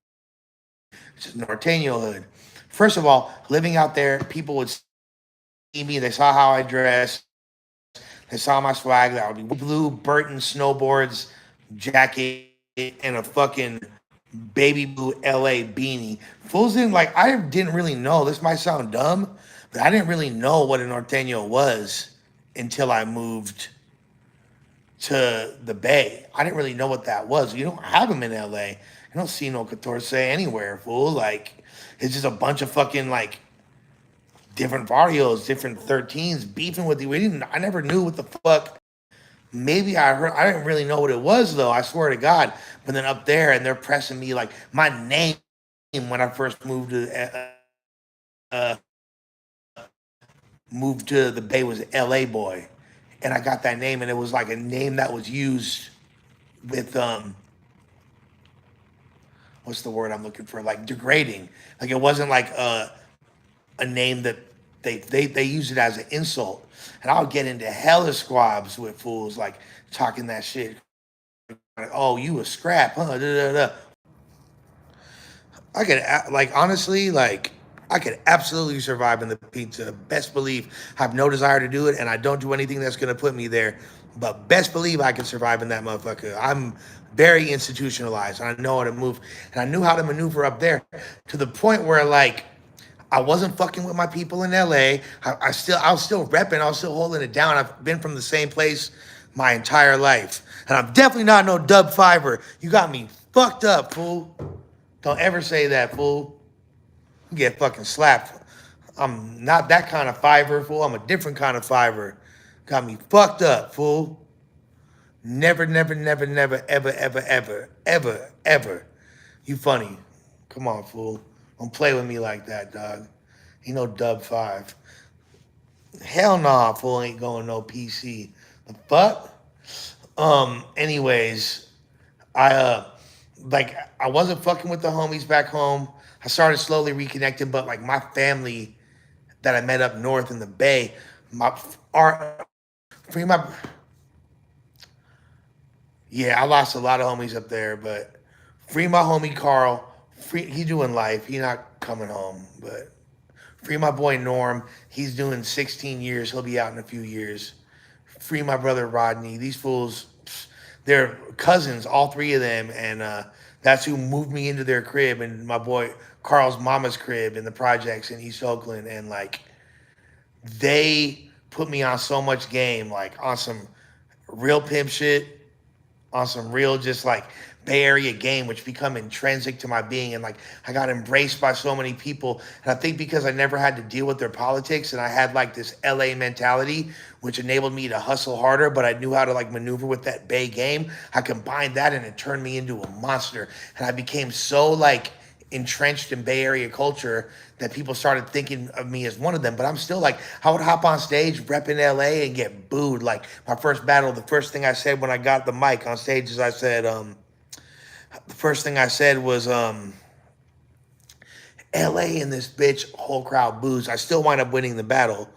which is Norteño hood. First of all, living out there, people would see me, they saw how I dressed, they saw my swag. That would be blue Burton snowboards, jacket, and a fucking baby blue LA beanie. Fools didn't like, I didn't really know, this might sound dumb, but I didn't really know what a Norteño was until I moved to the Bay. I didn't really know what that was. You don't have them in LA. You don't see no 14 anywhere, fool. Like, it's just a bunch of fucking like different barrios, different 13s beefing with you. I never knew what the fuck. Maybe I didn't really know what it was though. I swear to God. But then up there, and they're pressing me like my name when I first moved to the Bay was LA Boy, and I got that name, and it was like a name that was used with what's the word I'm looking for? Like degrading. Like it wasn't like a name that they use it as an insult. And I'll get into hella squabs with fools like talking that shit. Like, oh, you a scrap, huh? Da, da, da. Like honestly, like I could absolutely survive in the pizza. Best believe I have no desire to do it, and I don't do anything that's gonna put me there. But best believe I can survive in that motherfucker. I'm very institutionalized, and I know how to move, and I knew how to maneuver up there to the point where like I wasn't fucking with my people in LA. I was still repping. I was still holding it down. I've been from the same place my entire life, and I'm definitely not no dub fiver. You got me fucked up, fool. Don't ever say that, fool. You get fucking slapped. I'm not that kind of fiver, fool. I'm a different kind of fiver. Got me fucked up, fool. Never, never, never, never, ever, ever, ever, ever, ever. You funny. Come on, fool. Don't play with me like that, dog. Ain't no dub five. Hell nah, fool ain't going no PC. The fuck? Anyways, I like I wasn't fucking with the homies back home. I started slowly reconnecting, but like my family that I met up north in the Bay, my our free my yeah, I lost a lot of homies up there, but free my homie Carl. Free he doing life. He not coming home, but free my boy Norm. He's doing 16 years. He'll be out in a few years. Free my brother Rodney. These fools, they're cousins, all three of them, and that's who moved me into their crib and my boy Carl's mama's crib in the projects in East Oakland, and like they put me on so much game, like on some real pimp shit, on some real just like Bay Area game, which become intrinsic to my being. And like I got embraced by so many people. And I think because I never had to deal with their politics and I had like this LA mentality, which enabled me to hustle harder, but I knew how to like maneuver with that Bay game. I combined that and it turned me into a monster. And I became so like entrenched in Bay Area culture that people started thinking of me as one of them. But I'm still like, I would hop on stage repping LA and get booed. Like my first battle, the first thing I said when I got the mic on stage is I said, the first thing I said was, LA and this bitch, whole crowd boos. I still wind up winning the battle,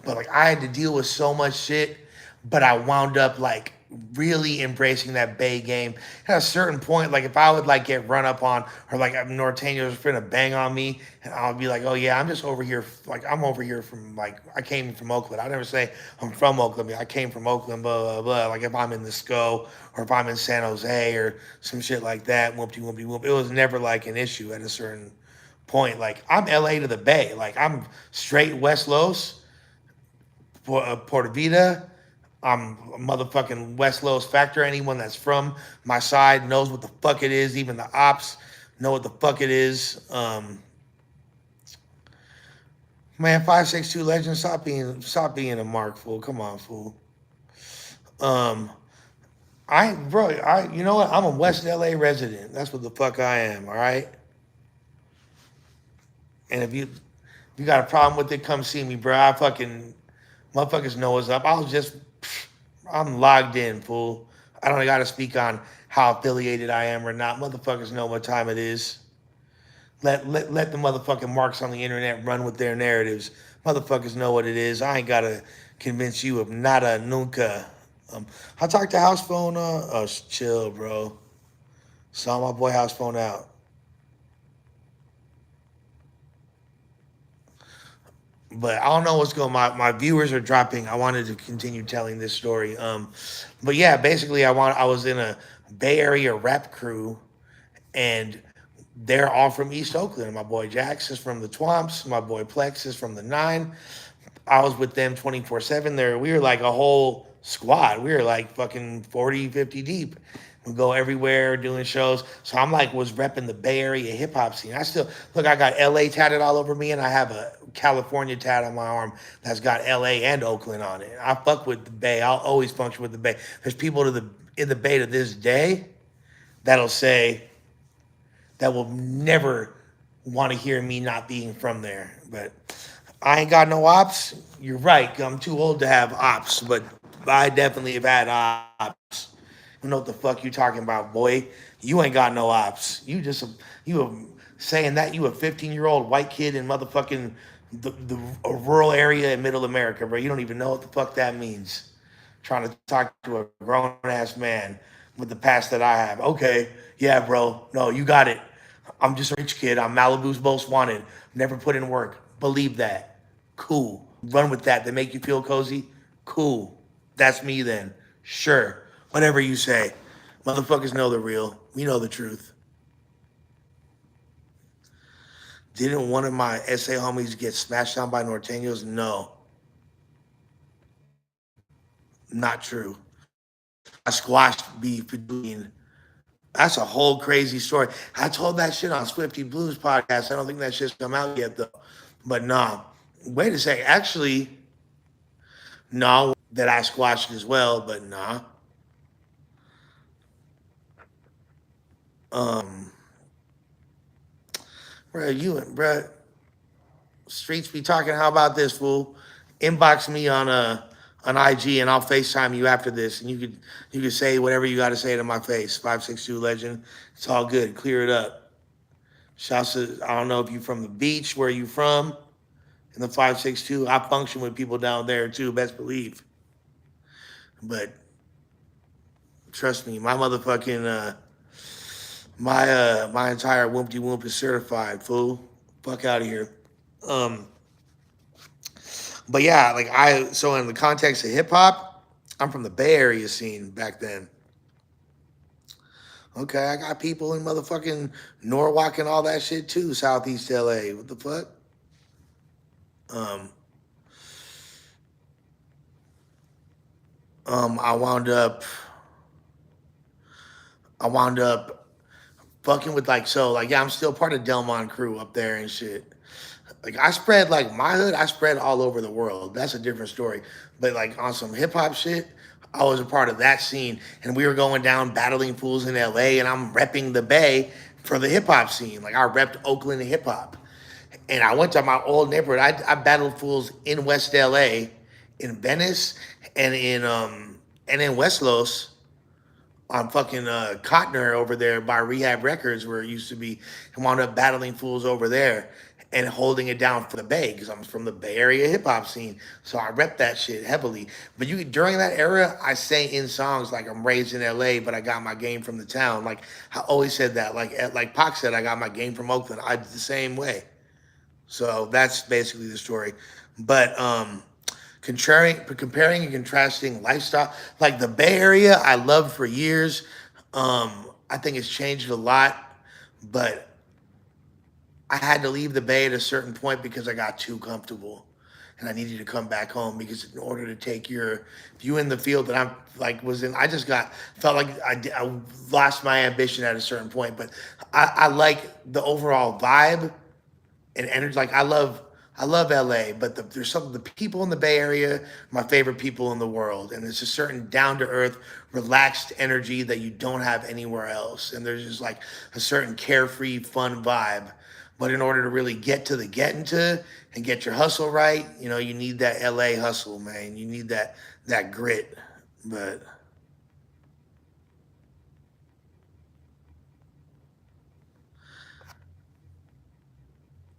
but like I had to deal with so much shit. But I wound up like really embracing that Bay game. At a certain point, like if I would like get run up on or like Norteños finna bang on me, and I'll be like, oh yeah, I'm just over here. Like I'm over here from like I came from Oakland. I never say I'm from Oakland. I came from Oakland. Blah blah blah. Like if I'm in the SCO or if I'm in San Jose or some shit like that. Whoopty whoopty whoop. It was never like an issue at a certain point. Like I'm LA to the Bay. Like I'm straight West Los, Puerto Vida. I'm a motherfucking West Los factor. Anyone that's from my side knows what the fuck it is. Even the ops know what the fuck it is. Man, 562 legend, stop being a mark, fool. Come on, fool. Um, you know what? I'm a West LA resident. That's what the fuck I am. All right. And if you got a problem with it, come see me, bro. I fucking motherfuckers know what's up. I'm logged in, fool. I don't gotta speak on how affiliated I am or not. Motherfuckers know what time it is. Let the motherfucking marks on the internet run with their narratives. Motherfuckers know what it is. I ain't gotta convince you of nada nunca. I talked to house phone. Chill, bro. Saw my boy house phone out. But I don't know what's going. My viewers are dropping. I wanted to continue telling this story. But yeah, basically, I was in a Bay Area rap crew, and they're all from East Oakland. My boy Jax is from the Twomps. My boy Plex is from the Nine. I was with them 24/7 there. We were like a whole squad. We were like fucking 40, 50 deep. We go everywhere doing shows. So I'm like was repping the Bay Area hip hop scene. I still look, I got LA tatted all over me and I have a California tat on my arm that's got LA and Oakland on it. I fuck with the Bay. I'll always function with the Bay. There's people in the Bay to this day that'll say that will never want to hear me not being from there. But I ain't got no ops. You're right. I'm too old to have ops, but I definitely have had ops. You know what the fuck you talking about, boy? You ain't got no ops. You a saying that you a 15-year-old white kid in motherfucking the a rural area in middle America, bro. You don't even know what the fuck that means. Trying to talk to a grown ass man with the past that I have. Okay, yeah, bro. No, you got it. I'm just a rich kid. I'm Malibu's most wanted. Never put in work. Believe that. Cool. Run with that. They make you feel cozy. Cool. That's me then. Sure. Whatever you say. Motherfuckers know the real. We know the truth. Didn't one of my SA homies get smashed down by Norteños? No, not true. I squashed beef between. That's a whole crazy story. I told that shit on Swifty Blues podcast. I don't think that shit's come out yet though. But nah. Wait a second. Actually, no, that I squashed as well, but nah. Um, bro, bro, streets be talking. How about this fool? Inbox me on on IG, and I'll FaceTime you after this, and you could say whatever you got to say to my face. 562 Legend. It's all good. Clear it up. Shouts to, I don't know if you from the beach, where you from, in the 562. I function with people down there too, best believe. But trust me, my motherfucking my entire Whoopty Whoop is certified, fool. Fuck out of here. Um, but yeah, like so in the context of hip hop, I'm from the Bay Area scene back then. Okay, I got people in motherfucking Norwalk and all that shit too, Southeast LA. What the fuck? Um, I wound up, I wound up fucking with like so like yeah, I'm still part of Delmont crew up there and shit. Like I spread like my hood, I spread all over the world. That's a different story. But like on some hip hop shit, I was a part of that scene, and we were going down battling fools in LA, and I'm repping the Bay for the hip hop scene. Like I repped Oakland hip hop, and I went to my old neighborhood. I battled fools in West LA, in Venice, and in West Los on fucking Cotner over there by Rehab Records where it used to be, and wound up battling fools over there and holding it down for the Bay because I'm from the Bay Area hip hop scene. So I rep that shit heavily. But you during that era, I say in songs like I'm raised in LA, but I got my game from the town. Like I always said that. Like Pac said, I got my game from Oakland. I did the same way. So that's basically the story. But comparing and contrasting lifestyle, like the Bay Area, I loved for years. I think it's changed a lot, but I had to leave the Bay at a certain point because I got too comfortable, and I needed to come back home because in order to take your, if you in the field that I'm like was in, I just got felt like I lost my ambition at a certain point, but I like the overall vibe and energy. Like I love LA, but there's some the people in the Bay Area, my favorite people in the world, and it's a certain down to earth, relaxed energy that you don't have anywhere else. And there's just like a certain carefree, fun vibe. But in order to really get to the getting to and get your hustle right, you need that LA hustle, man. You need that grit. But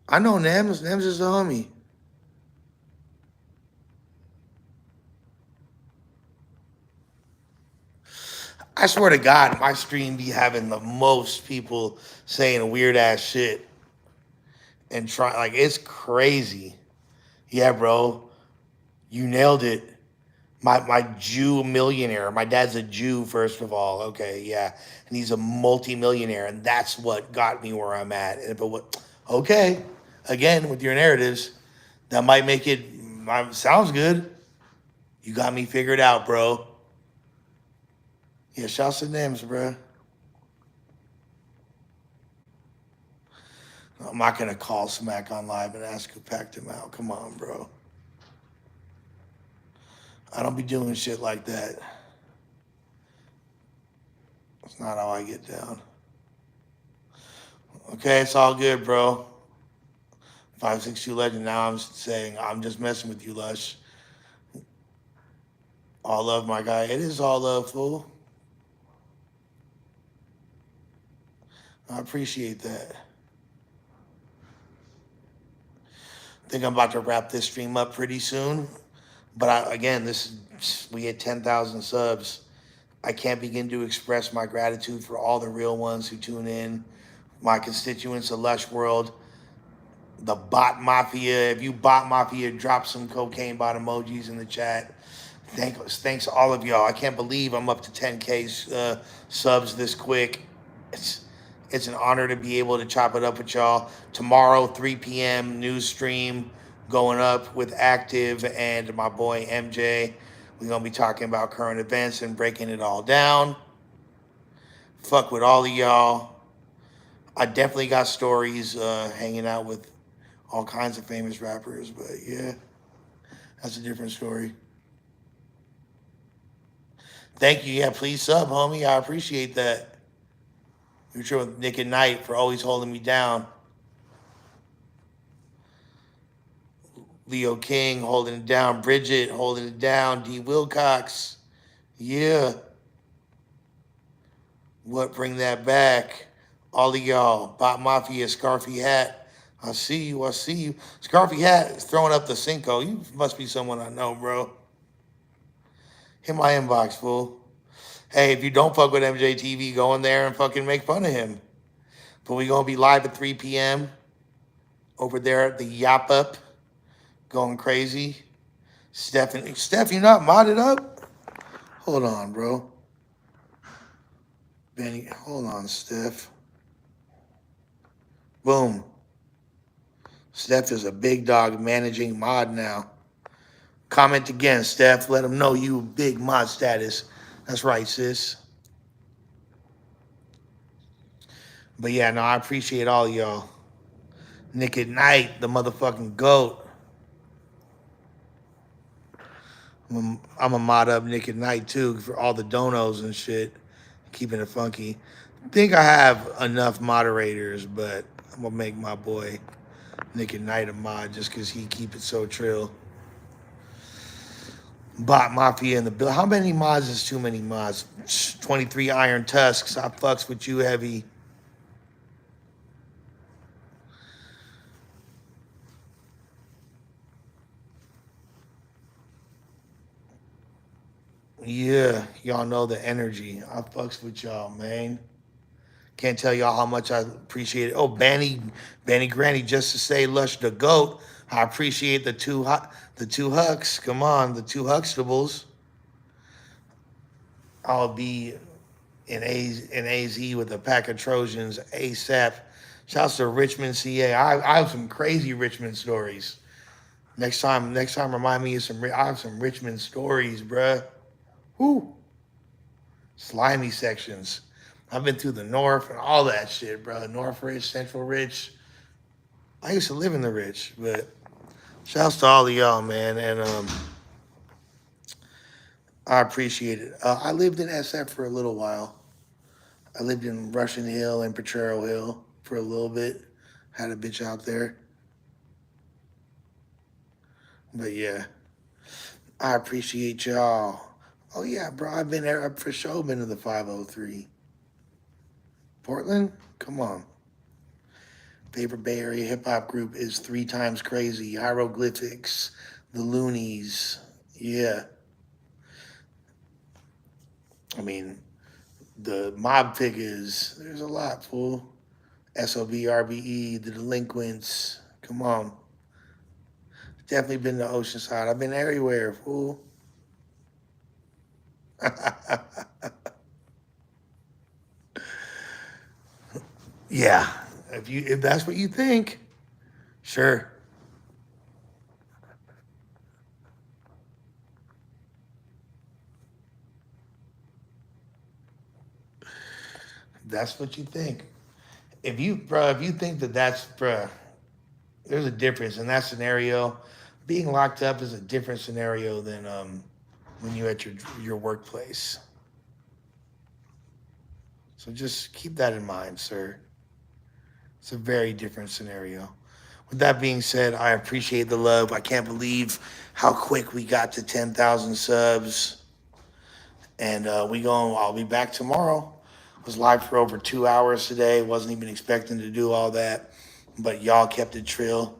I know Nems. Nems is a homie. I swear to God, my stream be having the most people saying weird ass shit and try like it's crazy. Yeah, bro, you nailed it. My Jew millionaire. My dad's a Jew, first of all. Okay, yeah, and he's a multi-millionaire, and that's what got me where I'm at. And but what? Okay, again with your narratives, that might make it. Sounds good. You got me figured out, bro. Yeah, shouts to names, bro. I'm not gonna call Smack on live and ask who packed him out. Come on, bro. I don't be doing shit like that. It's not how I get down. Okay, it's all good, bro. 562 Legend. Now I'm saying I'm just messing with you, Lush. All love, my guy. It is all love, fool. I appreciate that. I think I'm about to wrap this stream up pretty soon. But again, we hit 10,000 subs. I can't begin to express my gratitude for all the real ones who tune in, my constituents of Lush World, the bot mafia. If you bot mafia, drop some cocaine bot emojis in the chat. Thanks to all of y'all. I can't believe I'm up to 10K subs this quick. It's it's an honor to be able to chop it up with y'all. Tomorrow, 3 p.m. news stream going up with Active and my boy MJ. We're gonna be talking about current events and breaking it all down. Fuck with all of y'all. I definitely got stories hanging out with all kinds of famous rappers, but yeah, that's a different story. Thank you. Yeah, please sub, homie. I appreciate that. You're sure with Nick and Knight for always holding me down. Leo King holding it down. Bridget holding it down. D. Wilcox. Yeah. What bring that back? All of y'all. Bot Mafia, Scarfy Hat. I see you. I see you. Scarfy Hat is throwing up the Cinco. You must be someone I know, bro. Hit my inbox, fool. Hey, if you don't fuck with MJTV, go in there and fucking make fun of him. But we gonna be live at 3 p.m. over there at the Yap Up, going crazy. Steph, you not modded up? Hold on, bro. Benny, hold on, Steph. Boom. Steph is a big dog managing mod now. Comment again, Steph. Let them know you big mod status. That's right, sis. But yeah, no, I appreciate all y'all. Nick at Night, the motherfucking GOAT. I'm a mod up Nick at Night too for all the donos and shit. Keeping it funky. Think I have enough moderators, but I'm gonna make my boy Nick at Night a mod just cause he keep it so trill. Bot Mafia in the bill. How many mods is too many mods? 23 Iron Tusks. I fucks with you heavy. Yeah, y'all know the energy. I fucks with y'all, man. Can't tell y'all how much I appreciate it. Oh, Banny Granny, just to say Lush the GOAT. I appreciate the two hucks. Come on, the two huxtables. I'll be in AZ with a pack of Trojans ASAP. Shouts to Richmond, CA. I have some crazy Richmond stories. Next time, remind me of some. I have some Richmond stories, bruh. Whoo, slimy sections. I've been through the North and all that shit, bro. North Rich, Central Rich. I used to live in the Rich, but shouts to all of y'all, man, and I appreciate it. I lived in SF for a little while. I lived in Russian Hill and Potrero Hill for a little bit. Had a bitch out there. But yeah, I appreciate y'all. Oh yeah, bro, I've been there for sure. Been to the 503. Portland, come on. Favorite Bay Area hip hop group is 3 Times Crazy, Hieroglyphics, The Loonies. Yeah. I mean, the Mob Figures, there's a lot, fool. SOB, RBE, The Delinquents. Come on. Definitely been to Oceanside. I've been everywhere, fool. Yeah. If that's what you think, sure. That's what you think. If you, bro, if you think that that's, bro, there's a difference in that scenario. Being locked up is a different scenario than when you're at your workplace. So just keep that in mind, sir. It's a very different scenario. With that being said, I appreciate the love. I can't believe how quick we got to 10,000 subs. And I'll be back tomorrow. Was live for over 2 hours today. Wasn't even expecting to do all that. But y'all kept it trill.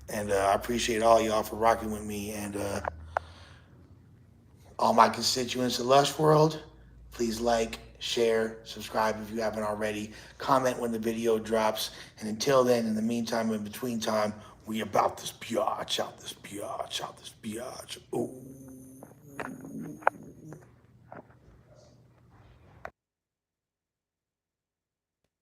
And I appreciate all y'all for rocking with me. And all my constituents of Lush World, please like, share, subscribe if you haven't already. Comment when the video drops. And until then, in the meantime, in between time, we about this biatch, out this biatch, out this biatch. Ooh.